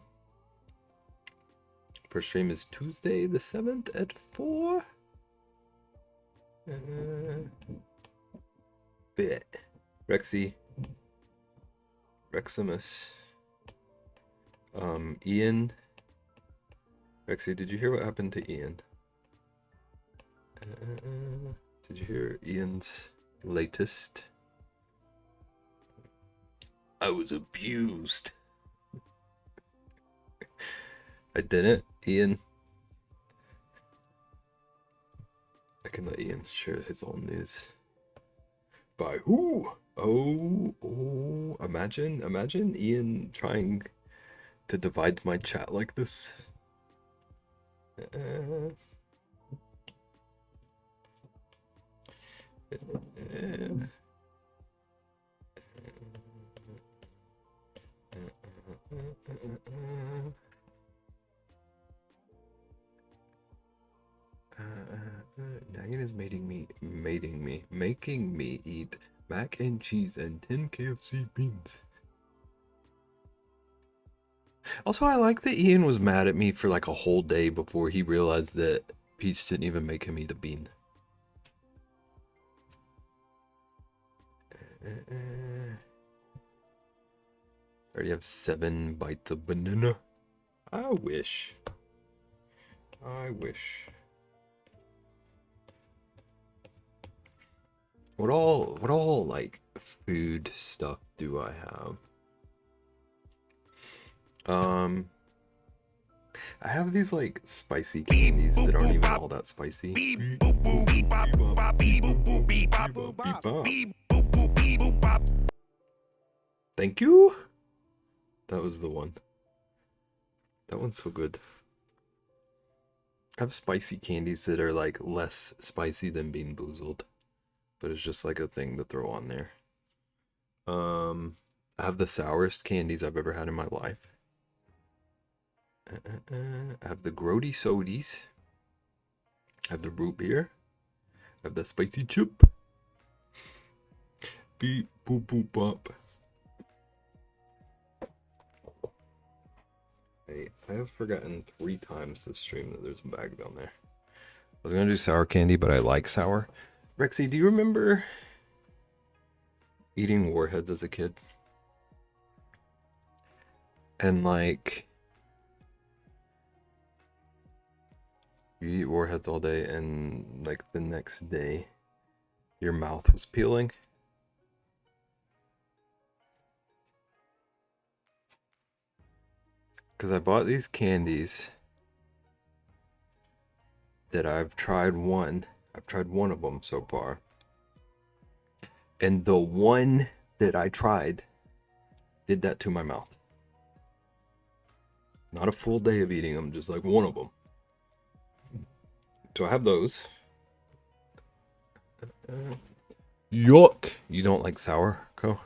First stream is Tuesday the 7th at 4. Bit Rexy, Reximus, Ian. Rexy, did you hear what happened to Ian? Did you hear Ian's latest? I was abused. I didn't, Ian. I can let Ian share his own news. By who? Oh, imagine Ian trying to divide my chat like this. Naggin is making me eat Mac and cheese and 10 KFC beans. Also, I like that Ian was mad at me for like a whole day before he realized that Peach didn't even make him eat a bean. Already have 7 bites of banana. I wish. I wish. What all like food stuff do I have? I have these like spicy candies that aren't even all that spicy. Thank you. That was the one. That one's so good. I have spicy candies that are like less spicy than Bean Boozled, but it's just like a thing to throw on there. I have the sourest candies I've ever had in my life. I have the Grody Sodies. I have the root beer. I have the spicy chip. Beep boop boop bop. Hey, I have forgotten 3 times this stream that there's a bag down there. I was gonna do sour candy, but I like sour. Rexy, do you remember eating warheads as a kid? And like, you eat warheads all day and like the next day your mouth was peeling? Because I bought these candies that I've tried one of them so far. And the one that I tried did that to my mouth. Not a full day of eating them, just like one of them. So I have those. Yuck! You don't like sour, Co?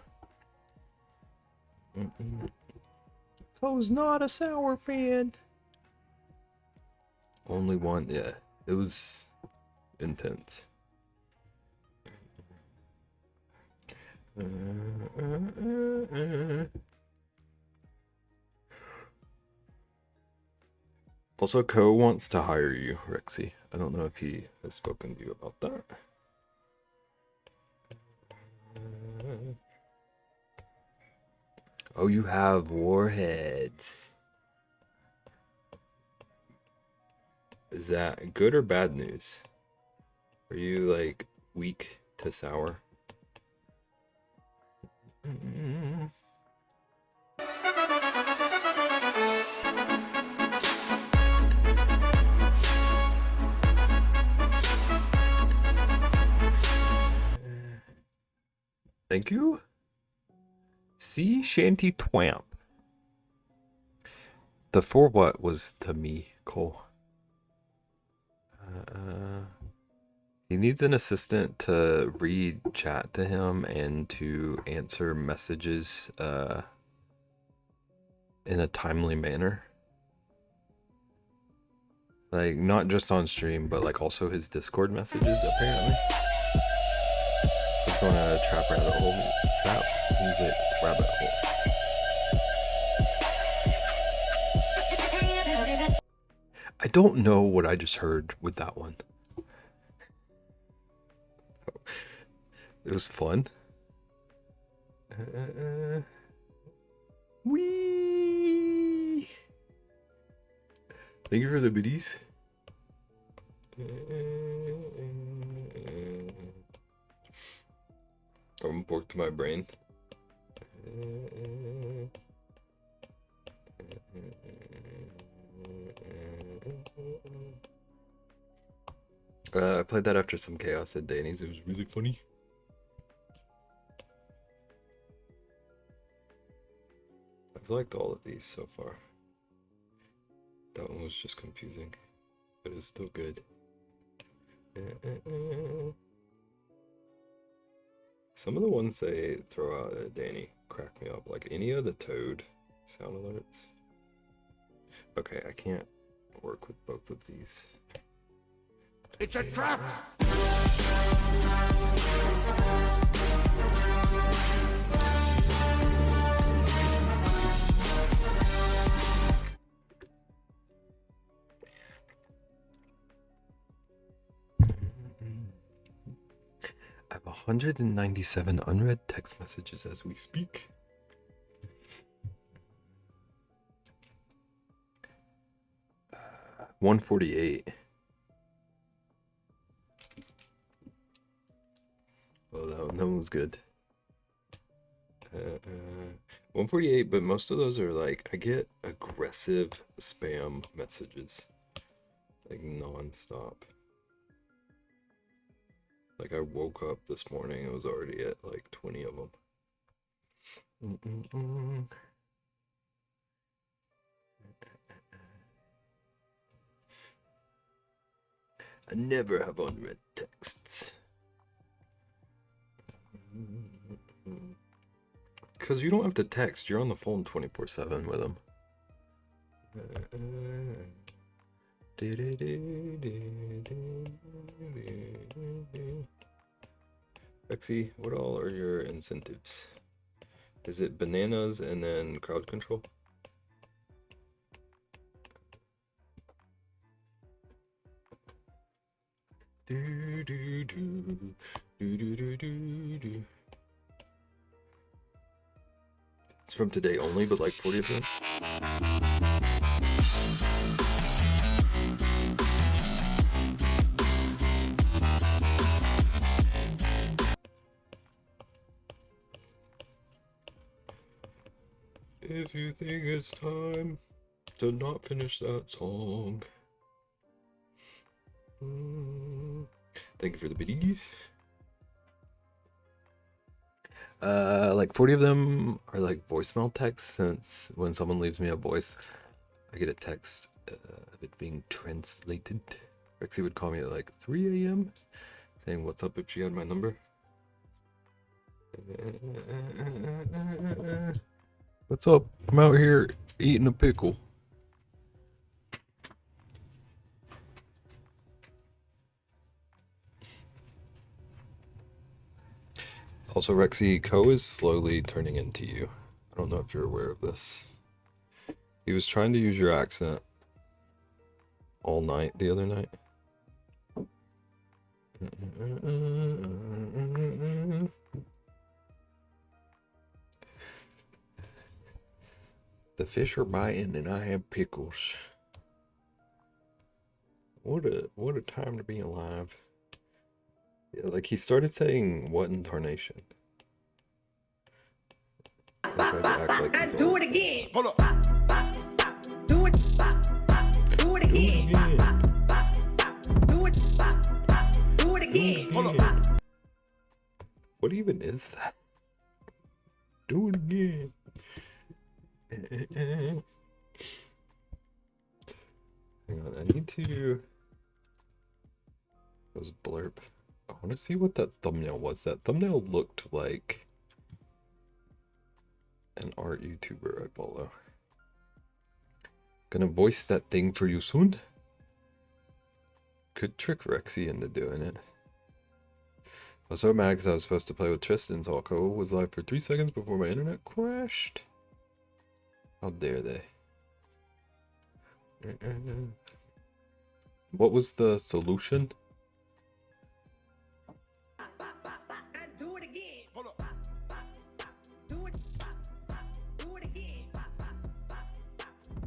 Co's not a sour fan. Only one, yeah. It was intense. Also, Co wants to hire you, Rexy. I don't know if he has spoken to you about that. Oh, you have warheads. Is that good or bad news? Are you like weak to sour? Thank you. Sea Shanty Twamp. The for what was to me, Cole. He needs an assistant to read chat to him and to answer messages in a timely manner. Like, not just on stream, but like also his Discord messages, apparently. He's going to trap rabbit hole. Trap music rabbit hole. I don't know what I just heard with that one. It was fun. Wee. Thank you for the biddies. I'm pork to my brain. I played that after some chaos at Danny's. It was really funny. I've liked all of these so far. That one was just confusing, but it's still good. Some of the ones they throw out at Danny crack me up, like any of the Toad sound alerts. Okay, I can't work with both of these. It's a trap! I have 197 unread text messages as we speak. Uh, 148. Oh, that one was good. 148, but most of those are like, I get aggressive spam messages. Like non-stop. Like I woke up this morning, it was already at like 20 of them. I never have unread texts. Because you don't have to text, you're on the phone 24/7 with them. Lexi, what all are your incentives? Is it bananas and then crowd control? Do do do do do do do do. It's from today only, but like 40 of them. If you think it's time to not finish that song. Thank you for the biddies. Like 40 of them are like voicemail texts, since when someone leaves me a voice, I get a text of it being translated. Rexy would call me at like 3 a.m. saying what's up if she had my number. What's up? I'm out here eating a pickle. Also, Rexy, Ko is slowly turning into you. I don't know if you're aware of this. He was trying to use your accent all night the other night. The fish are biting and I have pickles. What a time to be alive. Yeah, like he started saying what in tarnation. Like do it again. Hold up. Do it. Do it again. Do it. Do it again. Hold up. What even is that? Do it again. Hang on, I need to. That was a blurb. I want to see what that thumbnail was. That thumbnail looked like an art YouTuber I follow. Gonna voice that thing for you soon. Could trick Rexy into doing it. I was so mad because I was supposed to play with Tristan's Alco was live for 3 seconds before my internet crashed. How dare they? What was the solution? Do it again. Hold up. Do it. Do it again.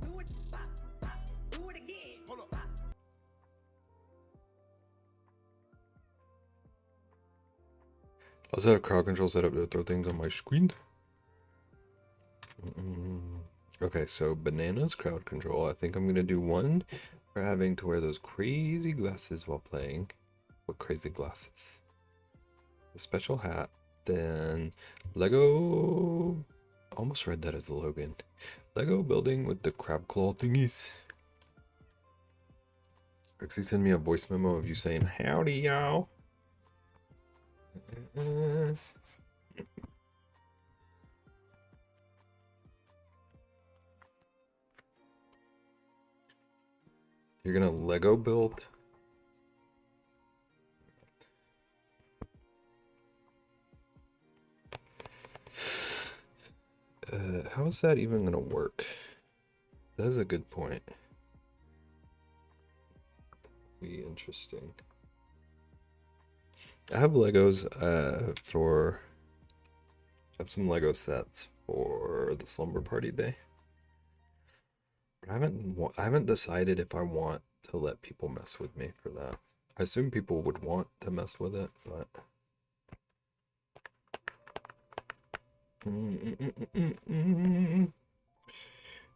Do it. Do it again. Hold up. I also have crowd control set up to throw things on my screen. Okay, so bananas crowd control. I think I'm gonna do one for having to wear those crazy glasses while playing. What crazy glasses? The special hat. Then Lego. Almost read that as a Logan. Lego building with the crab claw thingies. Rexy sent me a voice memo of you saying howdy y'all. You're gonna Lego build how's that even gonna work? That is a good point. Be interesting. I have Legos for I have some Lego sets for the slumber party day. But I haven't decided if I want to let people mess with me for that. I assume people would want to mess with it, but do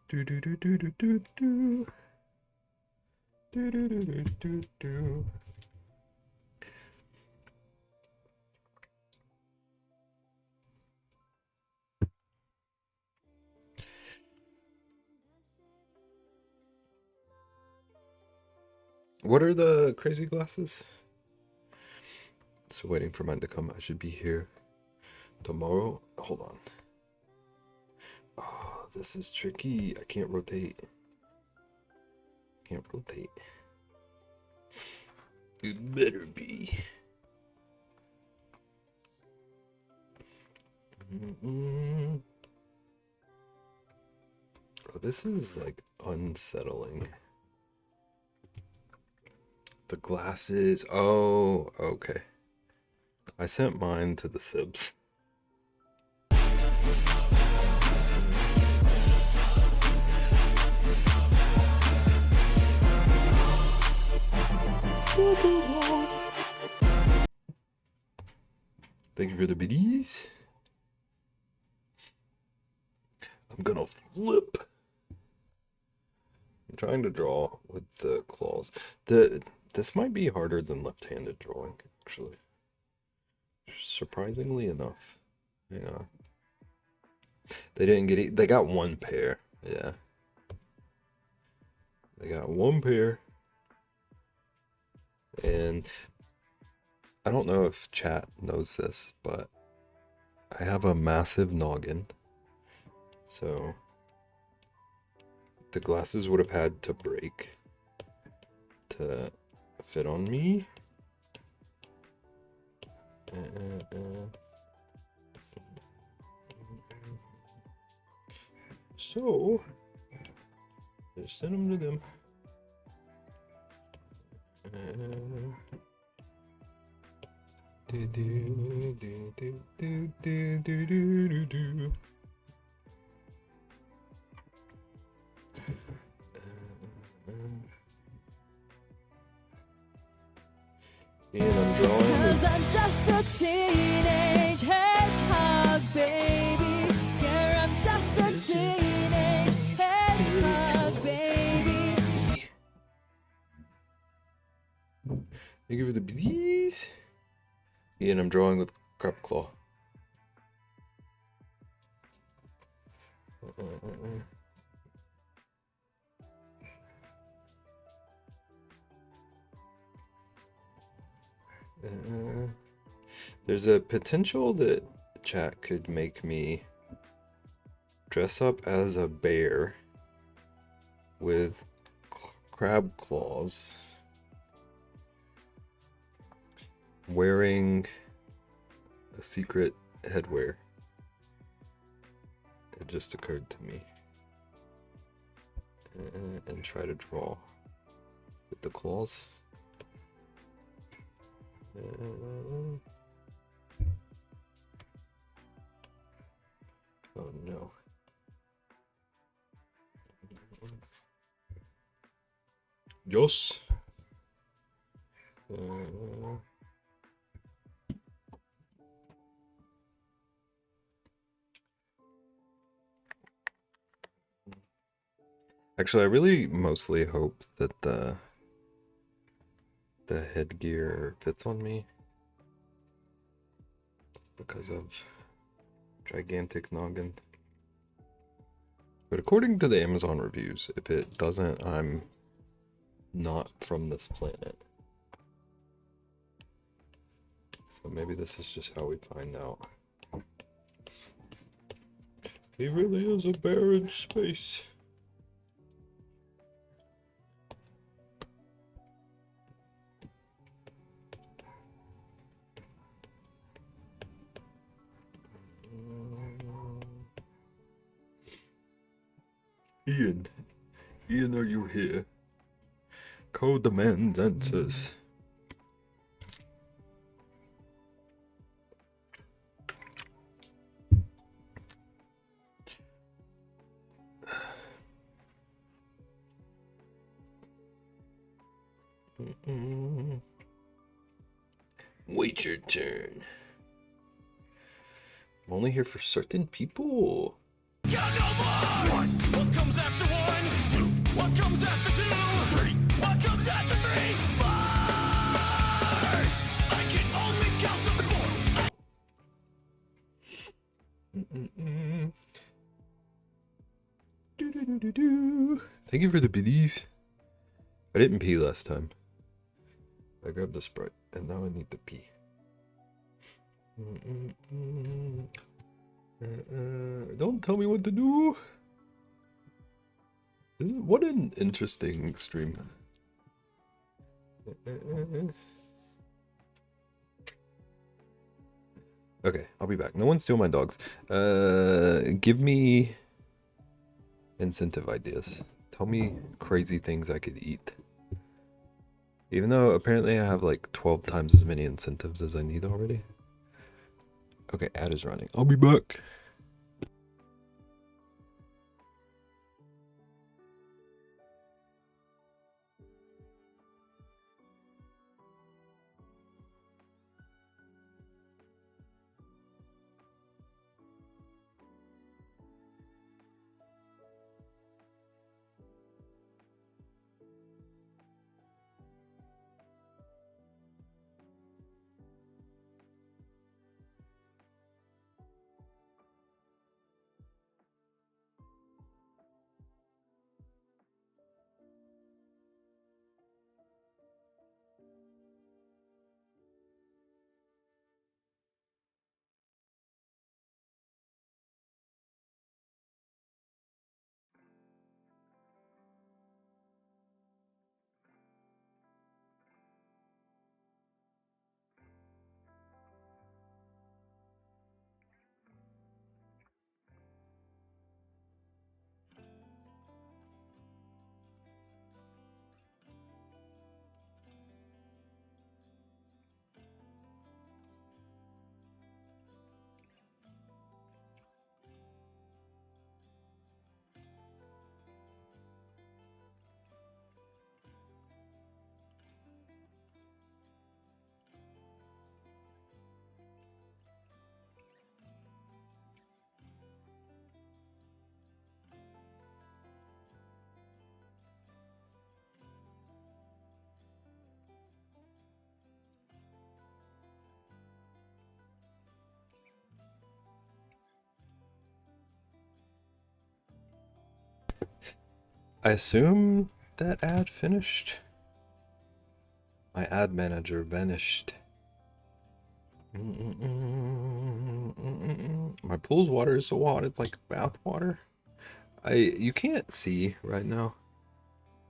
do do do do do do do do do do do. What are the crazy glasses? Still waiting for mine to come. I should be here tomorrow. Hold on. Oh, this is tricky. I can't rotate. Can't rotate. It better be. Oh, this is like unsettling. The glasses. Oh, okay. I sent mine to the Sibs. Thank you for the biddies. I'm gonna flip. I'm trying to draw with the claws. This might be harder than left-handed drawing, actually. Surprisingly enough. Hang on. They didn't get it. They got one pair. Yeah. They got one pair. And I don't know if chat knows this, but I have a massive noggin. So the glasses would have had to break to fit on me. So just send them to them. And I'm drawing. Cause I'm just a teenage hedgehog, baby. Yeah, I'm just a teenage hedgehog, baby. Thank you for the bees. And I'm drawing with crab claw. There's a potential that chat could make me dress up as a bear with crab claws, wearing a secret headwear. It just occurred to me. And try to draw with the claws. Oh no. Yes. Actually, I really mostly hope that the headgear fits on me because of gigantic noggin. But according to the Amazon reviews, if it doesn't, I'm not from this planet. So maybe this is just how we find out. He really is a bear in space. Ian. Ian, are you here? Code demands answers. Wait your turn. I'm only here for certain people. Count no more! One, what comes after one? Two, what comes after two? Three, what comes after three? Four! I can only count to four! Thank you for the biddies. I didn't pee last time. I grabbed the Sprite, and now I need to pee. Don't tell me what to do. What an interesting stream. Okay, I'll be back. No one steal my dogs. Give me incentive ideas. Tell me crazy things I could eat. Even though apparently I have like 12 times as many incentives as I need already. Okay, ad is running. I'll be back. I assume that ad finished. My ad manager vanished. My pool's water is so hot, it's like bath water. You can't see right now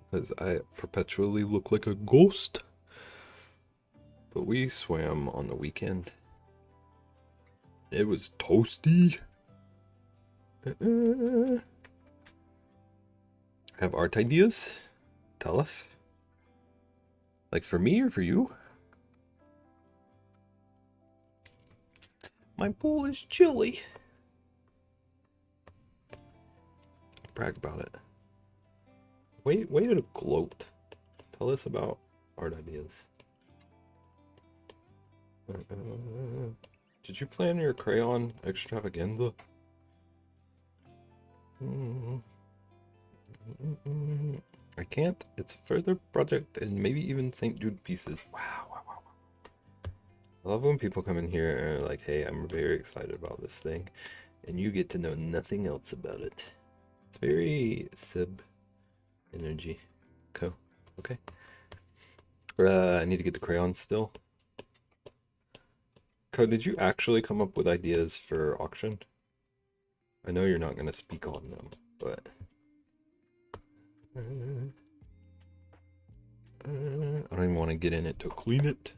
because I perpetually look like a ghost. But we swam on the weekend. It was toasty. Have art ideas? Tell us. Like for me or for you? My pool is chilly. Brag about it. Way to gloat. Tell us about art ideas. Did you plan your crayon extravaganza? I can't. It's a further project and maybe even St. Jude pieces. Wow. I love when people come in here and are like, hey, I'm very excited about this thing. And you get to know nothing else about it. It's very Sib energy. Cool. Okay. I need to get the crayons still. Code, did you actually come up with ideas for auction? I know you're not going to speak on them, but... I don't even want to get in it to clean it.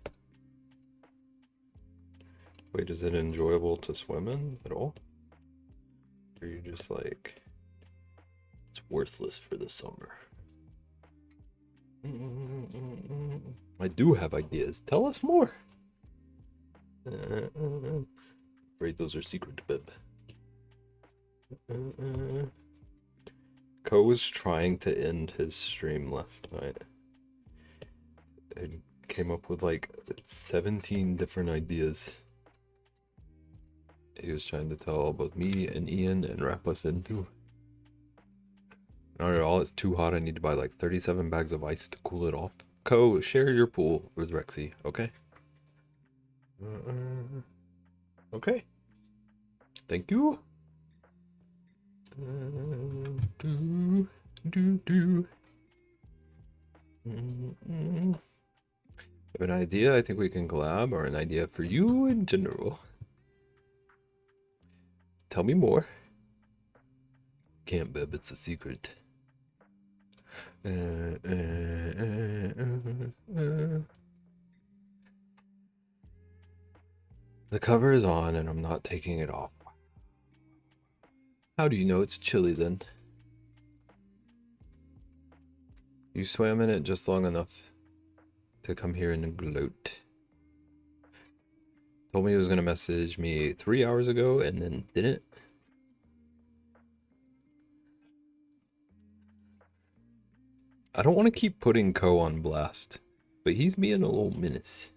Wait, is it enjoyable to swim in at all? Or are you just like It's worthless for the summer. I do have ideas. Tell us more. Afraid those are secret, Bib. Ko was trying to end his stream last night and came up with like 17 different ideas. He was trying to tell both me and Ian and wrap us into. Not at all, it's too hot. I need to buy like 37 bags of ice to cool it off. Ko, share your pool with Rexy, okay? Okay. Thank you. Have an idea I think we can collab, or an idea for you in general? Tell me more. Can't, Bib, it's a secret. The cover is on and I'm not taking it off. How do you know it's chilly then? You swam in it just long enough to come here and gloat. Told me he was going to message me 3 hours ago and then didn't. I don't want to keep putting Ko on blast, but he's being a little menace.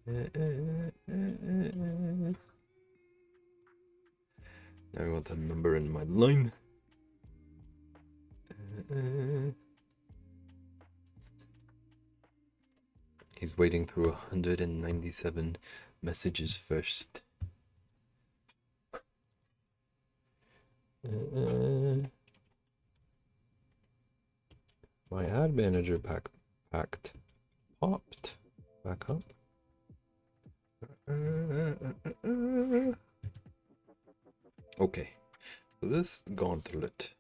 Now I want a number in my line. He's wading through 197 messages first. My ad manager popped back up. Okay, so this gauntlet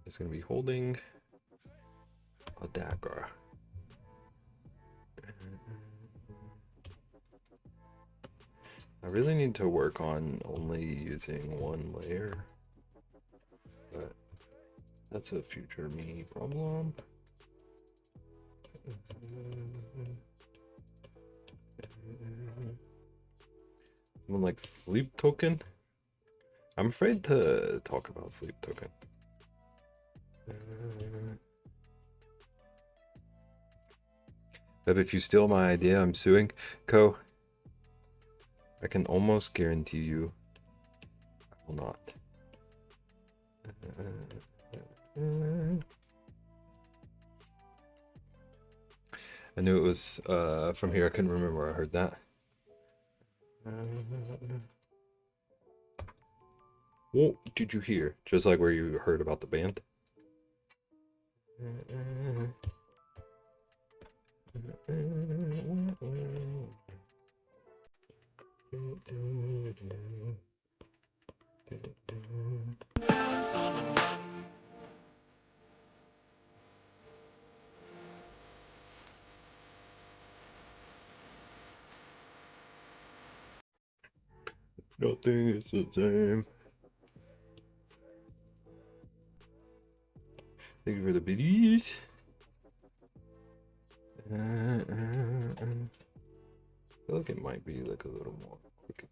is going to be holding a dagger. I really need to work on only using one layer, but that's a future me problem. Someone like sleep token? I'm afraid to talk about sleep token. But if you steal my idea, I'm suing. Ko, I can almost guarantee you I will not. I knew it was from here. I couldn't remember where I heard that. What did you hear? Just like where you heard about the band? Nothing is the same. Thank you for the biddies. I feel like it might be like a little more quick.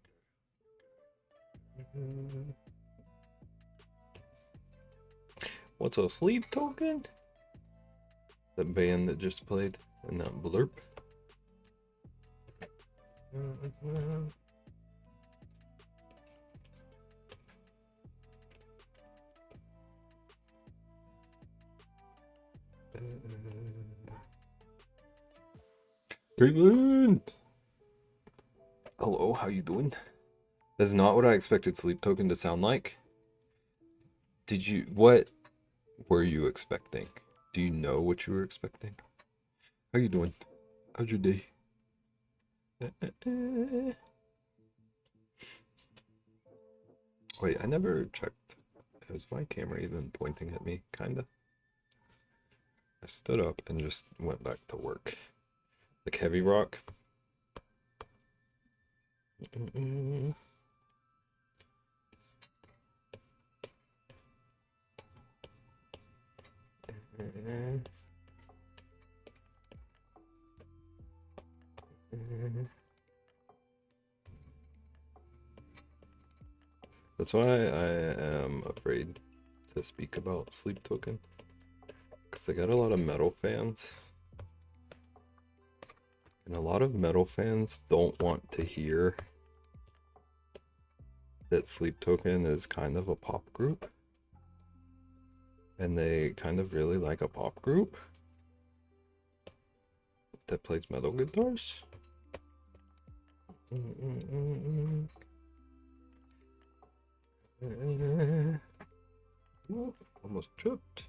What's a sleep token? The band that just played and that blurb. Caitlin! Hello, how you doing? That's not what I expected Sleep Token to sound like. What were you expecting? Do you know what you were expecting? How you doing? How's your day? Wait, I never checked. Is my camera even pointing at me? Kinda. I stood up and just went back to work. Like heavy rock. That's why I am afraid to speak about Sleep Token, because they got a lot of metal fans, and a lot of metal fans don't want to hear that Sleep Token is kind of a pop group, and they kind of really like a pop group that plays metal guitars. Ooh, almost tripped.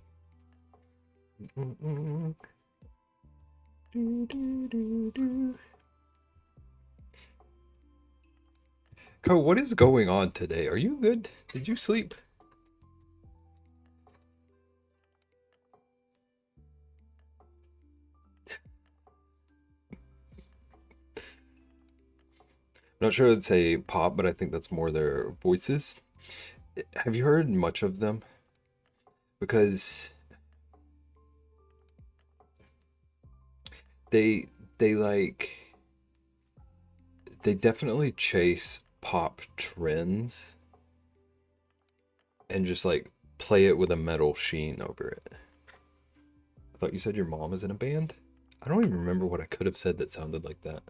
Co, what is going on today? Are you good? Did you sleep? I'm not sure I'd say pop, but I think that's more their voices. Have you heard much of them? Because they like, they definitely chase pop trends and just like play it with a metal sheen over it. I thought you said your mom is in a band? I don't even remember what I could have said that sounded like that.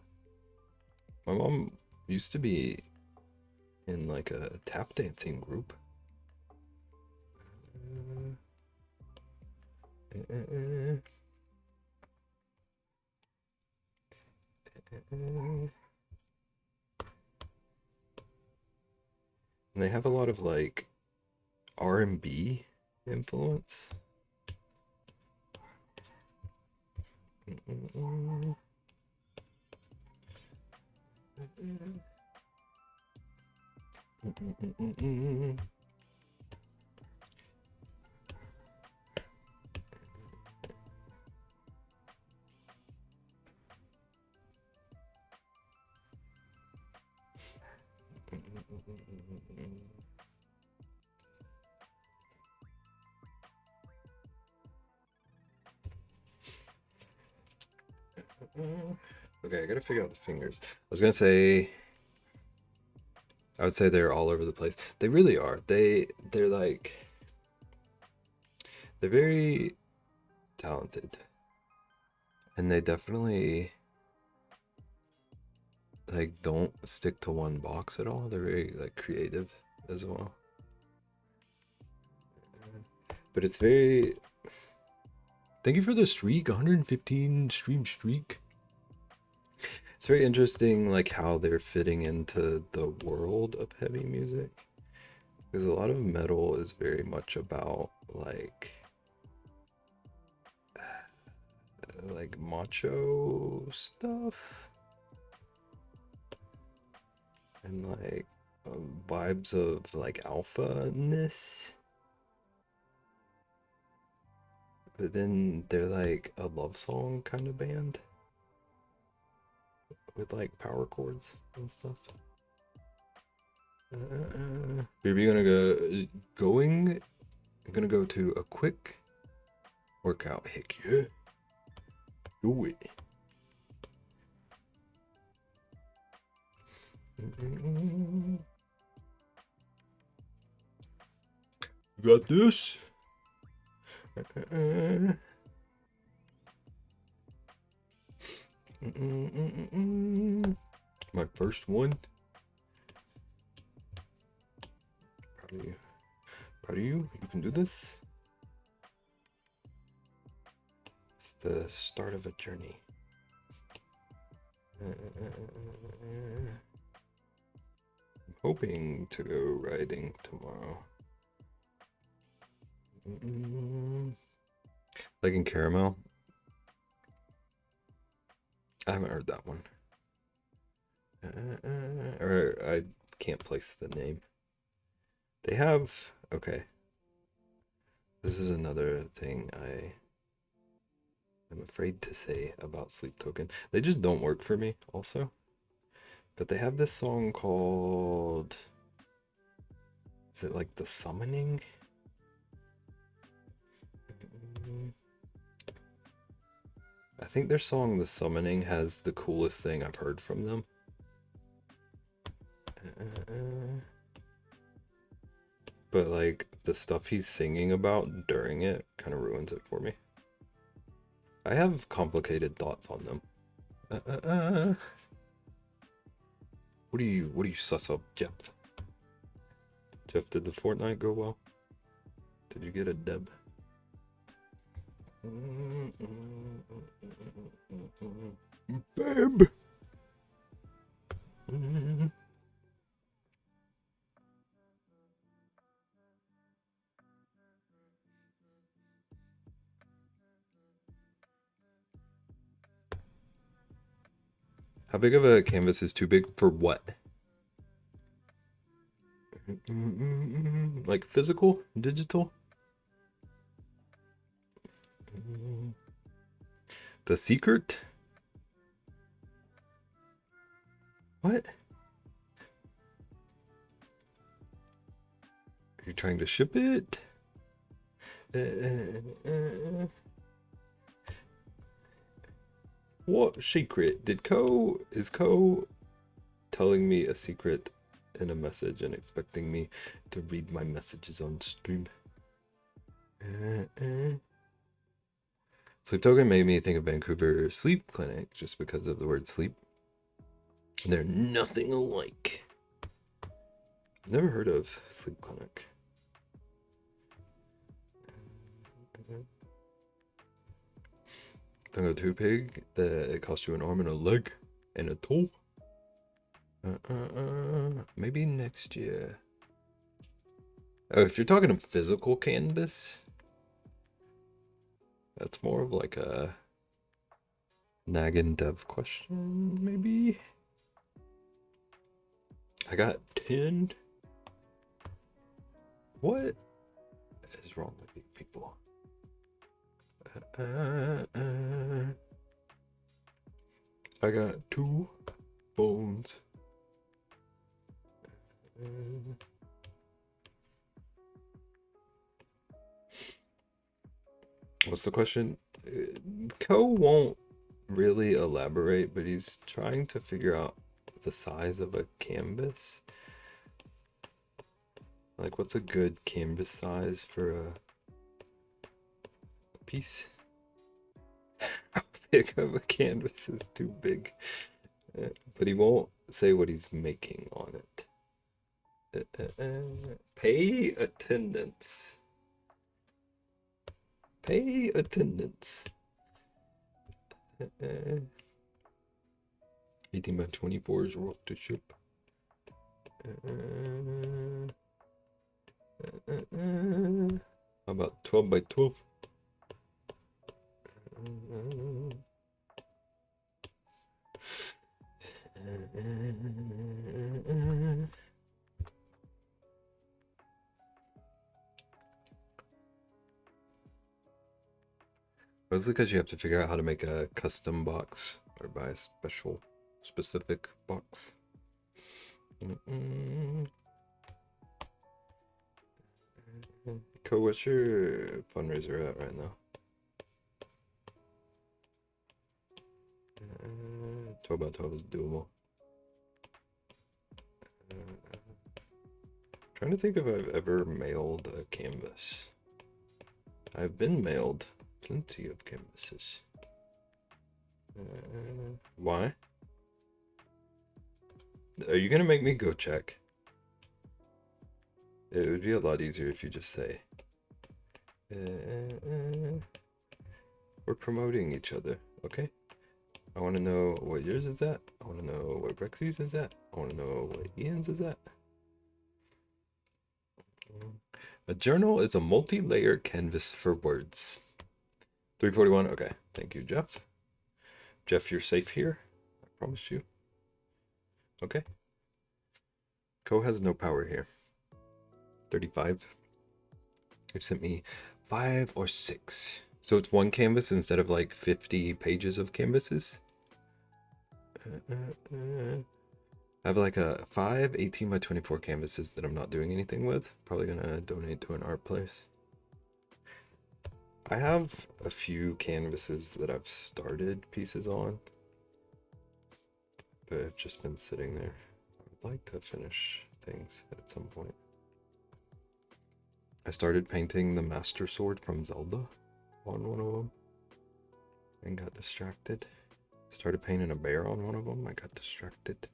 My mom used to be in like a tap dancing group. And they have a lot of like R&B influence. Okay, I gotta figure out the fingers. I was gonna say, I would say they're all over the place. They really are. They're like, they're very talented, and they definitely like don't stick to one box at all. They're very like creative as well. But it's very, thank you for the streak, 115 stream streak. It's very interesting like how they're fitting into the world of heavy music, because a lot of metal is very much about like macho stuff and like vibes of like alpha-ness, but then they're like a love song kind of band with like power chords and stuff. Baby, I'm gonna go to a quick workout. Heck yeah, do it. You got this. My first one. Proud of you. Proud of you. You can do this. It's the start of a journey. I'm hoping to go riding tomorrow. Like in Caramel. I haven't heard that one. Or I can't place the name. They have, okay. This is another thing I'm afraid to say about Sleep Token. They just don't work for me also. But they have this song called, is it like The Summoning? I think their song The Summoning has the coolest thing I've heard from them. But like the stuff he's singing about during it kind of ruins it for me. I have complicated thoughts on them. What do you suss up, Jeff? Jeff, did the Fortnite go well? Did you get a deb? Babe. How big of a canvas is too big for what? Like physical? Digital? The secret? What? Are you trying to ship it? What secret? Is Co telling me a secret in a message and expecting me to read my messages on stream? Sleep Token made me think of Vancouver Sleep Clinic just because of the word sleep. They're nothing alike. Never heard of Sleep Clinic. Don't go too big. It costs you an arm and a leg and a toe. Maybe next year. Oh, if you're talking of physical canvas, that's more of like a nagging dev question, maybe. I got 10. What is wrong with you people? I got 2 phones. What's the question? Co won't really elaborate, but he's trying to figure out the size of a canvas. Like, what's a good canvas size for a piece? How big of a canvas is too big? But he won't say what he's making on it. Pay attendance. Pay attendance. 18 by 24 is rough to ship. How about 12 by 12? Mostly because you have to figure out how to make a custom box or buy a specific box. Co, what's your fundraiser at right now? 12 by 12 is doable. Trying to think if I've ever mailed a canvas. I've been mailed plenty of canvases. Why? Are you gonna make me go check? It would be a lot easier if you just say, we're promoting each other, okay? I want to know what yours is at. I want to know what Brexy's is at. I want to know what Ian's is at. A journal is a multi-layer canvas for words. 341, okay. Thank you, Jeff. Jeff, you're safe here. I promise you. Okay. Co has no power here. 35. You sent me 5 or 6. So it's one canvas instead of like 50 pages of canvases. I have like a 5 18 by 24 canvases that I'm not doing anything with. Probably gonna donate to an art place. I have a few canvases that I've started pieces on, but I've just been sitting there. I would like to finish things at some point. I started painting the Master Sword from Zelda on one of them and got distracted. Started painting a bear on one of them. I got distracted.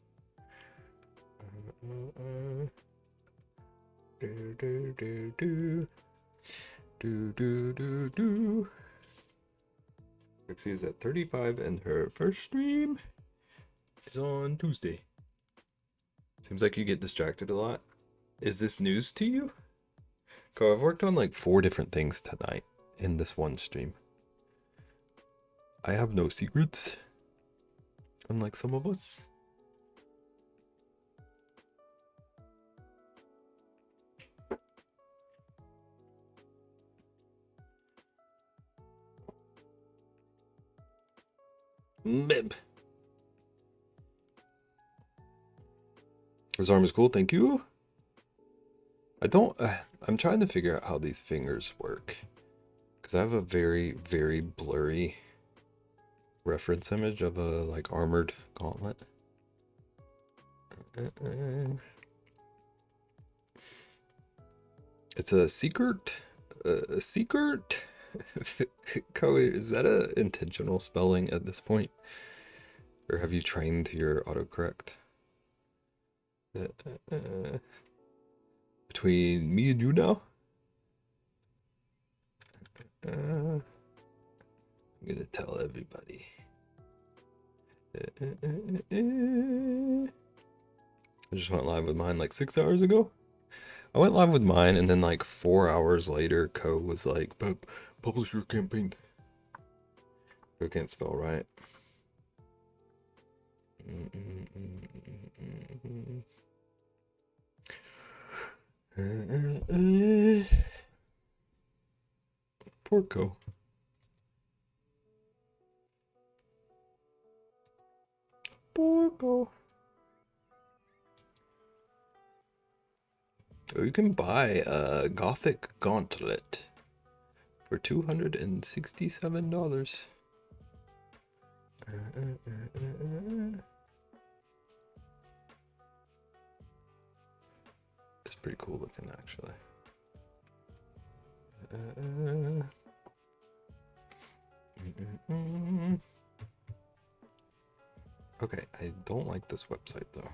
Pixie is at 35 and her first stream is on Tuesday. Seems like you get distracted a lot. Is this news to you? I've worked on like 4 different things tonight in this one stream. I have no secrets, unlike some of us. Bib. His arm is cool, thank you. I'm trying to figure out how these fingers work. Because I have a very, very blurry reference image of a, like, armored gauntlet. It's a secret? A secret? Koei, is that a intentional spelling at this point? Or have you trained your autocorrect? Between me and you now? I'm gonna tell everybody. I just went live with mine like 6 hours ago. I went live with mine and then like 4 hours later, Ko was like, publish your campaign. Ko can't spell right. Poor Ko. Poor Ko. Oh, you can buy a Gothic Gauntlet for $267. It's pretty cool looking, actually. Okay, I don't like this website though.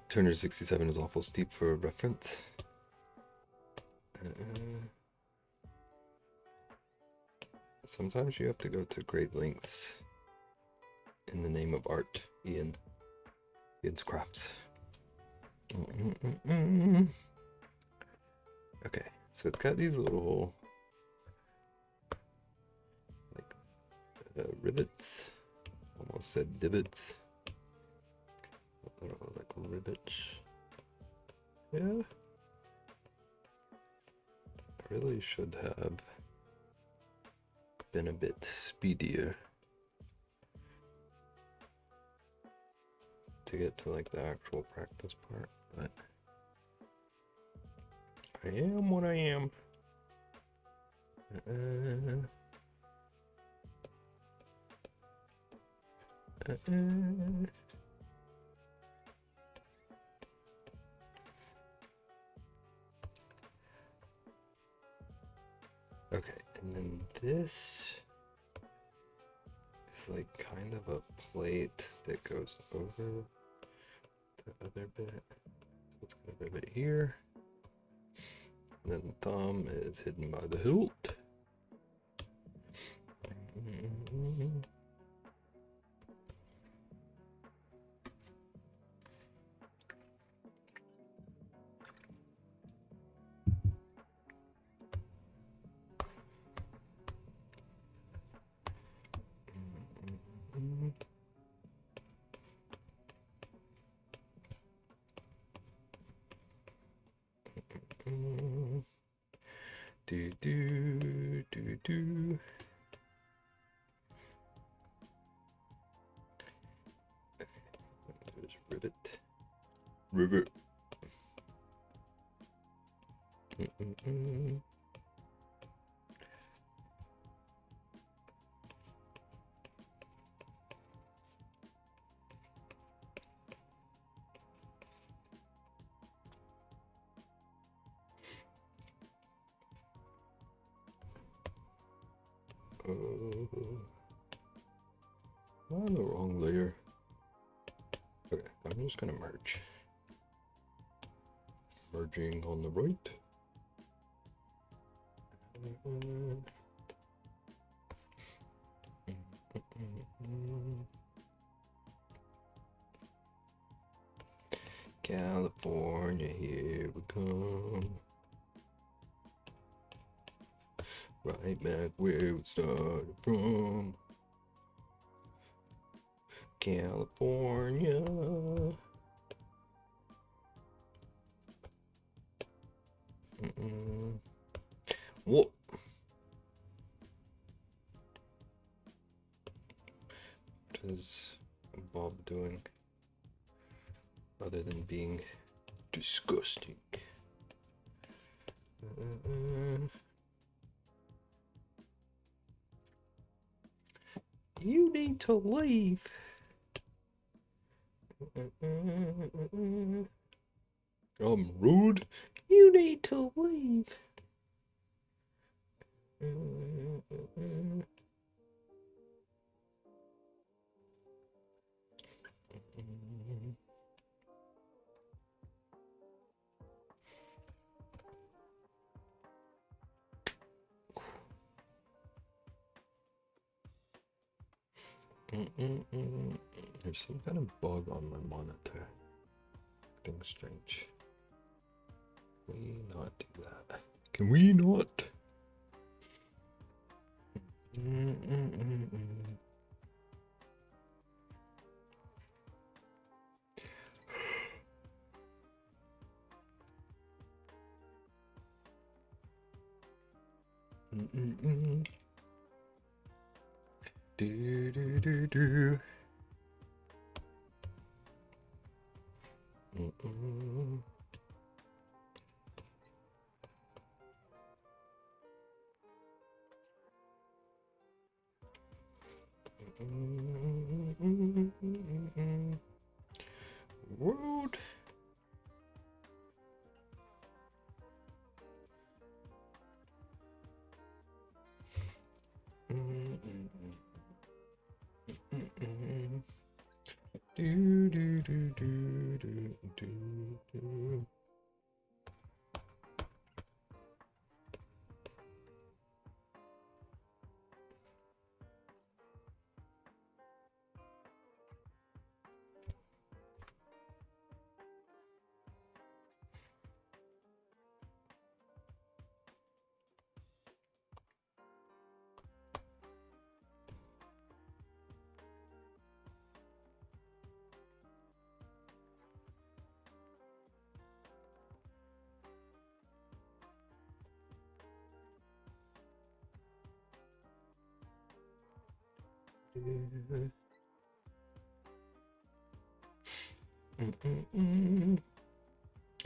267 is awful steep for a reference. Sometimes you have to go to great lengths in the name of art, Ian's crafts. Okay, so it's got these little like rivets. Almost said divots. Like rivets. Yeah. I really should have been a bit speedier to get to like the actual practice part, but I am what I am. Okay, and then this is like kind of a plate that goes over the other bit. So it's got a rivet here. And then the thumb is hidden by the hilt. Do do do do. There's rivet. Rivet. I'm on the wrong layer. Okay, I'm just gonna merge. Merging on the right. California, here we come. Right back where we started from. California. What? What is Bob doing other than being disgusting? You need to leave. Rude. You need to leave. There's some kind of bug on my monitor. Acting strange. Can we not do that? Can we not? Do do do do. World. Do do do do do do do.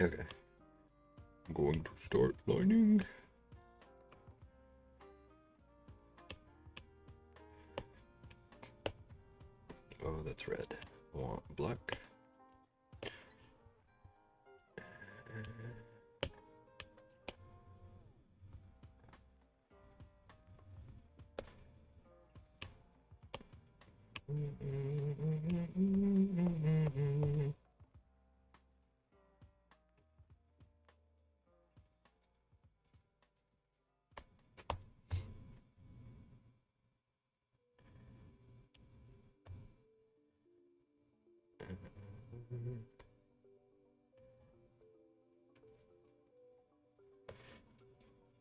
Okay, I'm going to start lining. Oh, that's red. I want black.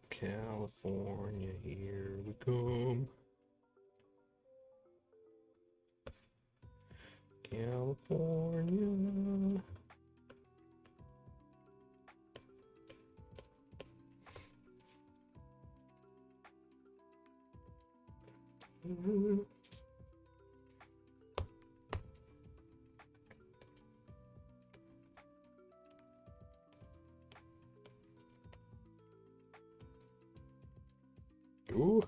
California, here we come. California. Ooh.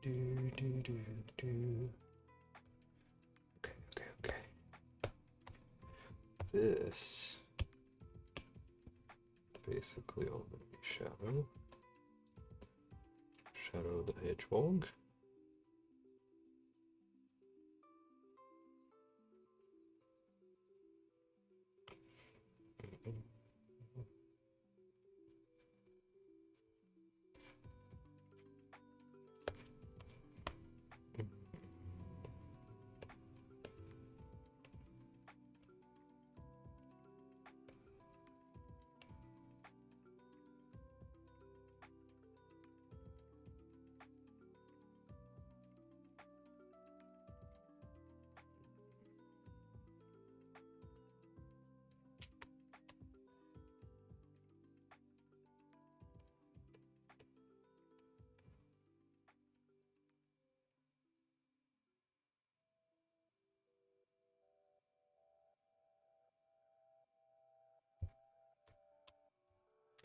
Okay. This basically all gonna be shadow. Shadow the hedgehog.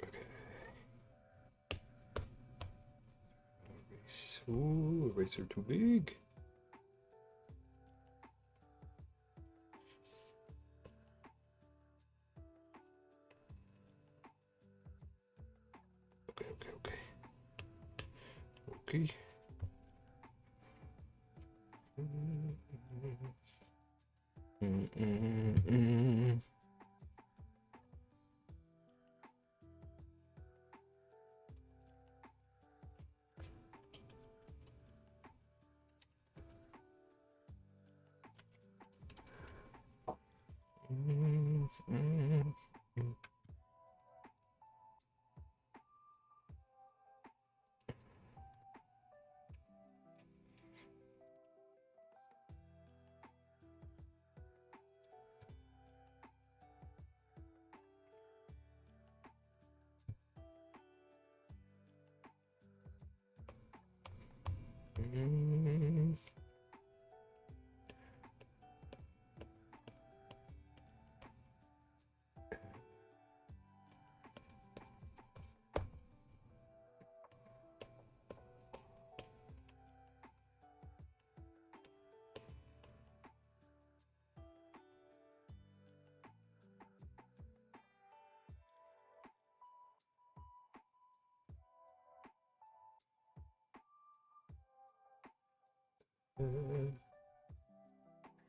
Okay. Ooh, eraser too big. Okay.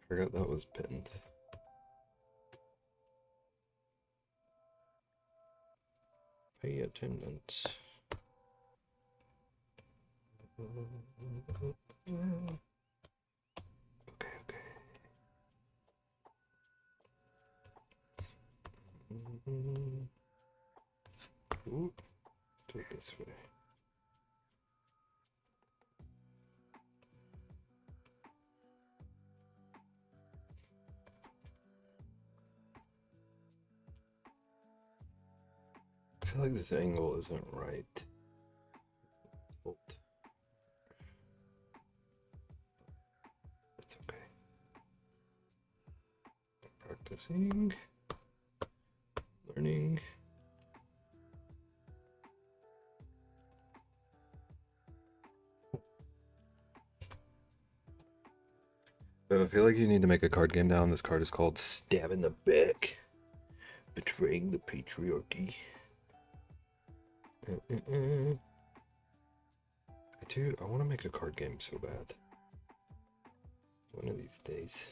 Forgot that was pinned. Pay attendance. Okay. Ooh, do it this way. I feel like this angle isn't right. Hold. It's okay. Practicing. Learning. I feel like you need to make a card game now. This card is called Stab in the Back. Betraying the Patriarchy. I want to make a card game so bad. One of these days.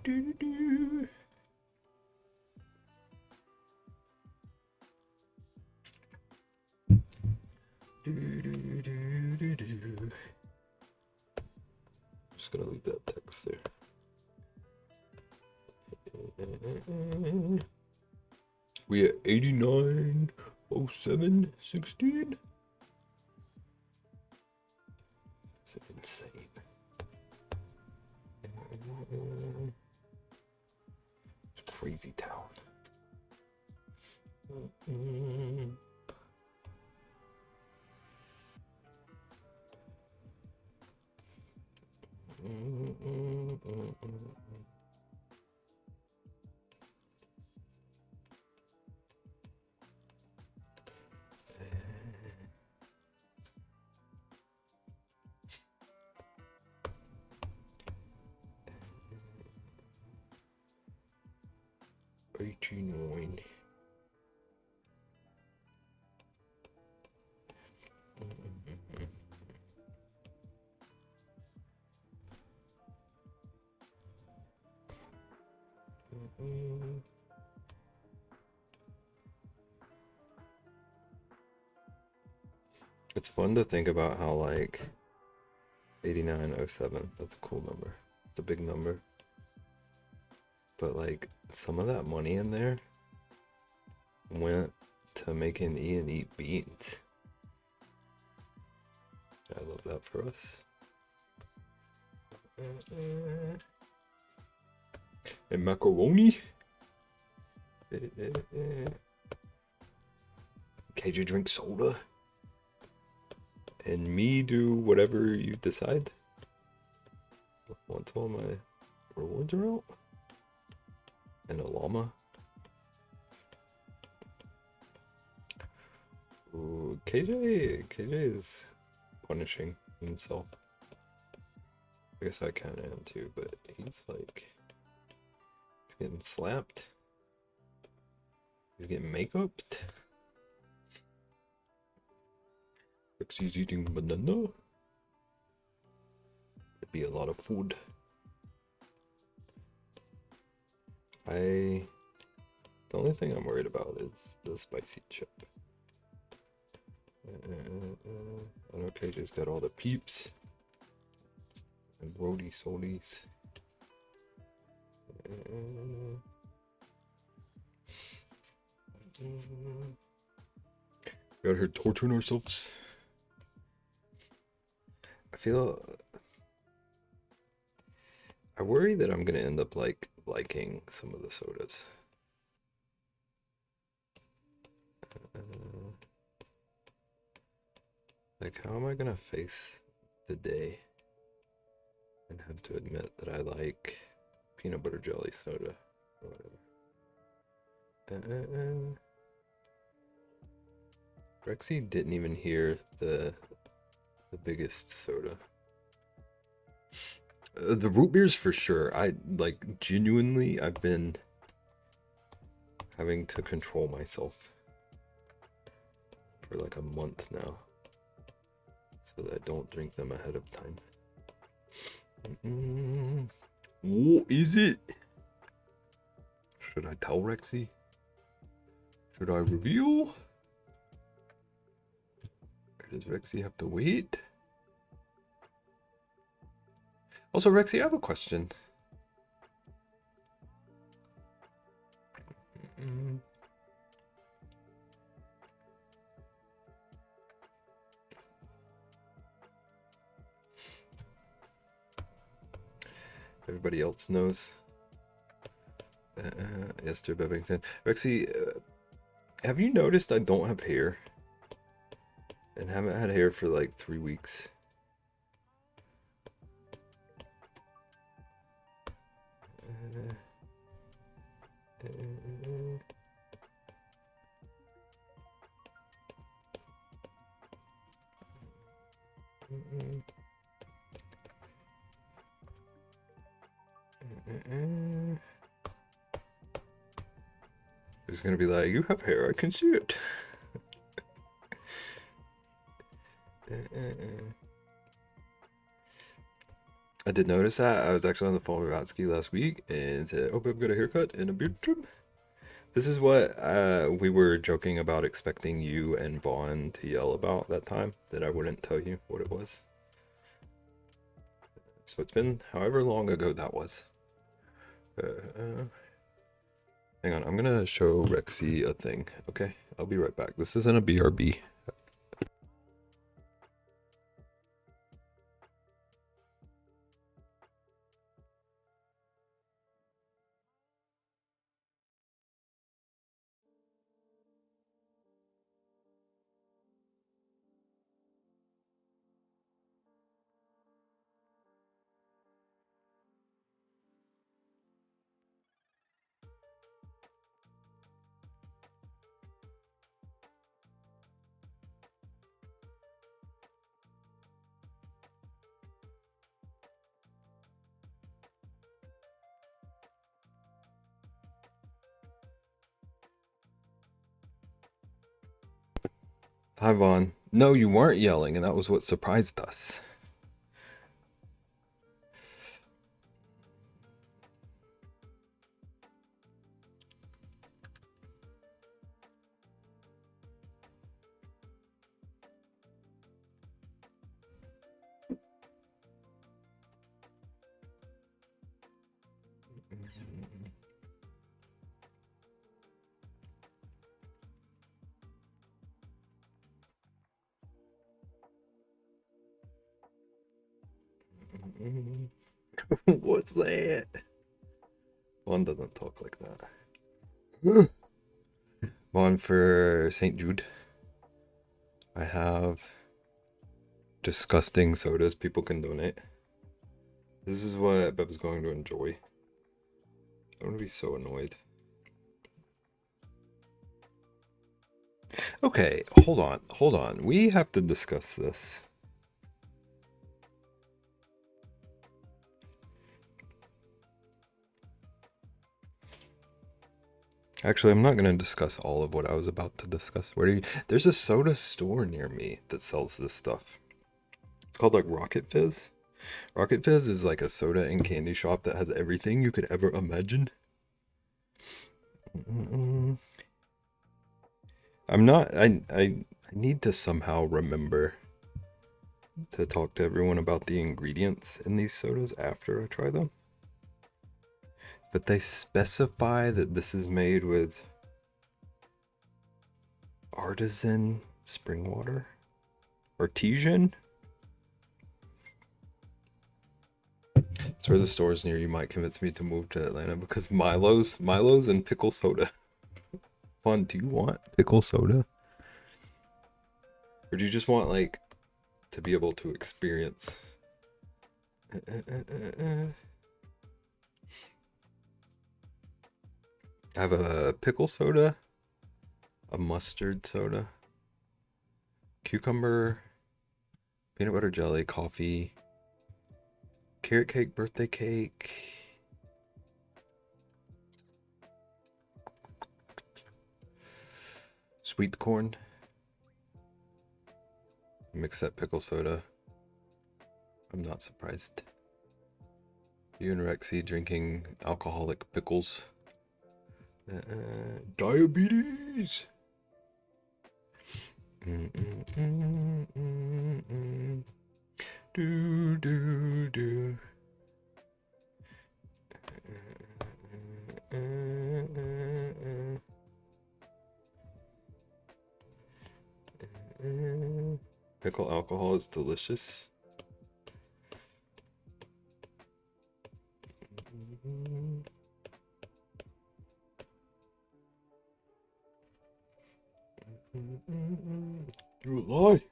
Do. Just gonna leave that text there. We at 89:07:16. It's insane. It's a crazy town. $89. It's fun to think about how, like, 8907, that's a cool number. It's a big number. But, like, some of that money in there went to making E&E beats. I love that for us. And macaroni. KJ drink soda. And me do whatever you decide. Once all my rewards are out. And a llama. Ooh, KJ is punishing himself. I guess I kinda am too, but he's like, he's getting slapped. He's getting make-upped. Rexy's eating banana. It'd be a lot of food. The only thing I'm worried about is the spicy chip. I know KJ's got all the peeps and roadie solies. We out here torturing ourselves. I worry that I'm gonna end up liking some of the sodas. Like, how am I gonna face the day and have to admit that I like peanut butter jelly soda or whatever? Rexy didn't even hear the biggest soda. The root beers for sure. Genuinely, I've been having to control myself for like a month now, so that I don't drink them ahead of time. What is it? Should I tell Rexy? Should I reveal? Or does Rexy have to wait? Also, Rexy, I have a question. Everybody else knows. Esther Bevington. Rexy, have you noticed I don't have hair? And haven't had hair for like 3 weeks. He's gonna be like, you have hair, I can see it. I did notice that. I was actually on the phone with Ratsky last week and said, oh, I've got a haircut and a beard trim. This is what we were joking about, expecting you and Vaughn to yell about that time, that I wouldn't tell you what it was. So it's been however long ago that was. Hang on, I'm gonna show Rexy a thing, okay? I'll be right back. This isn't a BRB. Hi, Vaughn. No, you weren't yelling, and that was what surprised us. What's that? Vaughn doesn't talk like that. Vaughn, for St. Jude, I have disgusting sodas people can donate. This is what Beb's going to enjoy. I'm gonna be so annoyed. Okay, hold on. We have to discuss this. Actually, I'm not going to discuss all of what I was about to discuss. There's a soda store near me that sells this stuff. It's called like Rocket Fizz. Rocket Fizz is like a soda and candy shop that has everything you could ever imagine. I need to somehow remember to talk to everyone about the ingredients in these sodas after I try them. But they specify that this is made with artisan spring water. Artesian? So where the stores near you might convince me to move to Atlanta because Milo's and pickle soda. Fun, do you want pickle soda? Or do you just want like to be able to experience? I have a pickle soda, a mustard soda, cucumber, peanut butter jelly, coffee, carrot cake, birthday cake. Sweet corn. Mix that pickle soda. I'm not surprised. You and Rexy drinking alcoholic pickles. Diabetes. Do. Pickle alcohol is delicious. You lie.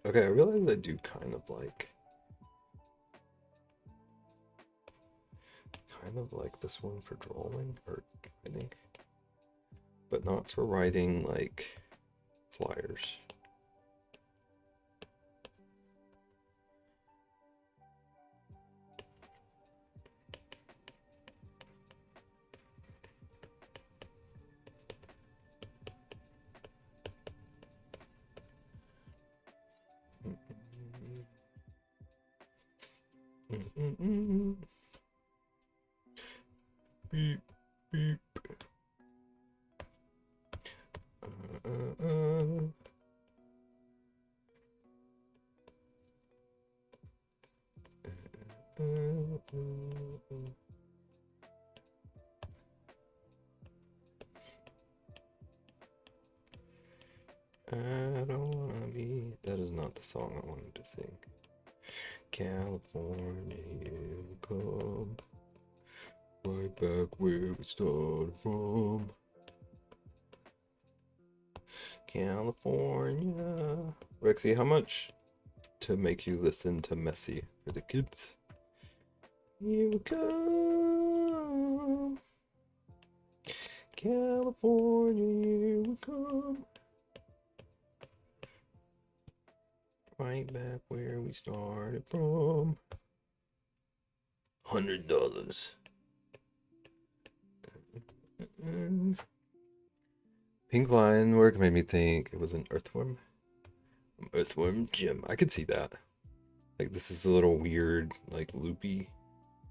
Okay, I realize I do kind of like this one for drawing or writing, but not for writing like flyers. Beep, beep. I don't wanna be. That is not the song I wanted to sing. California, here we come. Right back where we started from. California. Rexy, how much to make you listen to Messy for the kids? Here we come. California, here we come. Right back where we started from. $100. Pink line work made me think it was an earthworm. Earthworm gem. I could see that. Like this is a little weird, like loopy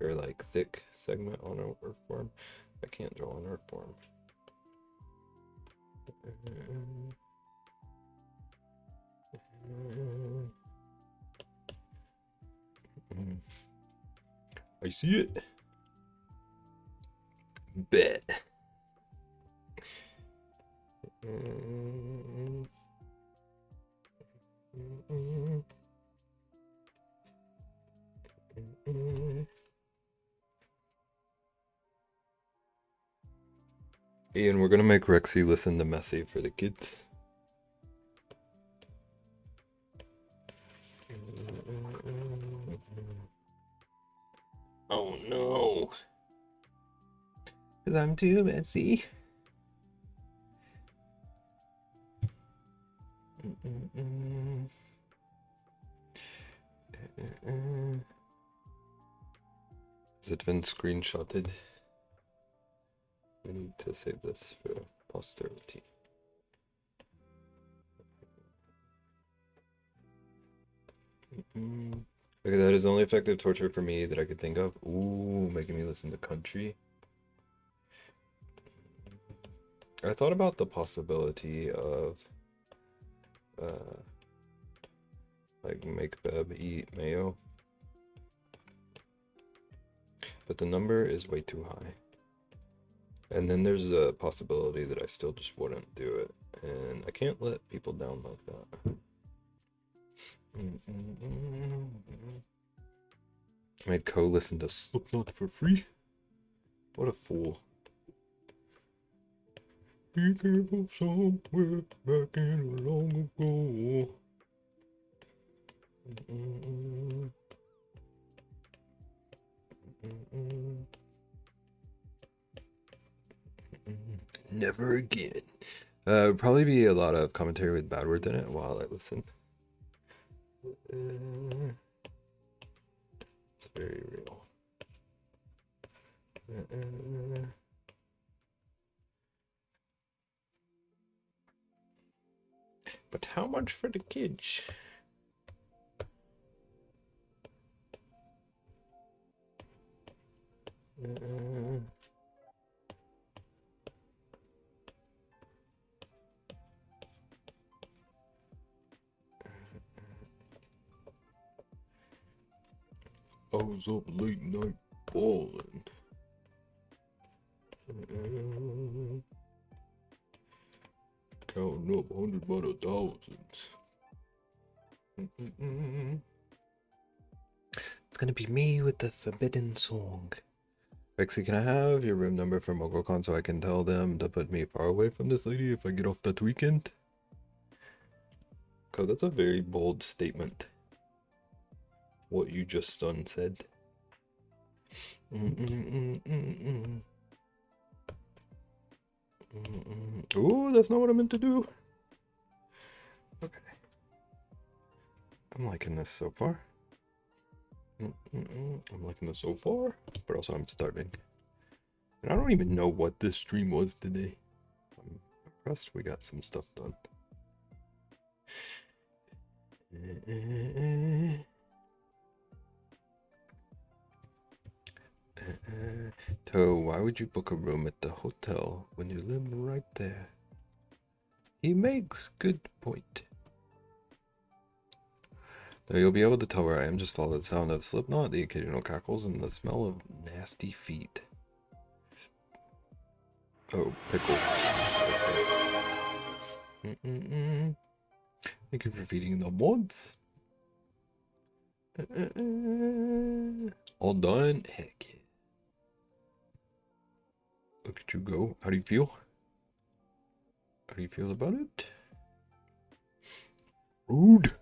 or like thick segment on an earthworm. I can't draw an earthworm. I see it. Bet. Ian, we're gonna make Rexy listen to Messy for the kids. Oh no. 'Cause I'm too messy. Has it been screenshotted? We need to save this for posterity. Okay, that is the only effective torture for me that I could think of. Ooh, making me listen to country. I thought about the possibility of like make Beb eat mayo, but the number is way too high. And then there's a possibility that I still just wouldn't do it, and I can't let people down like that. I made Co listen to Slipknot for free. What a fool. Be careful somewhere back in long ago. Never again. Probably be a lot of commentary with bad words in it while I listen. It's very real. But how much for the kids? I was up late night balling. Counting up 100 by the thousands. It's gonna be me with the forbidden song. Rexy, can I have your room number for MogoCon so I can tell them to put me far away from this lady if I get off that weekend? Cause that's a very bold statement. What you just done said. Oh, that's not what I meant to do. Okay. I'm liking this so far. I'm liking this so far, but also I'm starving. And I don't even know what this stream was today. I'm impressed we got some stuff done. Toe, why would you book a room at the hotel when you live right there? He makes good point. Now you'll be able to tell where I am, just follow the sound of Slipknot, the occasional cackles, and the smell of nasty feet. Oh, pickles. Thank you for feeding the mods. All done? Heck yeah. Look at you go. How do you feel? How do you feel about it? Rude.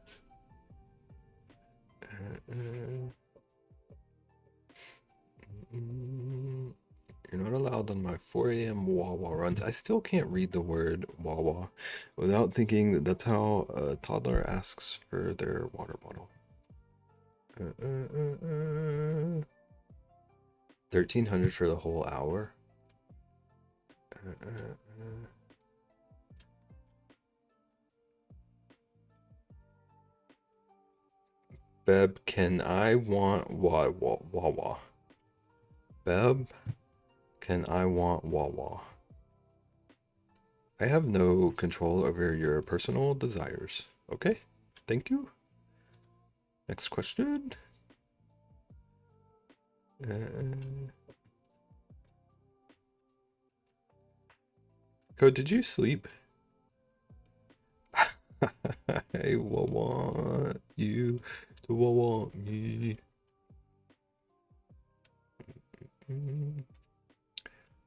You're not allowed on my 4 a.m. Wawa runs. I still can't read the word Wawa without thinking that that's how a toddler asks for their water bottle. $1,300 for the whole hour. Beb, can I want Wawa? Beb, can I want Wawa? I have no control over your personal desires. Okay, thank you. Next question. Code, did you sleep? I will want you to want me.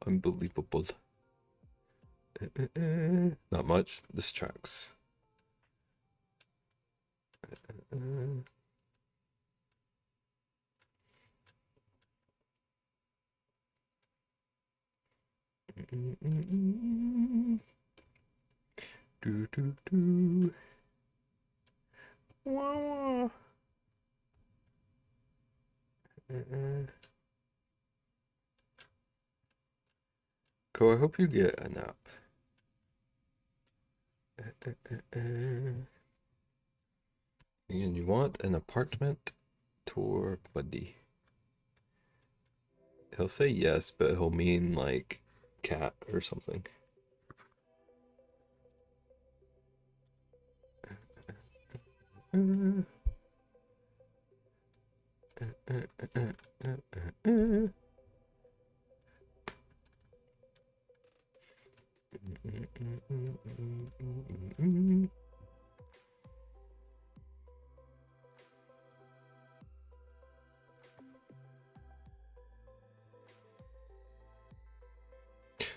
Unbelievable. Not much. This tracks. Do do do. Wow. Cool, I hope you get a nap. And you want an apartment tour, buddy? He'll say yes, but he'll mean like cat or something.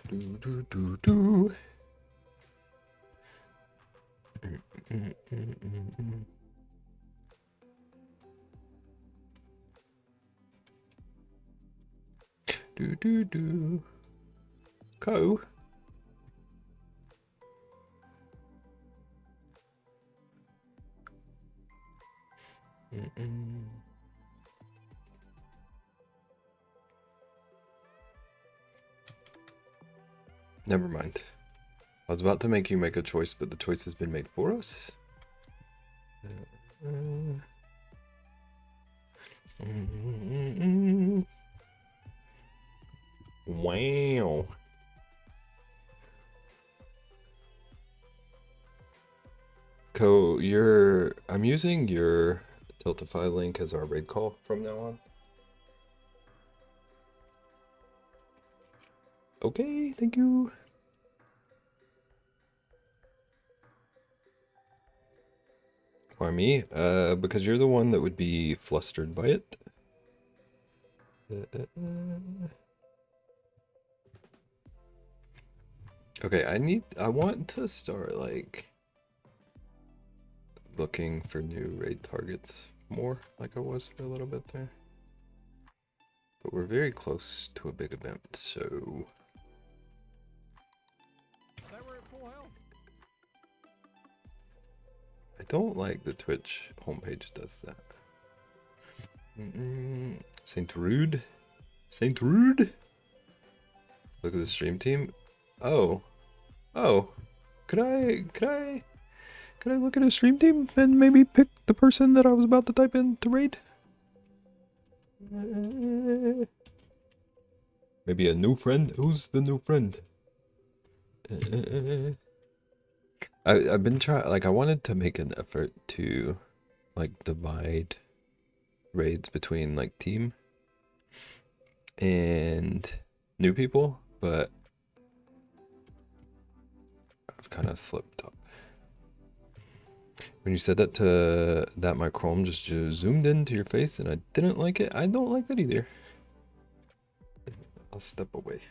Do do do do. Do do do. Co. Never mind. I was about to make you make a choice, but the choice has been made for us. Wow. I'm using your Tiltify link as our raid call from now on. Okay, thank you. Why me? Because you're the one that would be flustered by it. Okay, I want to start like looking for new raid targets more like I was for a little bit there. But we're very close to a big event, so I don't like the Twitch homepage does that. Saint Rude? Saint Rude? Look at the stream team. Oh. Oh. Could I look at a stream team and maybe pick the person that I was about to type in to raid? Maybe a new friend? Who's the new friend? I've been trying, like, I wanted to make an effort to, like, divide raids between, like, team and new people, but I've kind of slipped up. When you said that my Chrome just zoomed into your face and I didn't like it, I don't like that either. I'll step away.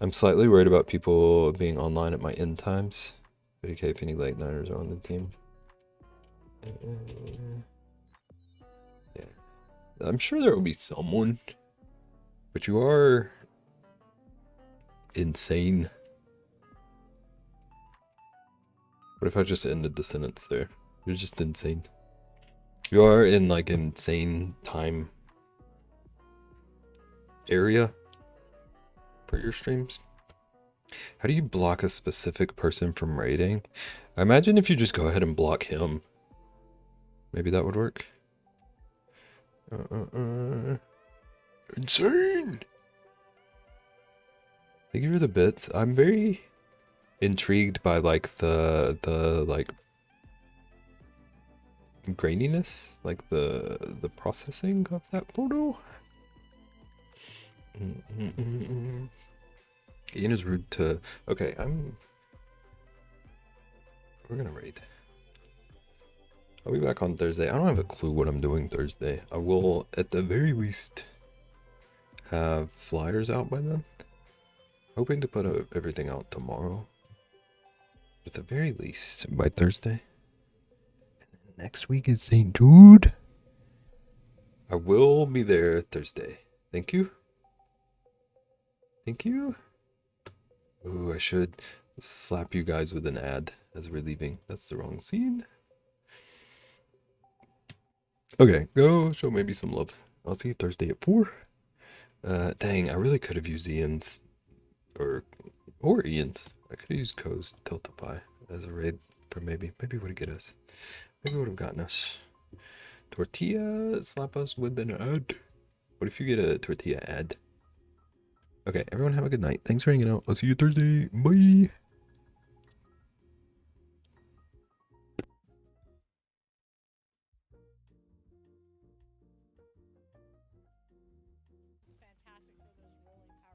I'm slightly worried about people being online at my end times. But okay, if any late nighters are on the team. Yeah. I'm sure there will be someone. But you are insane. What if I just ended the sentence there? You're just insane. You are in like insane time area for your streams. How do you block a specific person from raiding? I imagine if you just go ahead and block him, maybe that would work. Insane! Thank you for the bits. I'm very intrigued by like the like graininess, like the processing of that photo. Ian is rude to. Okay, we're gonna raid. I'll be back on Thursday. I don't have a clue what I'm doing Thursday. I will, at the very least, have flyers out by then. Hoping to put everything out tomorrow. At the very least, by Thursday. And then next week is St. Jude. I will be there Thursday. Thank you. Thank you. Ooh, I should slap you guys with an ad as we're leaving. That's the wrong scene. Okay, go show maybe some love. I'll see you Thursday at 4. Dang, I really could have used Ian's or Ian's. I could have used Ko's Tiltify as a raid for maybe would have get us. Maybe would have gotten us. Tortilla, slap us with an ad. What if you get a tortilla ad? Okay, everyone have a good night. Thanks for hanging out. I'll see you Thursday. Bye.